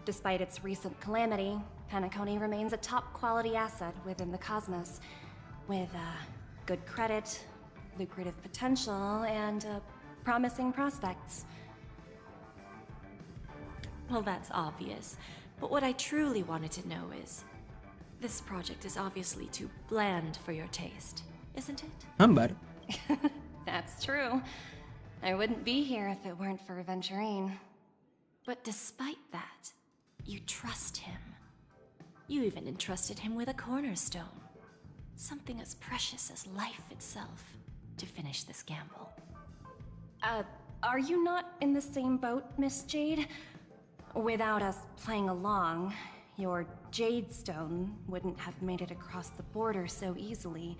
Despite its recent calamity, Penacony remains a top quality asset within the cosmos. With good credit, lucrative potential, and promising prospects. Well, that's obvious. But what I truly wanted to know is, this project is obviously too bland for your taste, isn't it? Hambar. That's true. I wouldn't be here if it weren't for Aventurine. But despite that, you trust him. You even entrusted him with a cornerstone. Something as precious as life itself, to finish this gamble. Are you not in the same boat, Miss Jade? Without us playing along, your Jade Stone wouldn't have made it across the border so easily,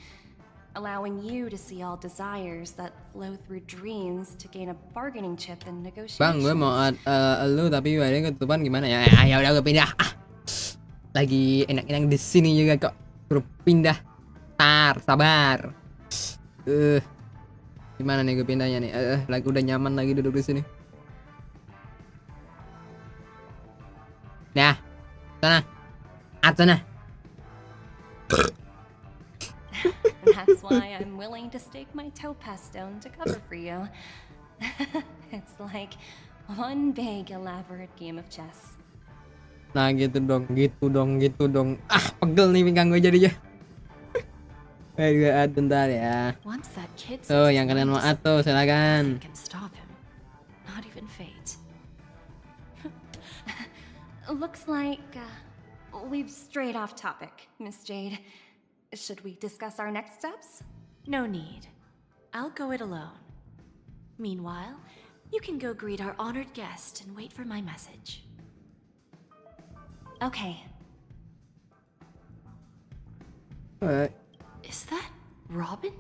allowing you to see all desires that flow through dreams to gain a bargaining chip in negotiations. Bang, gue mau lu tapi badannya ketutupan gimana ya? Ya udah gue pindah. Lagi enak-enak di sini juga kok. Suruh pindah. Sabar. Gimana nih gue pindahnya nih? Lagi udah nyaman lagi duduk di sini. Nah, sana. Sana. That's why I'm willing to stake my topaz stone to cover for you. It's like one big elaborate game of chess. Nah gitu dong. Pegel nih pinggang gue jadinya. Gue add bentar ya. Tuh yang kalian mau add tuh silakan. Not even fate. Looks like we've strayed off topic, Miss Jade. Should we discuss our next steps? No need. I'll go it alone. Meanwhile, you can go greet our honored guest and wait for my message. Okay. Is that Robin?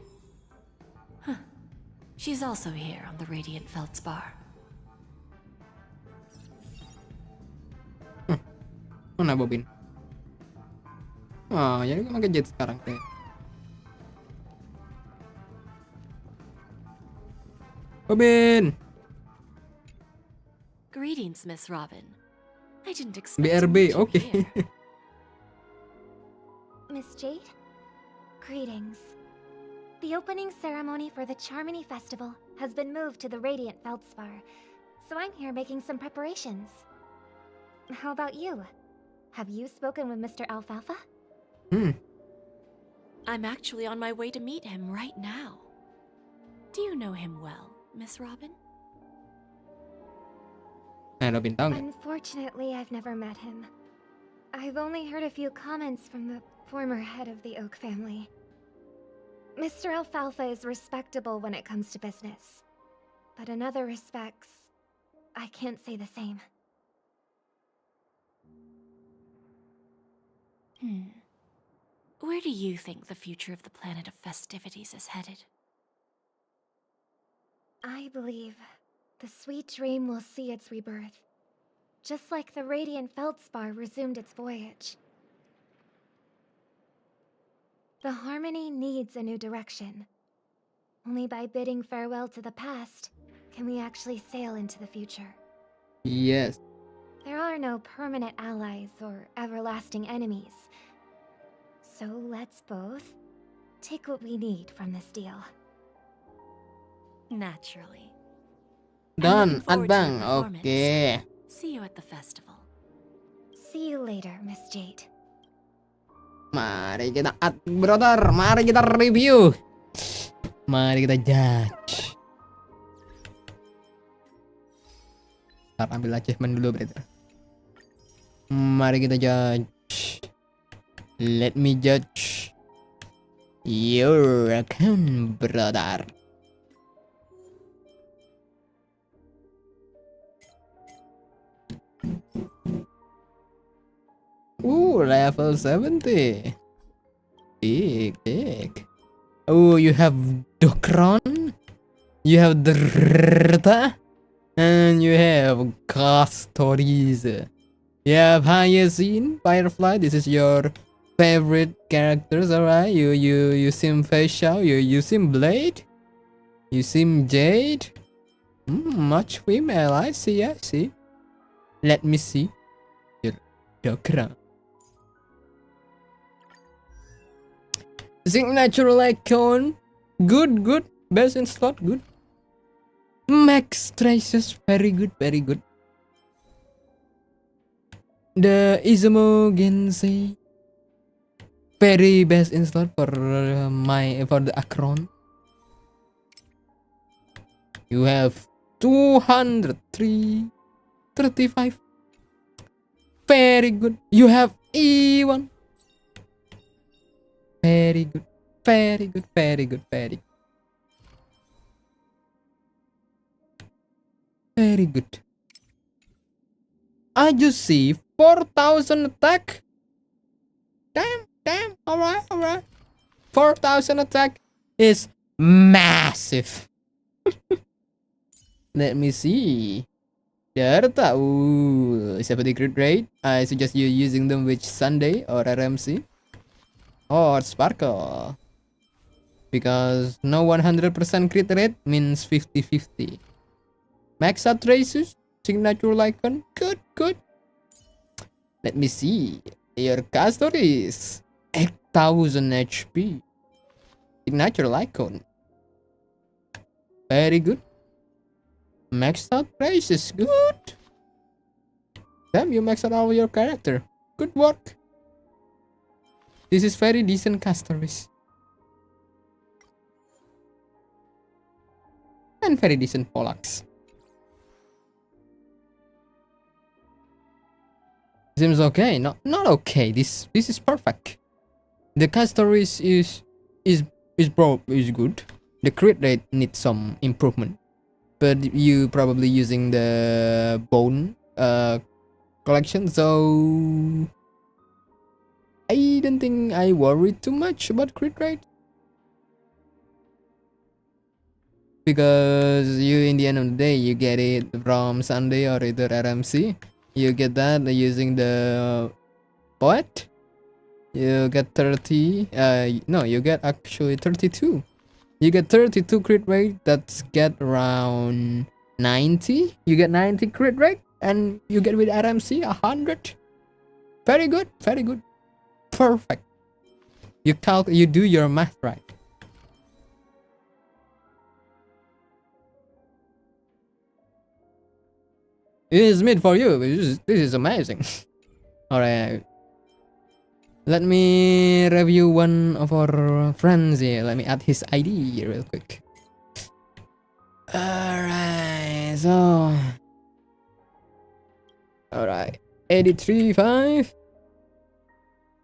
Huh. She's also here on the Radiant Feldspar. Mana Bobin? Oh, jadi gue pakai jet sekarang deh. Bobin. Greetings, Miss Robin. I didn't expect BRB, you okay. here. Miss Jade? Greetings. The opening ceremony for the Charmony Festival has been moved to the Radiant Feldspar, so I'm here making some preparations. How about you? Have you spoken with Mr. Alfalfa? I'm actually on my way to meet him right now. Do you know him well, Miss Robin? Unfortunately, I've never met him. I've only heard a few comments from the former head of the Oak family. Mr. Alfalfa is respectable when it comes to business, but in other respects, I can't say the same. Where do you think the future of the planet of festivities is headed? I believe the sweet dream will see its rebirth. just like the radiant feldspar resumed its voyage. The Harmony needs a new direction. Only by bidding farewell to the past can we actually sail into the future. Yes. There are no permanent allies or everlasting enemies. So let's both take what we need from this deal. Naturally. Done, Adbang. Oke. See you at the festival. See you later, Miss Jade. Mari kita brother, mari kita review. Mari kita judge. Ntar ambil achievement dulu brother. Mari kita judge. Let me judge your account, brother. Level 70. Big. Oh, you have Dokron, you have Drta, and you have Castories. You have Hyacinth, Firefly. This is your favorite characters, alright? You seem facial. You seem Blade. You seem Jade. Much female. I see. Let me see your Dokron. Signature icon, good. Best in slot, good. Max traces, very good. The Izumo Gensei, very best in slot for the Akron. You have 235, very good. You have E1. Very good. I just see 4,000 attack. Damn. Alright. 4,000 attack is massive. Let me see. Diharapkan. Ooh, is that the crit rate? I suggest you using them with Sunday or RMC. Or Sparkle, because no 100% crit rate means 50-50. Max out traces, signature icon, good. Let me see. Your caster is 8,000 HP. Signature icon, very good. Maxed out traces, good. Damn, you maxed out all your character. Good work. This is very decent castaways. And very decent Pollux. Seems okay. Not okay. This is perfect. The castaways is good. The crit rate needs some improvement. But you probably using the bone collection, so I don't think I worry too much about crit rate, because you, in the end of the day, you get it from Sunday or either RMC. You get that using the what? You get 30. No, you get actually 32. You get 32 crit rate. That's get around 90. You get 90 crit rate, and you get with RMC 100. Very good. Perfect. You do your math right. This is mid for you. This is amazing. Alright. Let me review one of our friends here. Let me add his ID real quick. Alright, so. Alright. 83.5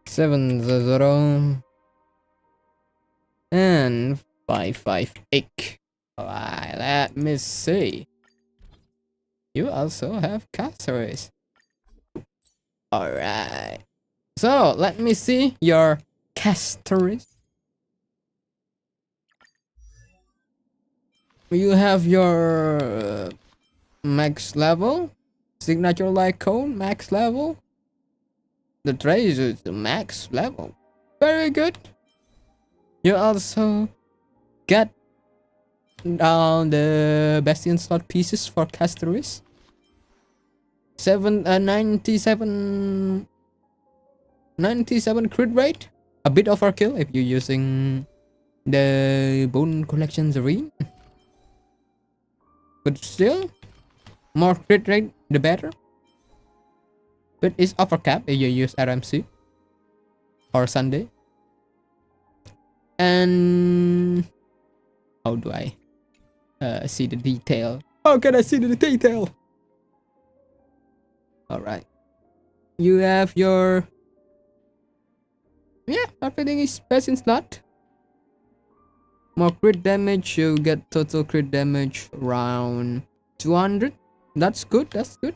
700 and 558. Alright, let me see. You also have castaways. Alright. So let me see your castaways. You have your max level. Signature light cone, max level. The trace is the max level. Very good. You also get down the Bastion slot pieces for casteries. 97 crit rate. A bit overkill if you're using the Bone Collection Serene. But still, more crit rate the better. But it's overcap if you use RMC or Sunday. And how do I see the detail? How can I see the detail? Alright. You have your... Yeah, everything is best in slot. More crit damage, you get total crit damage around 200. That's good, that's good.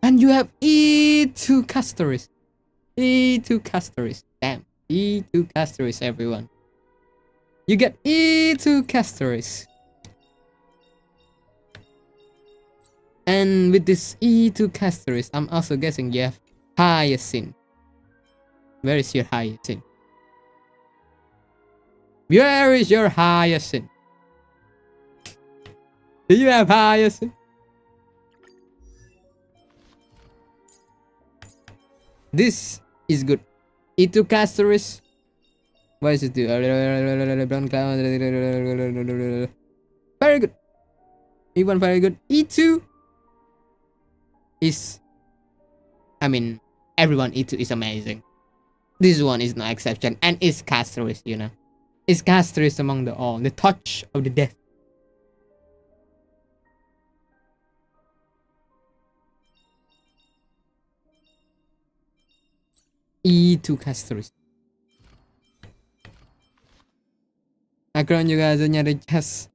And you have E2 casteries. E2 casteries. Damn. E2 casteries, everyone. You get E2 casteries. And with this E2 casteries, I'm also guessing you have Hyacinth. Where is your Hyacinth? Where is your Hyacinth? Do you have Hyacinth? This is good. E2 casteries. What does it do? Very good. Even very good. E2 is... I mean, everyone E2 is amazing. This one is no exception. And it's casteries, you know. It's casteries among the all. The touch of the death. E2 casteries. Akron juga nyari chest.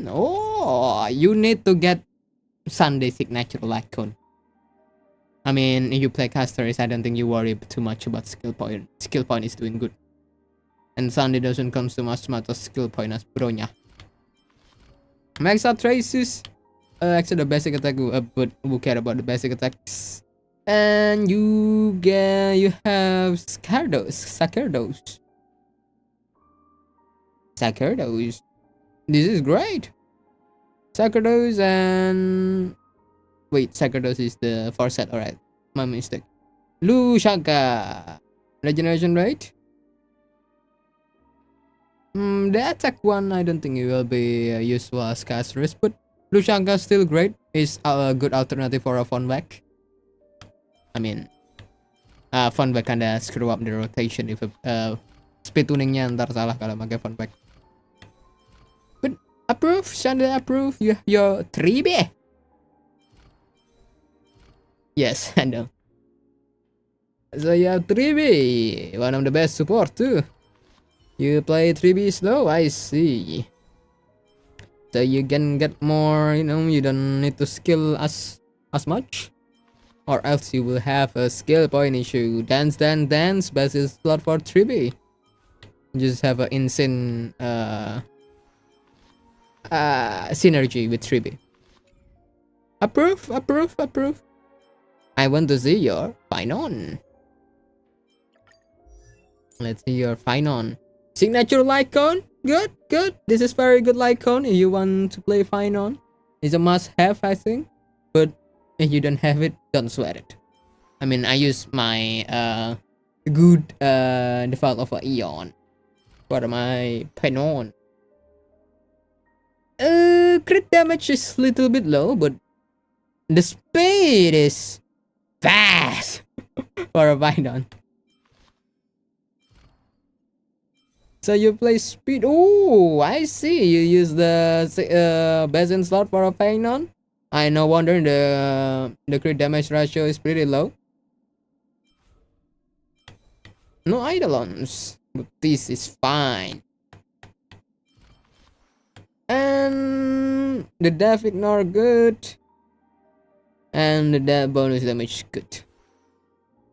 Oh, you need to get Sunday signature icon. I mean, if you play casteries, I don't think you worry too much about skill point. Skill point is doing good. And Sunday doesn't come so much matter skill point as bronya. Max out traces. Actually, the basic attack, but who care about the basic attacks? And you have Sacerdos. This is great. Sacerdos and wait, Sacerdos is the first set. Alright, my mistake. Lushaka. Regeneration rate. The attack one, I don't think it will be useful as casterist, but Lushaka still great. Is a good alternative for a Funback. I mean, Funback kinda screw up the rotation if speed tuningnya ntar salah kalau pakai Funback. But approve, Shanda approve. You have your 3B. Yes, I know. So you have 3B, one of the best support too. You play 3B slow, I see. So you can get more, you know, you don't need to skill as much. Or else you will have a skill point issue. Dance, best is slot for 3B. You just have an insane synergy with 3B. Approve. I want to see your Finon. Let's see your Finon. Signature Lycon. Good. This is very good Lycon if you want to play Finon. It's a must-have, I think. But if you don't have it, don't sweat it. I mean, I use my good default of Eon for my Penon. Crit damage is a little bit low, but the speed is fast for a Finon. So you play speed. Oh, I see. You use the Basin slot for a Finon. I no wonder the crit damage ratio is pretty low. No Eidolons, but this is fine. And the death ignore good. And the death bonus damage good.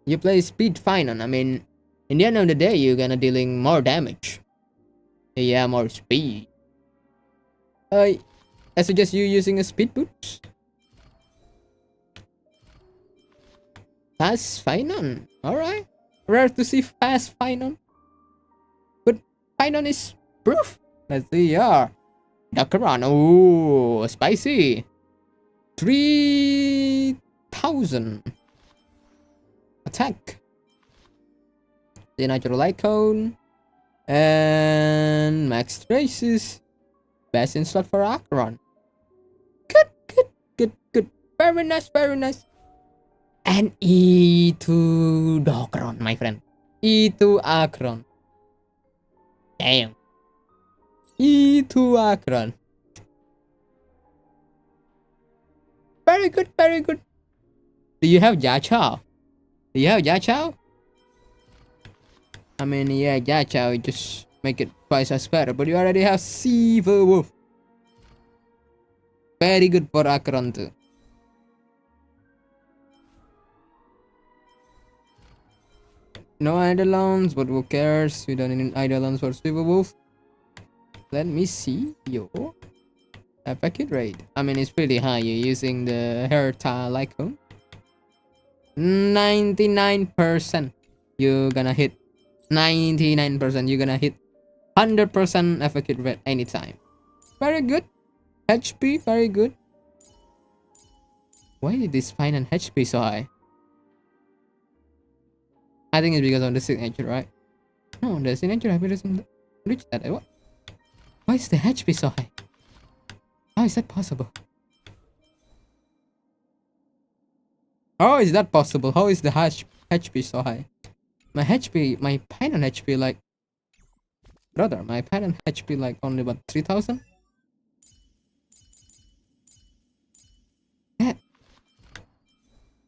You play speed Finon. I mean, in the end of the day, you're gonna dealing more damage. Yeah, more speed. I suggest you using a speed boost. Fast Finon. Alright. Rare to see fast Finon. But Finon is proof. Let's see here. Dakaran. Oh, spicy. 3,000. Attack. The natural icon. And max traces. Best in slot for Acheron. Good. Very nice. And E2 Dokron, my friend. E2 Acheron. Damn. E2 Acheron. Very good. Do you have Jachao? I mean, yeah, Jachao, just make it twice as better. But you already have Silver Wolf. Very good for Acheron too. No Eidolons, but who cares? We don't need Eidolons for Silver Wolf. Let me see your effect hit rate. I mean, it's pretty high. You're using the Herta Lycone. 99%. You're gonna hit 99%. You're gonna hit 100% effect hit rate anytime. Very good. HP, very good. Why is this fine and HP so high? I think it's because of the signature, right? No, the signature HP doesn't reach that. What? Why is the HP so high? How is that possible? How is that possible? How is the HP so high? My HP, my Pine HP like... Brother, my Pine HP like only about 3,000? Yeah.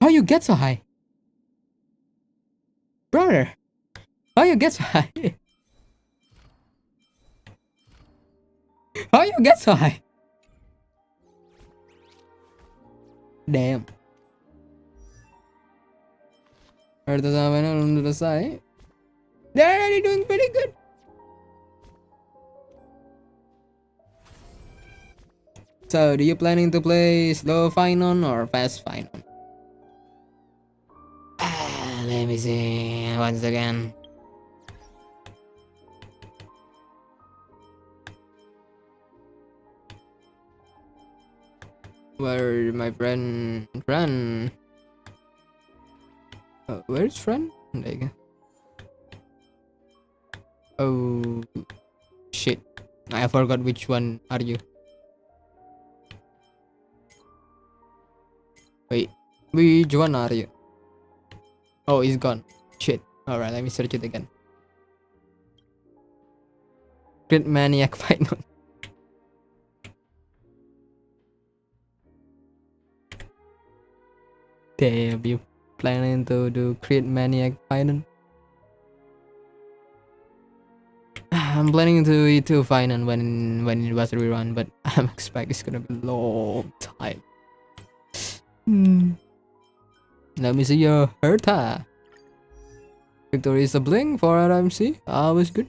How you get so high? Brother, how you get so high? How you get so high? Damn. Heard the sound on the side. They're already doing pretty good. So, do you planning to play slow Finon or fast Finon? Let me see once again. Where my friend? Oh, where's friend? There you go. Oh shit! I forgot which one are you. Wait, which one are you? Oh, he's gone. Shit. Alright, let me search it again. Crit Maniac Final. Damn, you planning to do Crit Maniac Final? I'm planning to E2 Final when it was rerun, but I'm expecting it's gonna be a long time. Let me see your Herta. Victory is a blink for RMC. Always good.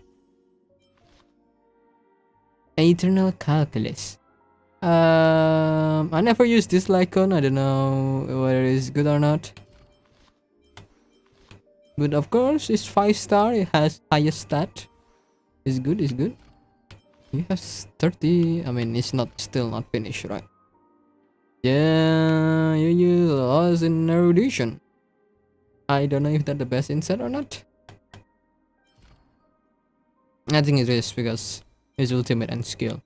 Eternal Calculus. I never used this Lycon. I don't know whether it's good or not. But of course, it's 5-star. It has highest stat. It's good. You have 30. I mean, it's still not finished, right? Yeah, you use loss in erudition. I don't know if that's the best inset or not. I think it is because it's ultimate and skill.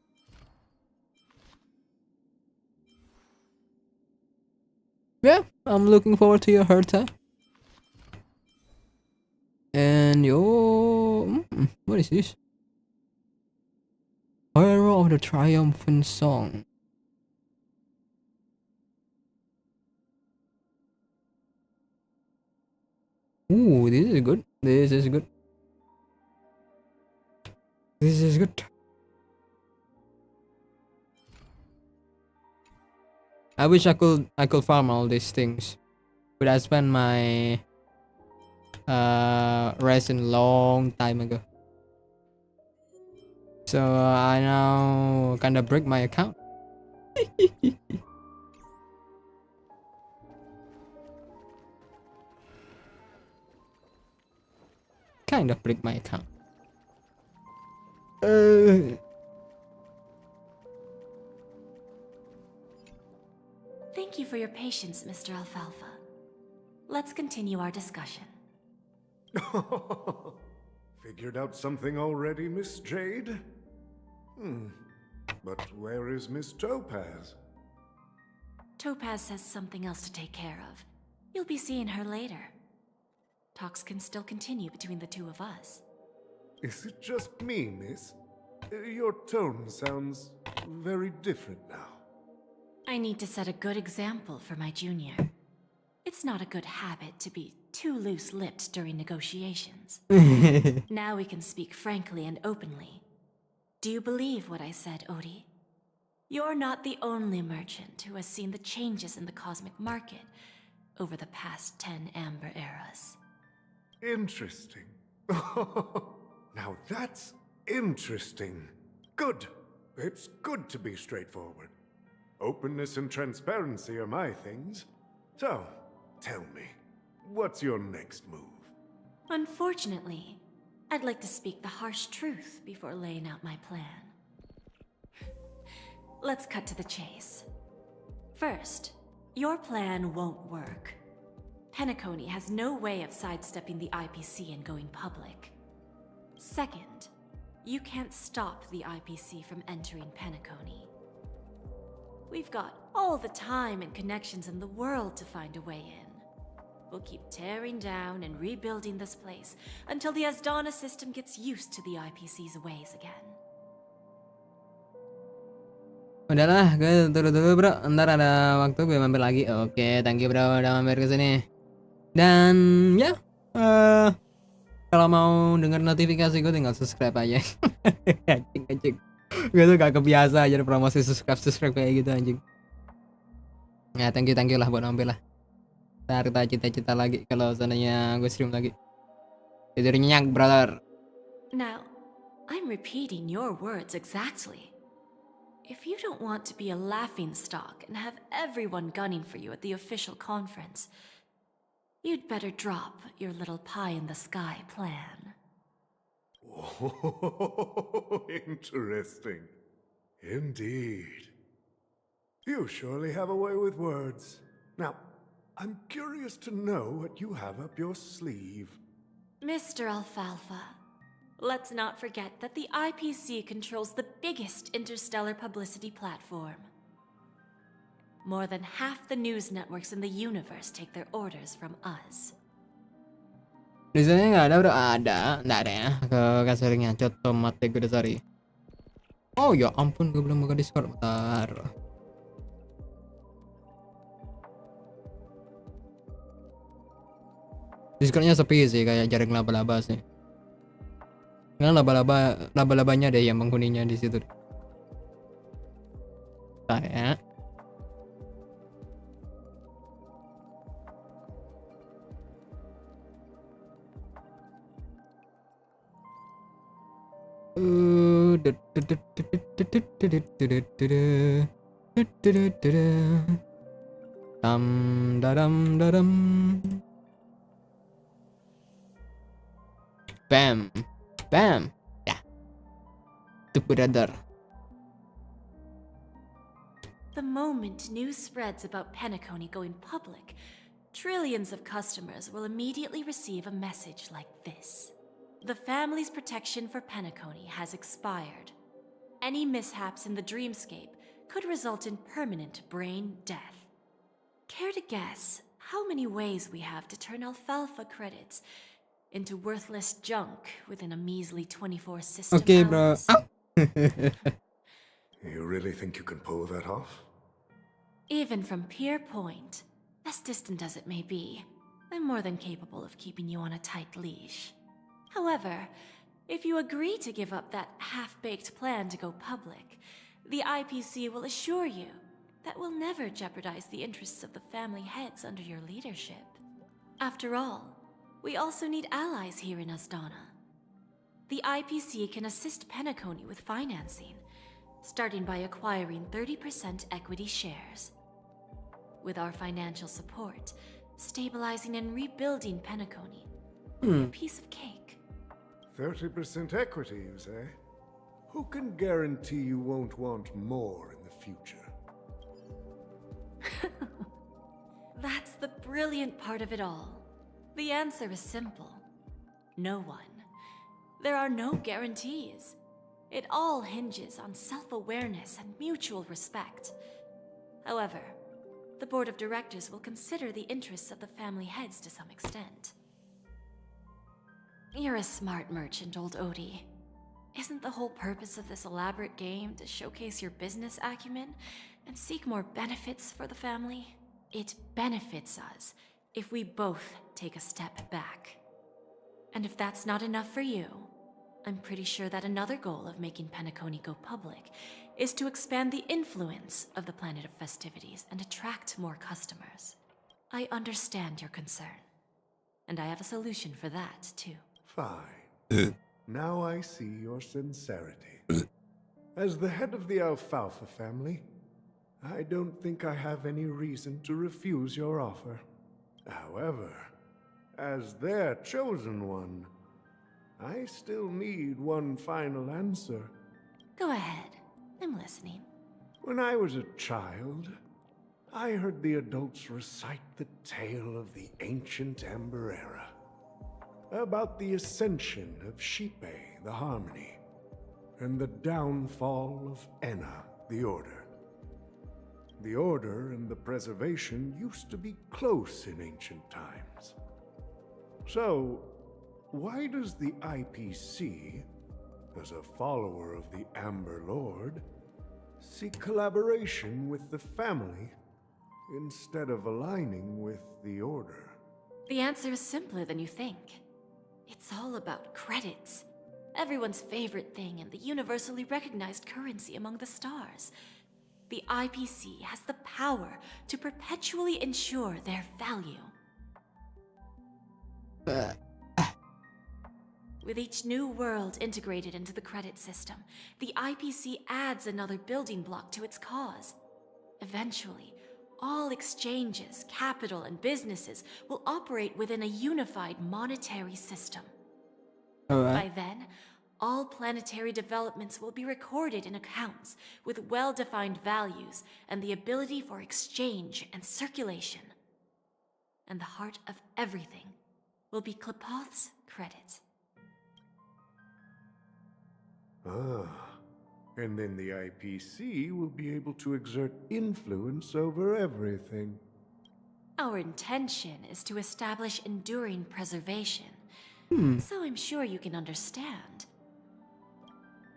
Yeah, I'm looking forward to your Herta. And your... what is this? Hero of the Triumphant Song. Ooh, this is good. This is good. I wish I could farm all these things, but I spent my resin long time ago. So I now kinda break my account. Kind of break my account. Thank you for your patience, Mr. Alfalfa. Let's continue our discussion. Figured out something already, Miss Jade? But where is Miss Topaz? Topaz has something else to take care of. You'll be seeing her later. Talks can still continue between the two of us. Is it just me, miss? Your tone sounds very different now. I need to set a good example for my junior. It's not a good habit to be too loose-lipped during negotiations. Now we can speak frankly and openly. Do you believe what I said, Odie? You're not the only merchant who has seen the changes in the cosmic market over the past 10 Amber Eras. Interesting. Now that's interesting. Good. It's good to be straightforward. Openness and transparency are my things. So, tell me, what's your next move? Unfortunately, I'd like to speak the harsh truth before laying out my plan. Let's cut to the chase. First, your plan won't work. Penacony has no way of sidestepping the IPC and going public. Second, you can't stop the IPC from entering Penacony. We've got all the time and connections in the world to find a way in. We'll keep tearing down and rebuilding this place until the Asdana system gets used to the IPC's ways again. Udahlah, gue turun dulu bro. Ntar ada waktu gue mampir lagi. Oke, thank you bro udah mampir ke sini. Dan ya, kalau mau denger notifikasi gue tinggal subscribe aja. Anjing. Gue tuh gak kebiasa aja promosi subscribe kayak gitu anjing. Ya thank you lah buat mampir lah. Ntar kita cita-cita lagi kalau seandainya gue stream lagi. Tidur nyenyak brother. Now, I'm repeating your words exactly. If you don't want to be a laughingstock and have everyone gunning for you at the official conference, you'd better drop your little pie-in-the-sky plan. Oh, interesting. Indeed. You surely have a way with words. Now, I'm curious to know what you have up your sleeve. Mr. Alfalfa, let's not forget that the IPC controls the biggest interstellar publicity platform. More than half the news networks in the universe take their orders from us. Di sini nggak ada bro, nggak ada ya ke kasurnya. Coto mate gue sorry. Oh ya ampun, gue belum buka Discord. Bentar. Discordnya sepi sih, kayak jaring laba-laba sih. Karena laba-labanya deh yang penghuninya di situ. Bentar ya. Bam. Ya. Tuh brother. The moment news spreads about Penacony going public, trillions of customers will immediately receive a message like this. The family's protection for Penacony has expired. Any mishaps in the dreamscape could result in permanent brain death. Care to guess how many ways we have to turn alfalfa credits into worthless junk within a measly 24 system hours? You really think you can pull that off? Even from Pier Point, as distant as it may be, I'm more than capable of keeping you on a tight leash. However, if you agree to give up that half-baked plan to go public, the IPC will assure you that we'll never jeopardize the interests of the family heads under your leadership. After all, we also need allies here in Asdana. The IPC can assist Penacony with financing, starting by acquiring 30% equity shares. With our financial support, stabilizing and rebuilding Penacony. A piece of cake. 30% equity, you say? Who can guarantee you won't want more in the future? That's the brilliant part of it all. The answer is simple. No one. There are no guarantees. It all hinges on self-awareness and mutual respect. However, the board of directors will consider the interests of the family heads to some extent. You're a smart merchant, old Odie. Isn't the whole purpose of this elaborate game to showcase your business acumen and seek more benefits for the family? It benefits us if we both take a step back. And if that's not enough for you, I'm pretty sure that another goal of making Penacony go public is to expand the influence of the Planet of Festivities and attract more customers. I understand your concern, and I have a solution for that, too. Fine. Now I see your sincerity. As the head of the Alfalfa family, I don't think I have any reason to refuse your offer. However, as their chosen one, I still need one final answer. Go ahead. I'm listening. When I was a child, I heard the adults recite the tale of the ancient Amber Era, about the ascension of Shipe, the Harmony, and the downfall of Enna, the Order. The Order and the Preservation used to be close in ancient times. So, why does the IPC, as a follower of the Amber Lord, seek collaboration with the family instead of aligning with the Order? The answer is simpler than you think. It's all about credits. Everyone's favorite thing and the universally recognized currency among the stars. The IPC has the power to perpetually ensure their value. With each new world integrated into the credit system, the IPC adds another building block to its cause. Eventually, all exchanges, capital, and businesses will operate within a unified monetary system. By then, all planetary developments will be recorded in accounts with well-defined values and the ability for exchange and circulation. And the heart of everything will be Klepoth's credit. Ah, and then the IPC will be able to exert influence over everything. Our intention is to establish enduring preservation. So I'm sure you can understand.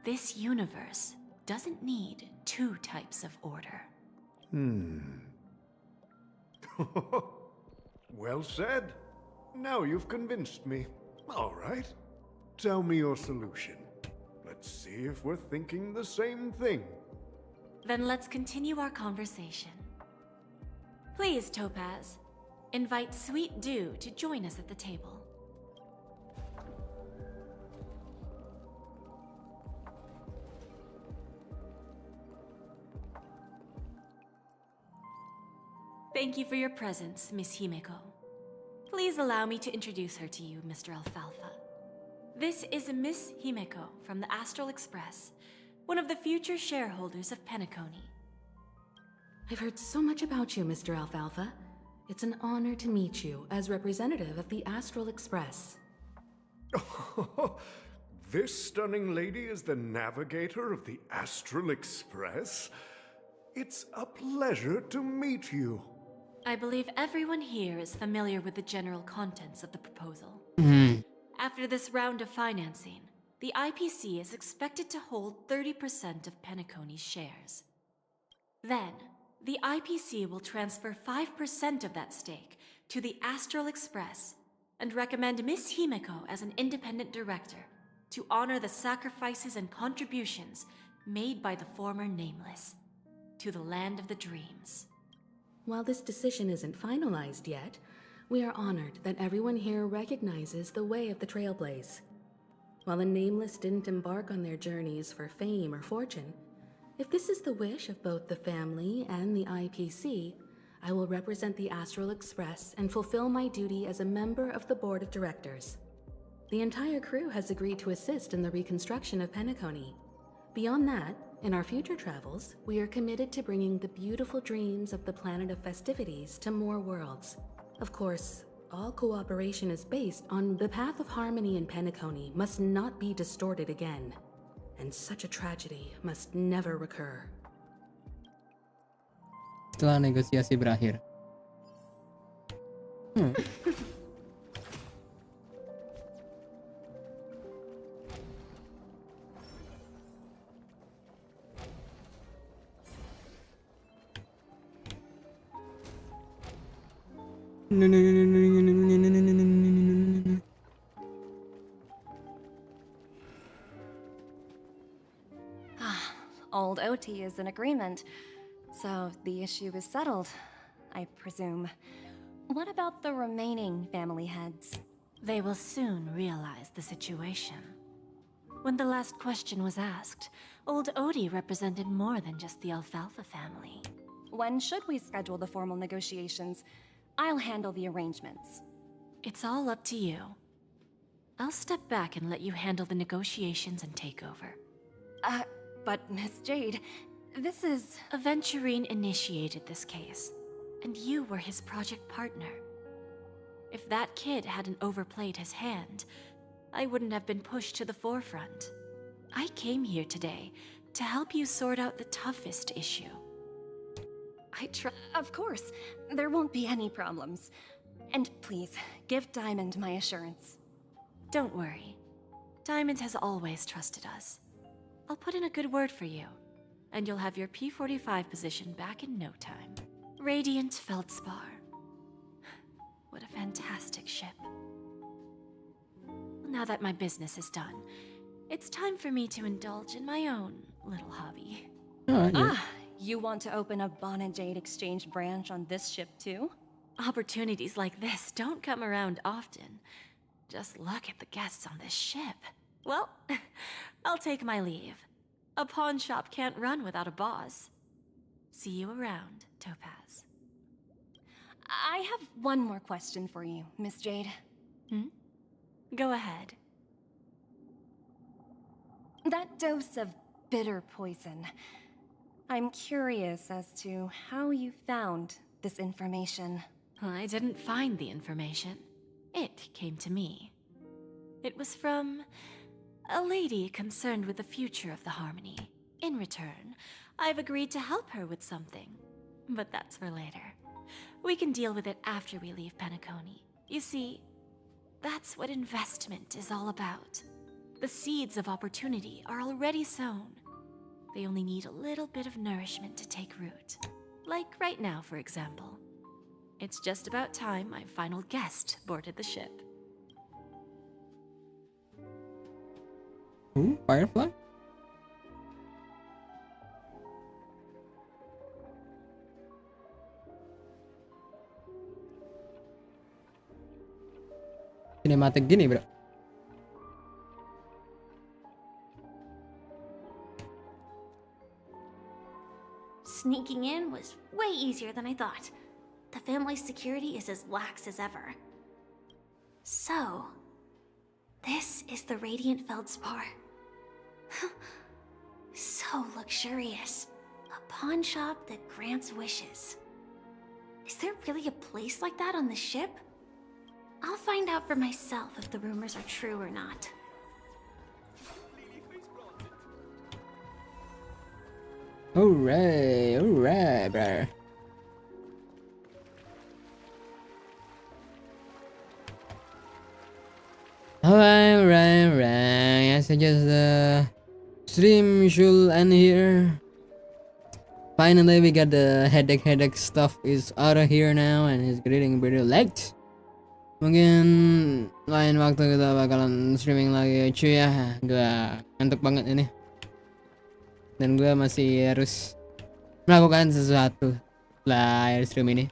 This universe doesn't need two types of order. Well said. Now you've convinced me. All right. Tell me your solution. Let's see if we're thinking the same thing. Then let's continue our conversation. Please, Topaz, invite Sweet Dew to join us at the table. Thank you for your presence, Miss Himeko. Please allow me to introduce her to you, Mr. Alfalfa. This is Miss Himeko from the Astral Express, one of the future shareholders of Penacony. I've heard so much about you, Mr. Alfalfa. It's an honor to meet you as representative of the Astral Express. This stunning lady is the navigator of the Astral Express? It's a pleasure to meet you. I believe everyone here is familiar with the general contents of the proposal. After this round of financing, the IPC is expected to hold 30% of Penacony's shares. Then, the IPC will transfer 5% of that stake to the Astral Express and recommend Miss Himeko as an independent director to honor the sacrifices and contributions made by the former Nameless to the land of the dreams. While this decision isn't finalized yet, we are honored that everyone here recognizes the way of the Trailblaze. While the Nameless didn't embark on their journeys for fame or fortune, If this is the wish of both the family and the IPC, I will represent the Astral Express and fulfill my duty as a member of the board of directors. The entire crew has agreed to assist in the reconstruction of Penacony. Beyond that, in our future travels, we are committed to bringing the beautiful dreams of the planet of festivities to more worlds. Of course, all cooperation is based on the path of harmony in Penacony must not be distorted again, and such a tragedy must never recur. Setelah negosiasi berakhir. Old OT is in agreement, so the issue is settled, I presume. What about the remaining family heads? They will soon realize the situation. When the last question was asked, old Odie represented more than just the Alfalfa family. When should we schedule the formal negotiations? I'll handle the arrangements. It's all up to you. I'll step back and let you handle the negotiations and takeover. But Miss Jade, this is... Aventurine initiated this case, and you were his project partner. If that kid hadn't overplayed his hand, I wouldn't have been pushed to the forefront. I came here today to help you sort out the toughest issue. Of course, there won't be any problems. And please, give Diamond my assurance. Don't worry. Diamond has always trusted us. I'll put in a good word for you, and you'll have your P-45 position back in no time. Radiant Feldspar. What a fantastic ship. Now that my business is done, it's time for me to indulge in my own little hobby. You want to open a Bon and Jade exchange branch on this ship too? Opportunities like this don't come around often. Just look at the guests on this ship. Well, I'll take my leave. A pawn shop can't run without a boss. See you around, Topaz. I have one more question for you, Miss Jade. Go ahead. That dose of bitter poison. I'm curious as to how you found this information. I didn't find the information. It came to me. It was from a lady concerned with the future of the Harmony. In return, I've agreed to help her with something. But that's for later. We can deal with it after we leave Penacony. You see, that's what investment is all about. The seeds of opportunity are already sown. They only need a little bit of nourishment to take root. Like right now, for example. It's just about time my final guest boarded the ship. Ooh, Firefly? Cinematic gini, bro. Sneaking in was way easier than I thought. The family's security is as lax as ever. So, this is the Radiant Feldspar. So luxurious. A pawn shop that grants wishes. Is there really a place like that on the ship? I'll find out for myself if the rumors are true or not. Alright, bro. Alright. I suggest the stream should end here. Finally, we got the headache stuff is out of here now, and it's getting pretty late. Mungkin lain waktu kita bakalan streaming lagi, cuy ya. Gua ngantuk banget ini. Dan gue masih harus melakukan sesuatu setelah stream ini.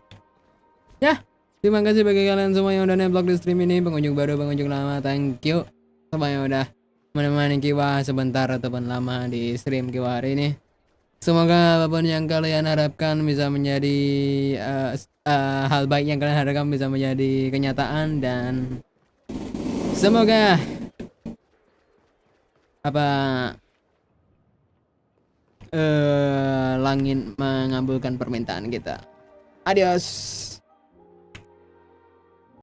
Ya, terima kasih bagi kalian semua yang udah nemplok di stream ini. Pengunjung baru, pengunjung lama, thank you semua yang udah menemani Kiwa sebentar ataupun lama di stream Kiwa hari ini. Semoga apapun yang kalian harapkan bisa menjadi hal baik yang kalian harapkan bisa menjadi kenyataan, dan semoga langit mengabulkan permintaan kita. Adios.